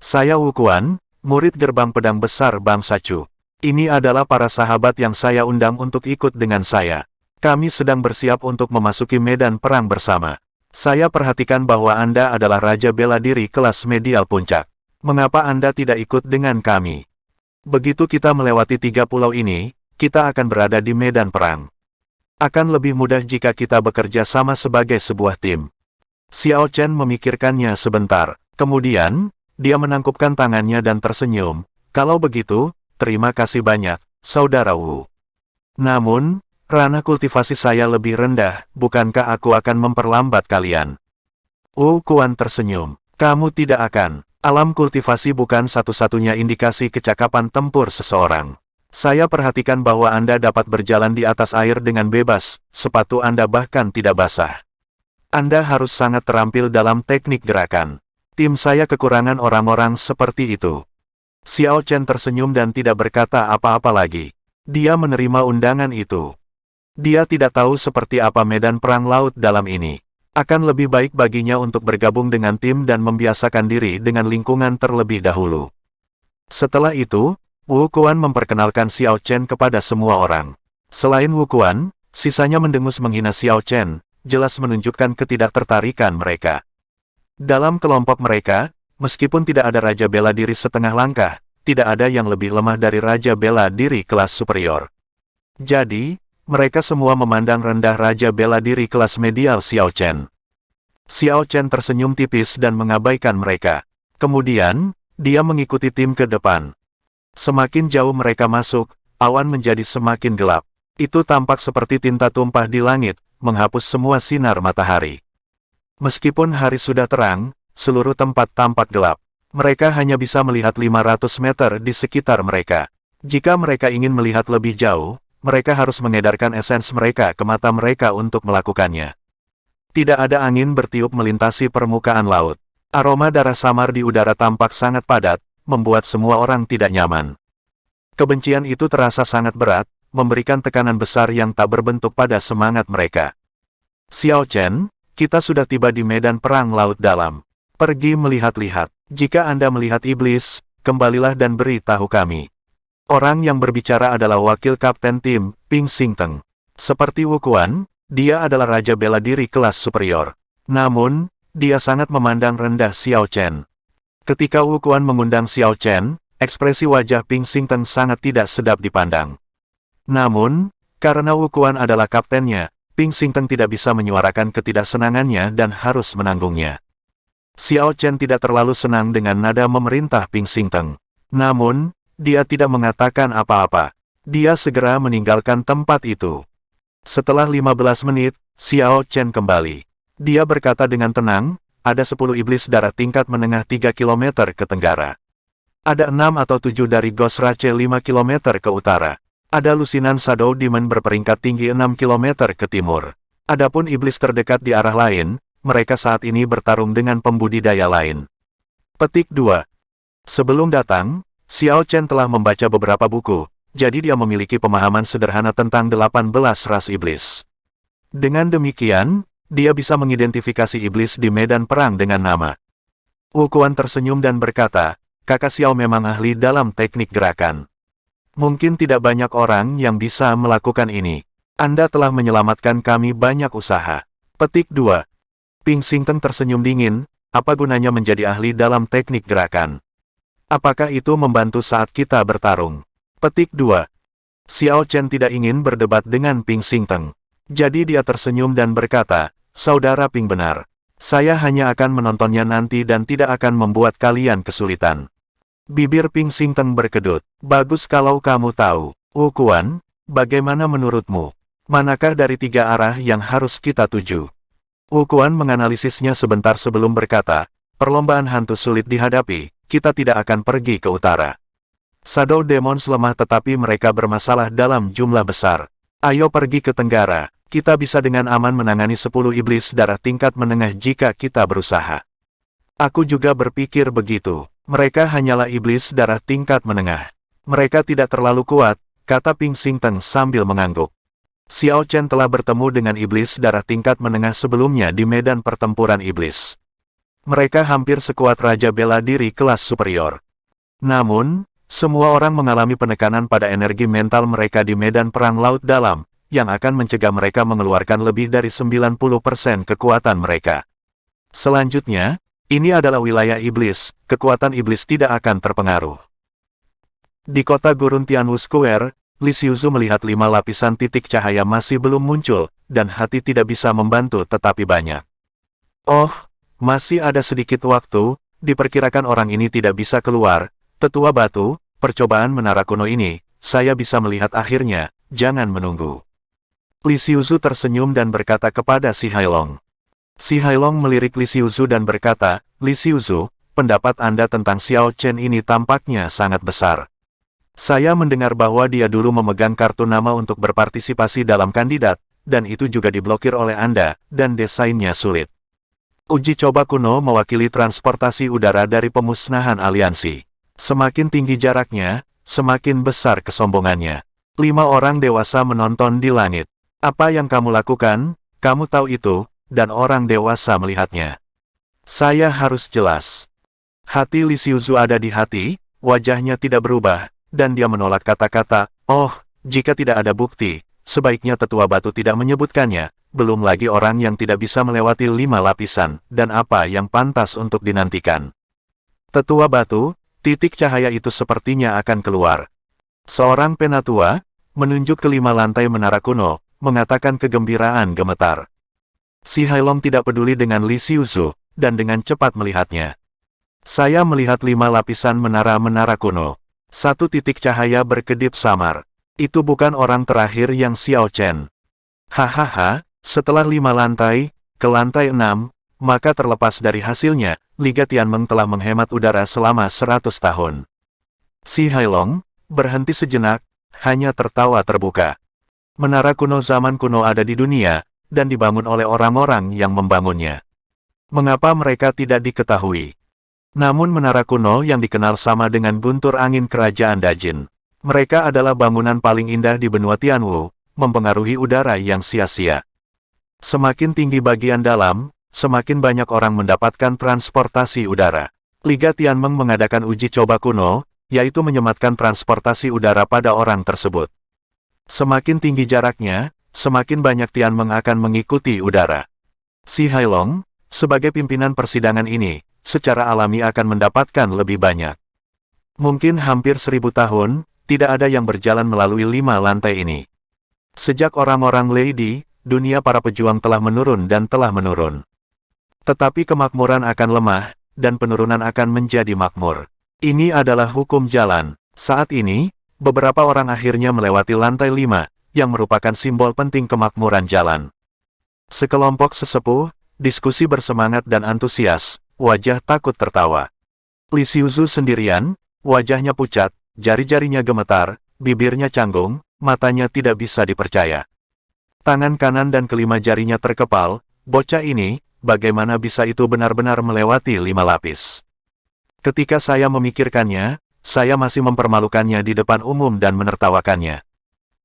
Saya Wu Quan, murid gerbang pedang besar bangsa Chu. Ini adalah para sahabat yang saya undang untuk ikut dengan saya. Kami sedang bersiap untuk memasuki medan perang bersama. Saya perhatikan bahwa Anda adalah Raja Bela Diri kelas medial puncak. Mengapa Anda tidak ikut dengan kami? Begitu kita melewati 3 pulau ini, kita akan berada di medan perang. Akan lebih mudah jika kita bekerja sama sebagai sebuah tim." Xiao Chen memikirkannya sebentar. Kemudian, dia menangkupkan tangannya dan tersenyum. "Kalau begitu, terima kasih banyak, Saudara Wu. Namun, ranah kultivasi saya lebih rendah, bukankah aku akan memperlambat kalian?" Wu Quan tersenyum. "Kamu tidak akan. Alam kultivasi bukan satu-satunya indikasi kecakapan tempur seseorang. Saya perhatikan bahwa Anda dapat berjalan di atas air dengan bebas, sepatu Anda bahkan tidak basah. Anda harus sangat terampil dalam teknik gerakan. Tim saya kekurangan orang-orang seperti itu." Xiao Chen tersenyum dan tidak berkata apa-apa lagi. Dia menerima undangan itu. Dia tidak tahu seperti apa medan perang laut dalam ini. Akan lebih baik baginya untuk bergabung dengan tim dan membiasakan diri dengan lingkungan terlebih dahulu. Setelah itu, Wu Quan memperkenalkan Xiao Chen kepada semua orang. Selain Wu Quan, sisanya mendengus menghina Xiao Chen, jelas menunjukkan ketidaktertarikan mereka. Dalam kelompok mereka, meskipun tidak ada Raja Bela Diri setengah langkah, tidak ada yang lebih lemah dari Raja Bela Diri kelas superior. Jadi, mereka semua memandang rendah Raja Bela Diri kelas medial Xiao Chen. Xiao Chen tersenyum tipis dan mengabaikan mereka. Kemudian, dia mengikuti tim ke depan. Semakin jauh mereka masuk, awan menjadi semakin gelap. Itu tampak seperti tinta tumpah di langit, menghapus semua sinar matahari. Meskipun hari sudah terang, seluruh tempat tampak gelap. Mereka hanya bisa melihat 500 meter di sekitar mereka. Jika mereka ingin melihat lebih jauh, mereka harus mengedarkan esens mereka ke mata mereka untuk melakukannya. Tidak ada angin bertiup melintasi permukaan laut. Aroma darah samar di udara tampak sangat padat, membuat semua orang tidak nyaman. Kebencian itu terasa sangat berat, memberikan tekanan besar yang tak berbentuk pada semangat mereka. Xiao Chen, kita sudah tiba di medan perang laut dalam. Pergi melihat-lihat. Jika Anda melihat iblis, kembalilah dan beritahu kami. Orang yang berbicara adalah wakil kapten tim, Ping Xingteng. Seperti Wu Quan, dia adalah raja bela diri kelas superior. Namun, dia sangat memandang rendah Xiao Chen. Ketika Wu Quan mengundang Xiao Chen, ekspresi wajah Ping Xingteng sangat tidak sedap dipandang. Namun, karena Wu Quan adalah kaptennya, Ping Xingteng tidak bisa menyuarakan ketidaksenangannya dan harus menanggungnya. Xiao Chen tidak terlalu senang dengan nada memerintah Ping Xingteng. Namun, dia tidak mengatakan apa-apa. Dia segera meninggalkan tempat itu. Setelah 15 menit, Xiao Chen kembali. Dia berkata dengan tenang, ada 10 iblis darah tingkat menengah 3 km ke tenggara. Ada 6 atau 7 dari Ghost Rache 5 km ke utara. Ada lusinan Shadow Demon berperingkat tinggi 6 km ke timur. Adapun iblis terdekat di arah lain, mereka saat ini bertarung dengan pembudidaya lain. Petik 2. Sebelum datang, Xiao Chen telah membaca beberapa buku, jadi dia memiliki pemahaman sederhana tentang 18 ras iblis. Dengan demikian, dia bisa mengidentifikasi iblis di medan perang dengan nama. Wu Quan tersenyum dan berkata, Kakak Xiao memang ahli dalam teknik gerakan. Mungkin tidak banyak orang yang bisa melakukan ini. Anda telah menyelamatkan kami banyak usaha. Petik 2. Ping Xingteng tersenyum dingin, apa gunanya menjadi ahli dalam teknik gerakan? Apakah itu membantu saat kita bertarung? Petik 2. Xiao Chen tidak ingin berdebat dengan Ping Xingteng. Jadi dia tersenyum dan berkata, Saudara Ping benar. Saya hanya akan menontonnya nanti dan tidak akan membuat kalian kesulitan. Bibir Ping Xingteng berkedut. Bagus kalau kamu tahu. Wu Quan, bagaimana menurutmu? Manakah dari 3 arah yang harus kita tuju? Wu Quan menganalisisnya sebentar sebelum berkata, perlombaan hantu sulit dihadapi, kita tidak akan pergi ke utara. Shadow Demons lemah tetapi mereka bermasalah dalam jumlah besar. Ayo pergi ke tenggara, kita bisa dengan aman menangani 10 iblis darah tingkat menengah jika kita berusaha. Aku juga berpikir begitu, mereka hanyalah iblis darah tingkat menengah. Mereka tidak terlalu kuat, kata Ping Xingteng sambil mengangguk. Xiao Chen telah bertemu dengan iblis darah tingkat menengah sebelumnya di medan pertempuran iblis. Mereka hampir sekuat raja bela diri kelas superior. Namun, semua orang mengalami penekanan pada energi mental mereka di medan perang laut dalam, yang akan mencegah mereka mengeluarkan lebih dari 90% kekuatan mereka. Selanjutnya, ini adalah wilayah iblis, kekuatan iblis tidak akan terpengaruh. Di kota gurun Tianwu Square, Li Xiuzu melihat 5 lapisan titik cahaya masih belum muncul, dan hati tidak bisa membantu tetapi banyak. Oh, masih ada sedikit waktu, diperkirakan orang ini tidak bisa keluar. Tetua batu, percobaan menara kuno ini, saya bisa melihat akhirnya, jangan menunggu. Li Xiuzu tersenyum dan berkata kepada Si Hailong. Si Hailong melirik Li Xiuzu dan berkata, Li Xiuzu, pendapat Anda tentang Xiao Chen ini tampaknya sangat besar. Saya mendengar bahwa dia dulu memegang kartu nama untuk berpartisipasi dalam kandidat, dan itu juga diblokir oleh Anda, dan desainnya sulit. Uji coba kuno mewakili transportasi udara dari pemusnahan aliansi. Semakin tinggi jaraknya, semakin besar kesombongannya. 5 orang dewasa menonton di langit. Apa yang kamu lakukan, kamu tahu itu, dan orang dewasa melihatnya. Saya harus jelas. Hati Li Xiuzu ada di hati, wajahnya tidak berubah, dan dia menolak kata-kata, oh, jika tidak ada bukti, sebaiknya tetua batu tidak menyebutkannya, belum lagi orang yang tidak bisa melewati 5 lapisan, dan apa yang pantas untuk dinantikan. Tetua batu, titik cahaya itu sepertinya akan keluar. Seorang penatua, menunjuk ke 5 lantai menara kuno, mengatakan kegembiraan gemetar. Si Hailong tidak peduli dengan Li Xiuzu, dan dengan cepat melihatnya. Saya melihat 5 lapisan menara-menara kuno. 1 titik cahaya berkedip samar. Itu bukan orang terakhir yang Xiao Chen. Hahaha, setelah 5 lantai, ke lantai 6, maka terlepas dari hasilnya, Liga Tianmeng telah menghemat udara selama 100 tahun. Si Hailong berhenti sejenak, hanya tertawa terbuka. Menara kuno zaman kuno ada di dunia, dan dibangun oleh orang-orang yang membangunnya. Mengapa mereka tidak diketahui? Namun menara kuno yang dikenal sama dengan guntur angin kerajaan Dajin. Mereka adalah bangunan paling indah di benua Tianwu, mempengaruhi udara yang sia-sia. Semakin tinggi bagian dalam, semakin banyak orang mendapatkan transportasi udara. Liga Tianmeng mengadakan uji coba kuno, yaitu menyematkan transportasi udara pada orang tersebut. Semakin tinggi jaraknya, semakin banyak Tianmeng akan mengikuti udara. Si Hailong, sebagai pimpinan persidangan ini, secara alami akan mendapatkan lebih banyak. Mungkin hampir 1000 tahun, tidak ada yang berjalan melalui 5 lantai ini. Sejak orang-orang Lady, dunia para pejuang telah menurun dan telah menurun. Tetapi kemakmuran akan lemah, dan penurunan akan menjadi makmur. Ini adalah hukum jalan. Saat ini, beberapa orang akhirnya melewati lantai 5, yang merupakan simbol penting kemakmuran jalan. Sekelompok sesepuh, diskusi bersemangat dan antusias, wajah takut tertawa. Li Xiuzhu sendirian, wajahnya pucat, jari-jarinya gemetar, bibirnya canggung, matanya tidak bisa dipercaya. Tangan kanan dan kelima jarinya terkepal, bocah ini, bagaimana bisa itu benar-benar melewati 5 lapis? Ketika saya memikirkannya, saya masih mempermalukannya di depan umum dan menertawakannya.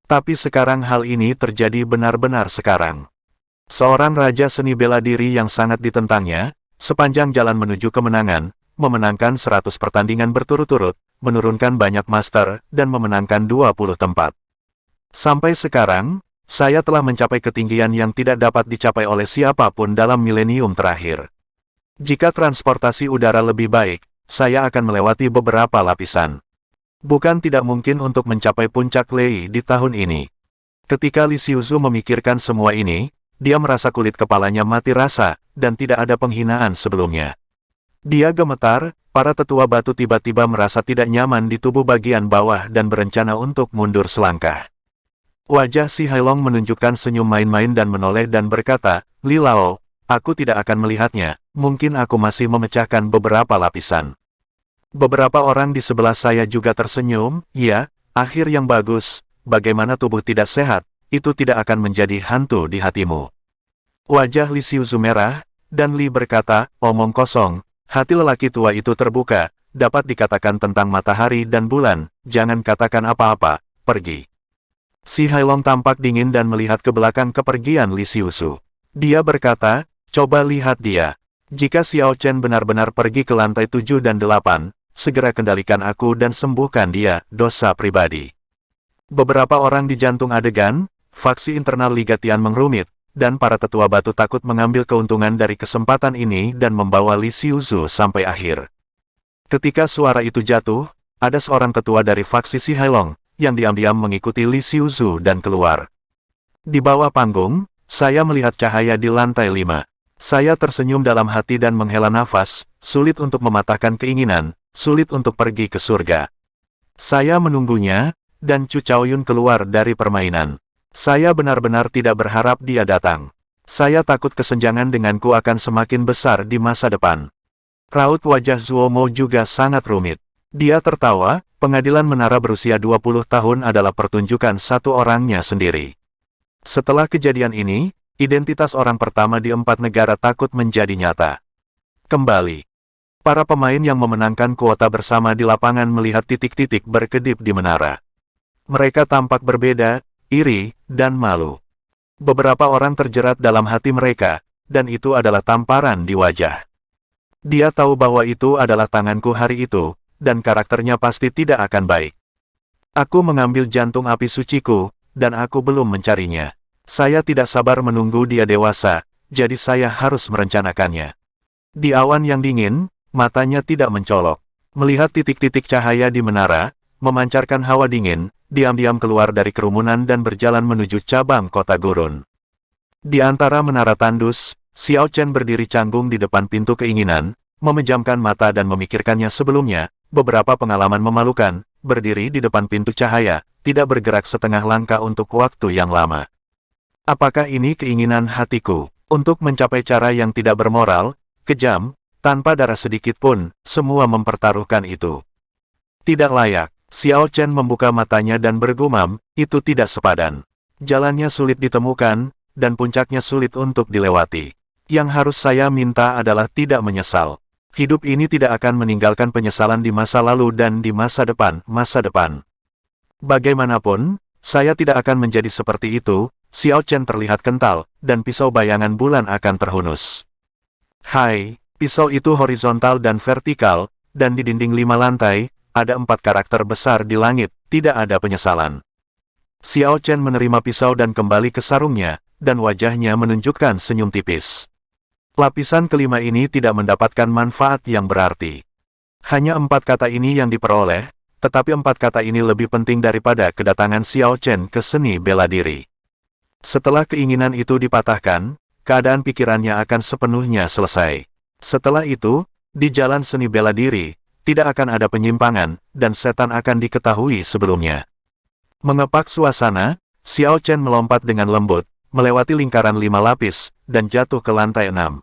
Tapi sekarang hal ini terjadi benar-benar sekarang. Seorang raja seni bela diri yang sangat ditentangnya, sepanjang jalan menuju kemenangan, memenangkan 100 pertandingan berturut-turut, menurunkan banyak master, dan memenangkan 20 tempat. Sampai sekarang, saya telah mencapai ketinggian yang tidak dapat dicapai oleh siapapun dalam milenium terakhir. Jika transportasi udara lebih baik, saya akan melewati beberapa lapisan. Bukan tidak mungkin untuk mencapai puncak Lei di tahun ini. Ketika Li Xiuzhu memikirkan semua ini, dia merasa kulit kepalanya mati rasa, dan tidak ada penghinaan sebelumnya. Dia gemetar, para tetua batu tiba-tiba merasa tidak nyaman di tubuh bagian bawah dan berencana untuk mundur selangkah. Wajah si Hailong menunjukkan senyum main-main dan menoleh dan berkata, "Li Lao, aku tidak akan melihatnya, mungkin aku masih memecahkan beberapa lapisan." Beberapa orang di sebelah saya juga tersenyum, "Ya, akhir yang bagus, bagaimana tubuh tidak sehat, itu tidak akan menjadi hantu di hatimu." Wajah Li Xiuzhu merah, dan Li berkata, "Omong kosong, hati lelaki tua itu terbuka, dapat dikatakan tentang matahari dan bulan, jangan katakan apa-apa, pergi." Si Hailong tampak dingin dan melihat ke belakang kepergian Li Xiuzhu. Dia berkata, "Coba lihat dia. Jika Xiao Chen benar-benar pergi ke lantai 7 dan 8, segera kendalikan aku dan sembuhkan dia, dosa pribadi." Beberapa orang di jantung adegan, faksi internal Liga Tianmeng rumit, dan para tetua batu takut mengambil keuntungan dari kesempatan ini dan membawa Li Xiuzhu sampai akhir. Ketika suara itu jatuh, ada seorang tetua dari faksi Si Hailong, yang diam-diam mengikuti Li Xiuzhu dan keluar. Di bawah panggung, saya melihat cahaya di lantai 5. Saya tersenyum dalam hati dan menghela nafas, sulit untuk mematahkan keinginan, sulit untuk pergi ke surga. Saya menunggunya, dan Chu Chaoyun keluar dari permainan. Saya benar-benar tidak berharap dia datang. Saya takut kesenjangan denganku akan semakin besar di masa depan. Raut wajah Zuomo juga sangat rumit. Dia tertawa, pengadilan menara berusia 20 tahun adalah pertunjukan satu orangnya sendiri. Setelah kejadian ini, identitas orang pertama di 4 negara takut menjadi nyata. Kembali. Para pemain yang memenangkan kuota bersama di lapangan melihat titik-titik berkedip di menara. Mereka tampak berbeda, iri, dan malu. Beberapa orang terjerat dalam hati mereka, dan itu adalah tamparan di wajah. Dia tahu bahwa itu adalah tanganku hari itu, dan karakternya pasti tidak akan baik. Aku mengambil jantung api suciku, dan aku belum mencarinya. Saya tidak sabar menunggu dia dewasa, jadi saya harus merencanakannya. Di awan yang dingin, matanya tidak mencolok. Melihat titik-titik cahaya di menara, memancarkan hawa dingin, diam-diam keluar dari kerumunan dan berjalan menuju cabang kota gurun. Di antara menara tandus, Xiao Chen berdiri canggung di depan pintu keinginan, memejamkan mata dan memikirkannya sebelumnya, beberapa pengalaman memalukan, berdiri di depan pintu cahaya, tidak bergerak setengah langkah untuk waktu yang lama. Apakah ini keinginan hatiku? Untuk mencapai cara yang tidak bermoral, kejam, tanpa darah sedikit pun, semua mempertaruhkan itu. Tidak layak. Xiao Chen membuka matanya dan bergumam, itu tidak sepadan. Jalannya sulit ditemukan, dan puncaknya sulit untuk dilewati. Yang harus saya minta adalah tidak menyesal. Hidup ini tidak akan meninggalkan penyesalan di masa lalu dan di masa depan. Bagaimanapun, saya tidak akan menjadi seperti itu. Xiao Chen terlihat kental, dan pisau bayangan bulan akan terhunus. Hai, pisau itu horizontal dan vertikal, dan di dinding 5 lantai, ada 4 karakter besar di langit, tidak ada penyesalan. Xiao Chen menerima pisau dan kembali ke sarungnya, dan wajahnya menunjukkan senyum tipis. Lapisan kelima ini tidak mendapatkan manfaat yang berarti. Hanya 4 kata ini yang diperoleh, tetapi 4 kata ini lebih penting daripada kedatangan Xiao Chen ke seni bela diri. Setelah keinginan itu dipatahkan, keadaan pikirannya akan sepenuhnya selesai. Setelah itu, di jalan seni bela diri, tidak akan ada penyimpangan, dan setan akan diketahui sebelumnya. Mengepak suasana, Xiao Chen melompat dengan lembut, melewati lingkaran 5 lapis, dan jatuh ke lantai 6.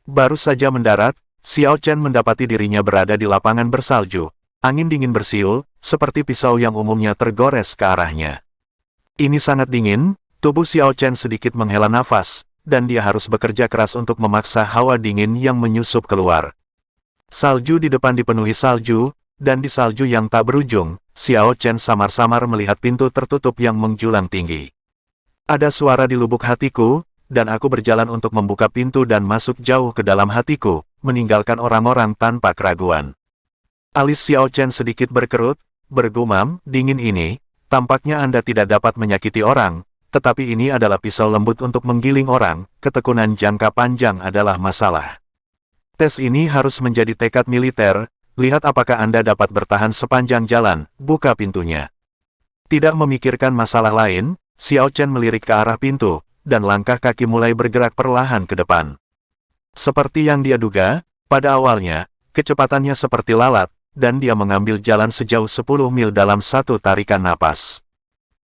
Baru saja mendarat, Xiao Chen mendapati dirinya berada di lapangan bersalju. Angin dingin bersiul, seperti pisau yang umumnya tergores ke arahnya. Ini sangat dingin, tubuh Xiao Chen sedikit menghela nafas, dan dia harus bekerja keras untuk memaksa hawa dingin yang menyusup keluar. Salju di depan dipenuhi salju, dan di salju yang tak berujung, Xiao Chen samar-samar melihat pintu tertutup yang menjulang tinggi. Ada suara di lubuk hatiku, dan aku berjalan untuk membuka pintu dan masuk jauh ke dalam hatiku, meninggalkan orang-orang tanpa keraguan. Alis Xiao Chen sedikit berkerut, bergumam, dingin ini, tampaknya Anda tidak dapat menyakiti orang, tetapi ini adalah pisau lembut untuk menggiling orang, ketekunan jangka panjang adalah masalah. Tes ini harus menjadi tekad militer, lihat apakah Anda dapat bertahan sepanjang jalan, buka pintunya. Tidak memikirkan masalah lain, Xiao Chen melirik ke arah pintu, dan langkah kaki mulai bergerak perlahan ke depan. Seperti yang dia duga, pada awalnya, kecepatannya seperti lalat, dan dia mengambil jalan sejauh 10 mil dalam satu tarikan napas.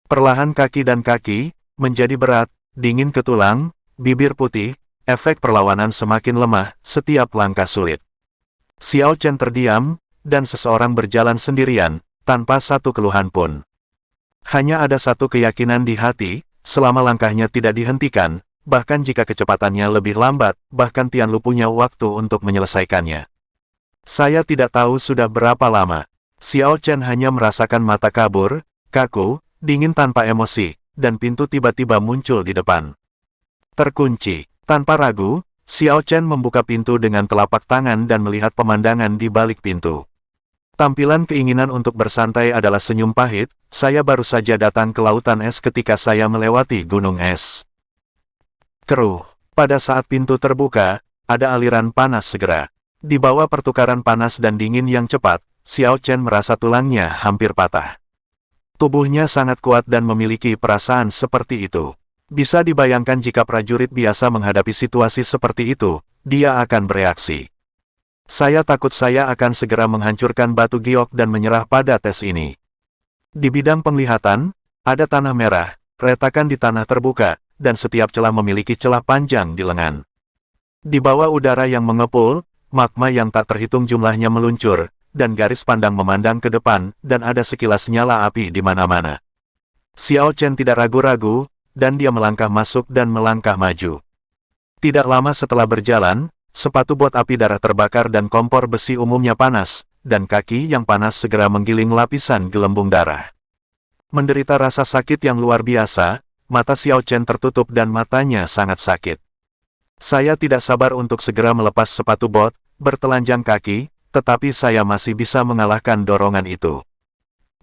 Perlahan kaki dan kaki, menjadi berat, dingin ke tulang, bibir putih, efek perlawanan semakin lemah, setiap langkah sulit. Xiao Chen terdiam, dan seseorang berjalan sendirian, tanpa satu keluhan pun. Hanya ada satu keyakinan di hati, selama langkahnya tidak dihentikan, bahkan jika kecepatannya lebih lambat, bahkan Tianlu punya waktu untuk menyelesaikannya. Saya tidak tahu sudah berapa lama. Xiao Chen hanya merasakan mata kabur, kaku, dingin tanpa emosi, dan pintu tiba-tiba muncul di depan. Terkunci. Tanpa ragu, Xiao Chen membuka pintu dengan telapak tangan dan melihat pemandangan di balik pintu. Tampilan keinginan untuk bersantai adalah senyum pahit, saya baru saja datang ke lautan es ketika saya melewati gunung es. Keruh. Pada saat pintu terbuka, ada aliran panas segera. Di bawah pertukaran panas dan dingin yang cepat, Xiao Chen merasa tulangnya hampir patah. Tubuhnya sangat kuat dan memiliki perasaan seperti itu. Bisa dibayangkan jika prajurit biasa menghadapi situasi seperti itu, dia akan bereaksi. Saya takut saya akan segera menghancurkan batu giok dan menyerah pada tes ini. Di bidang penglihatan, ada tanah merah, retakan di tanah terbuka, dan setiap celah memiliki celah panjang di lengan. Di bawah udara yang mengepul, magma yang tak terhitung jumlahnya meluncur, dan garis pandang memandang ke depan, dan ada sekilas nyala api di mana-mana. Xiao Chen tidak ragu-ragu, dan dia melangkah masuk dan melangkah maju. Tidak lama setelah berjalan, sepatu bot api darah terbakar dan kompor besi umumnya panas, dan kaki yang panas segera menggiling lapisan gelembung darah. Menderita rasa sakit yang luar biasa, mata Xiao Chen tertutup dan matanya sangat sakit. Saya tidak sabar untuk segera melepas sepatu bot, bertelanjang kaki, tetapi saya masih bisa mengalahkan dorongan itu.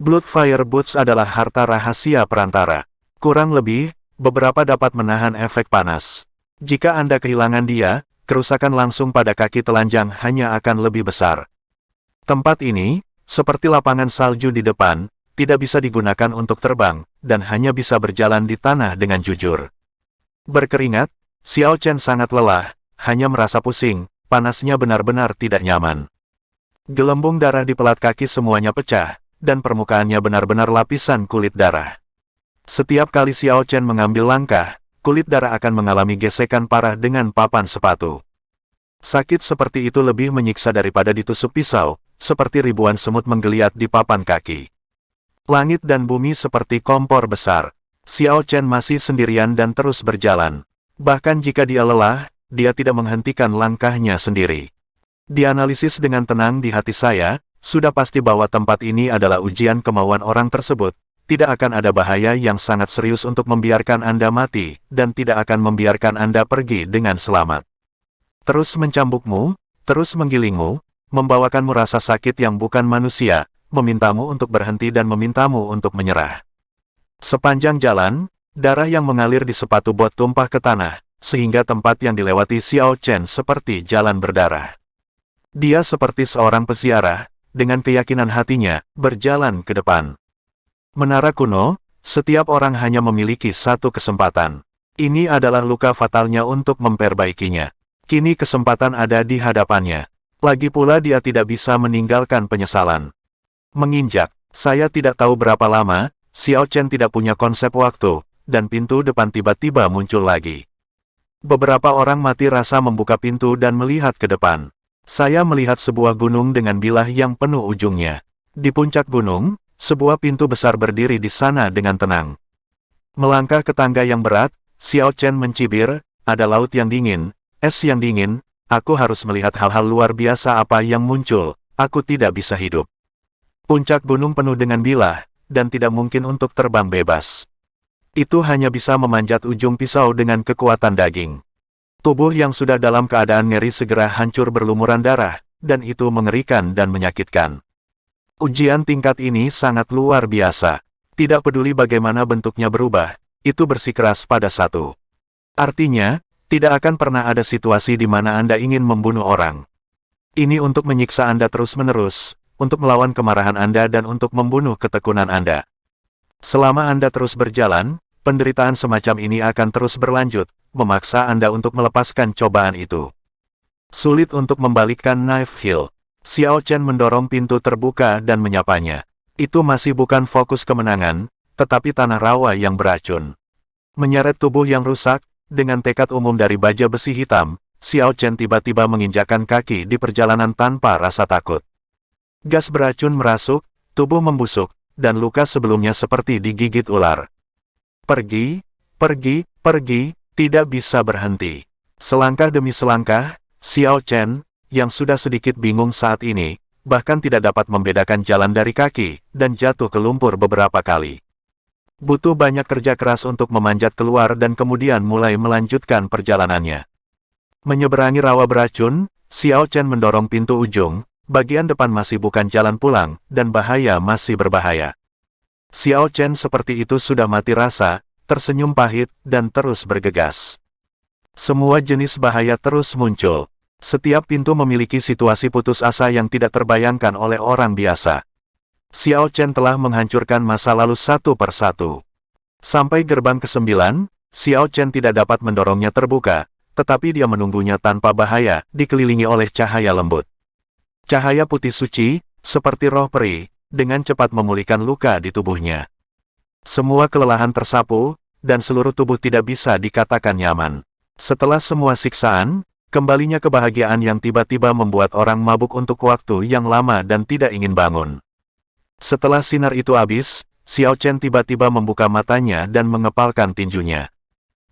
Bloodfire Boots adalah harta rahasia perantara. Kurang lebih, beberapa dapat menahan efek panas. Jika Anda kehilangan dia, kerusakan langsung pada kaki telanjang hanya akan lebih besar. Tempat ini, seperti lapangan salju di depan, tidak bisa digunakan untuk terbang, dan hanya bisa berjalan di tanah dengan jujur. Berkeringat, Xiao Chen sangat lelah, hanya merasa pusing, panasnya benar-benar tidak nyaman. Gelembung darah di pelat kaki semuanya pecah, dan permukaannya benar-benar lapisan kulit darah. Setiap kali Xiao Chen mengambil langkah, kulit darah akan mengalami gesekan parah dengan papan sepatu. Sakit seperti itu lebih menyiksa daripada ditusuk pisau, seperti ribuan semut menggeliat di papan kaki. Langit dan bumi seperti kompor besar. Xiao Chen masih sendirian dan terus berjalan. Bahkan jika dia lelah, dia tidak menghentikan langkahnya sendiri. Dianalisis dengan tenang di hati saya, sudah pasti bahwa tempat ini adalah ujian kemauan orang tersebut. Tidak akan ada bahaya yang sangat serius untuk membiarkan Anda mati, dan tidak akan membiarkan Anda pergi dengan selamat. Terus mencambukmu, terus menggilingmu, membawakanmu rasa sakit yang bukan manusia, memintamu untuk berhenti dan memintamu untuk menyerah. Sepanjang jalan, darah yang mengalir di sepatu bot tumpah ke tanah, sehingga tempat yang dilewati Xiao Chen seperti jalan berdarah. Dia seperti seorang peziarah, dengan keyakinan hatinya, berjalan ke depan. Menara kuno, setiap orang hanya memiliki satu kesempatan. Ini adalah luka fatalnya untuk memperbaikinya. Kini kesempatan ada di hadapannya. Lagi pula dia tidak bisa meninggalkan penyesalan. Menginjak, saya tidak tahu berapa lama, Xiao Chen tidak punya konsep waktu, dan pintu depan tiba-tiba muncul lagi. Beberapa orang mati rasa membuka pintu dan melihat ke depan. Saya melihat sebuah gunung dengan bilah yang penuh ujungnya. Di puncak gunung, sebuah pintu besar berdiri di sana dengan tenang. Melangkah ke tangga yang berat, Xiao Chen mencibir, ada laut yang dingin, es yang dingin, aku harus melihat hal-hal luar biasa apa yang muncul, aku tidak bisa hidup. Puncak gunung penuh dengan bilah, dan tidak mungkin untuk terbang bebas. Itu hanya bisa memanjat ujung pisau dengan kekuatan daging. Tubuh yang sudah dalam keadaan ngeri segera hancur berlumuran darah, dan itu mengerikan dan menyakitkan. Ujian tingkat ini sangat luar biasa. Tidak peduli bagaimana bentuknya berubah, itu bersikeras pada satu. Artinya, tidak akan pernah ada situasi di mana Anda ingin membunuh orang. Ini untuk menyiksa Anda terus-menerus, untuk melawan kemarahan Anda dan untuk membunuh ketekunan Anda. Selama Anda terus berjalan, penderitaan semacam ini akan terus berlanjut, memaksa Anda untuk melepaskan cobaan itu. Sulit untuk membalikkan knife hill. Xiao Chen mendorong pintu terbuka dan menyapanya. Itu masih bukan fokus kemenangan, tetapi tanah rawa yang beracun. Menyeret tubuh yang rusak, dengan tekad umum dari baja besi hitam, Xiao Chen tiba-tiba menginjakkan kaki di perjalanan tanpa rasa takut. Gas beracun merasuk, tubuh membusuk, dan luka sebelumnya seperti digigit ular. Pergi, pergi, pergi, tidak bisa berhenti. Selangkah demi selangkah, Xiao Chen, yang sudah sedikit bingung saat ini, bahkan tidak dapat membedakan jalan dari kaki, dan jatuh ke lumpur beberapa kali. Butuh banyak kerja keras untuk memanjat keluar dan kemudian mulai melanjutkan perjalanannya. Menyeberangi rawa beracun, Xiao Chen mendorong pintu ujung, bagian depan masih bukan jalan pulang, dan bahaya masih berbahaya. Xiao Chen seperti itu sudah mati rasa, tersenyum pahit, dan terus bergegas. Semua jenis bahaya terus muncul. Setiap pintu memiliki situasi putus asa yang tidak terbayangkan oleh orang biasa. Xiao Chen telah menghancurkan masa lalu satu persatu. Sampai gerbang ke-9, Xiao Chen tidak dapat mendorongnya terbuka, tetapi dia menunggunya tanpa bahaya, dikelilingi oleh cahaya lembut. Cahaya putih suci, seperti roh peri, dengan cepat memulihkan luka di tubuhnya. Semua kelelahan tersapu, dan seluruh tubuh tidak bisa dikatakan nyaman. Setelah semua siksaan, kembalinya kebahagiaan yang tiba-tiba membuat orang mabuk untuk waktu yang lama dan tidak ingin bangun. Setelah sinar itu habis, Xiao Chen tiba-tiba membuka matanya dan mengepalkan tinjunya.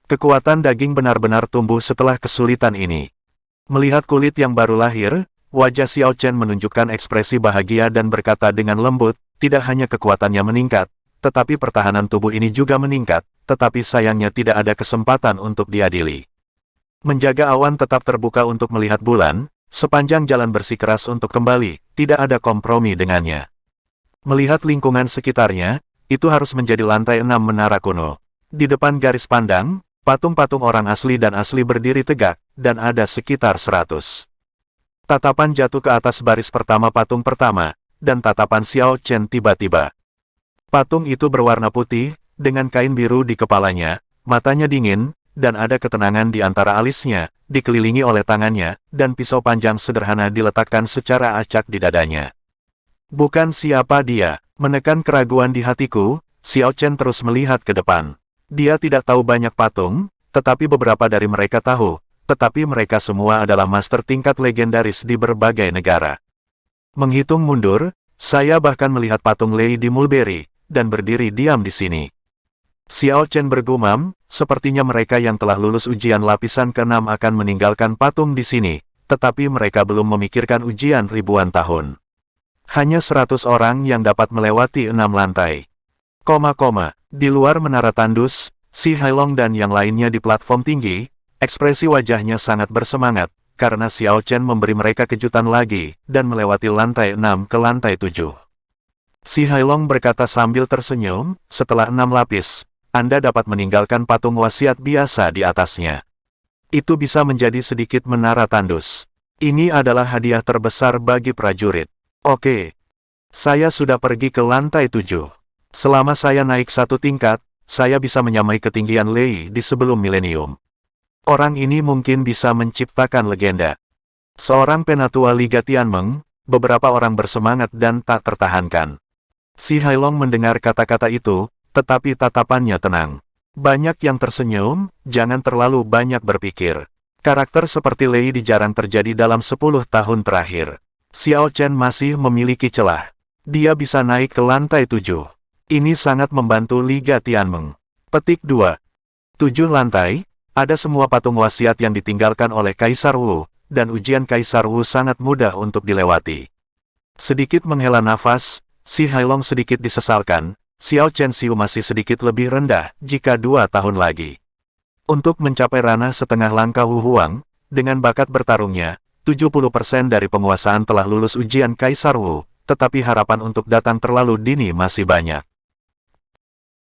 Kekuatan daging benar-benar tumbuh setelah kesulitan ini. Melihat kulit yang baru lahir, wajah Xiao Chen menunjukkan ekspresi bahagia dan berkata dengan lembut, tidak hanya kekuatannya meningkat, tetapi pertahanan tubuh ini juga meningkat, tetapi sayangnya tidak ada kesempatan untuk diadili. Menjaga awan tetap terbuka untuk melihat bulan, sepanjang jalan bersikeras untuk kembali, tidak ada kompromi dengannya. Melihat lingkungan sekitarnya, itu harus menjadi lantai 6 menara kuno. Di depan garis pandang, patung-patung orang asli dan asli berdiri tegak, dan ada sekitar 100. Tatapan jatuh ke atas baris pertama patung pertama, dan tatapan Xiao Chen tiba-tiba. Patung itu berwarna putih, dengan kain biru di kepalanya, matanya dingin, dan ada ketenangan di antara alisnya, dikelilingi oleh tangannya, dan pisau panjang sederhana diletakkan secara acak di dadanya. Bukan siapa dia, menekan keraguan di hatiku, Xiao Chen terus melihat ke depan. Dia tidak tahu banyak patung, tetapi beberapa dari mereka tahu, tetapi mereka semua adalah master tingkat legendaris di berbagai negara. Menghitung mundur, saya bahkan melihat patung Lei di Mulberry, dan berdiri diam di sini. Xiao Chen bergumam, sepertinya mereka yang telah lulus ujian lapisan ke-6 akan meninggalkan patung di sini, tetapi mereka belum memikirkan ujian ribuan tahun. Hanya 100 orang yang dapat melewati 6 lantai. Di luar menara tandus, Si Hailong dan yang lainnya di platform tinggi, ekspresi wajahnya sangat bersemangat, karena Xiao Chen memberi mereka kejutan lagi, dan melewati lantai 6 ke lantai 7. Si Hailong berkata sambil tersenyum, setelah 6 lapis, Anda dapat meninggalkan patung wasiat biasa di atasnya. Itu bisa menjadi sedikit menara tandus. Ini adalah hadiah terbesar bagi prajurit. Oke. Saya sudah pergi ke lantai 7. Selama saya naik 1 tingkat, saya bisa menyamai ketinggian Lei di sebelum milenium. Orang ini mungkin bisa menciptakan legenda. Seorang penatua Liga Tianmeng, beberapa orang bersemangat dan tak tertahankan. Si Hailong mendengar kata-kata itu, tetapi tatapannya tenang. Banyak yang tersenyum, jangan terlalu banyak berpikir. Karakter seperti Lei jarang terjadi dalam 10 tahun terakhir. Xiao Chen masih memiliki celah. Dia bisa naik ke lantai 7. Ini sangat membantu Liga Tianmeng. Petik 2. 7 lantai, ada semua patung wasiat yang ditinggalkan oleh Kaisar Wu, dan ujian Kaisar Wu sangat mudah untuk dilewati. Sedikit menghela nafas, Si Hailong sedikit disesalkan, Xiao Chen Xiu masih sedikit lebih rendah jika 2 tahun lagi. Untuk mencapai ranah setengah langkah Wu Huang, dengan bakat bertarungnya, 70% dari penguasaan telah lulus ujian Kaisar Wu, tetapi harapan untuk datang terlalu dini masih banyak.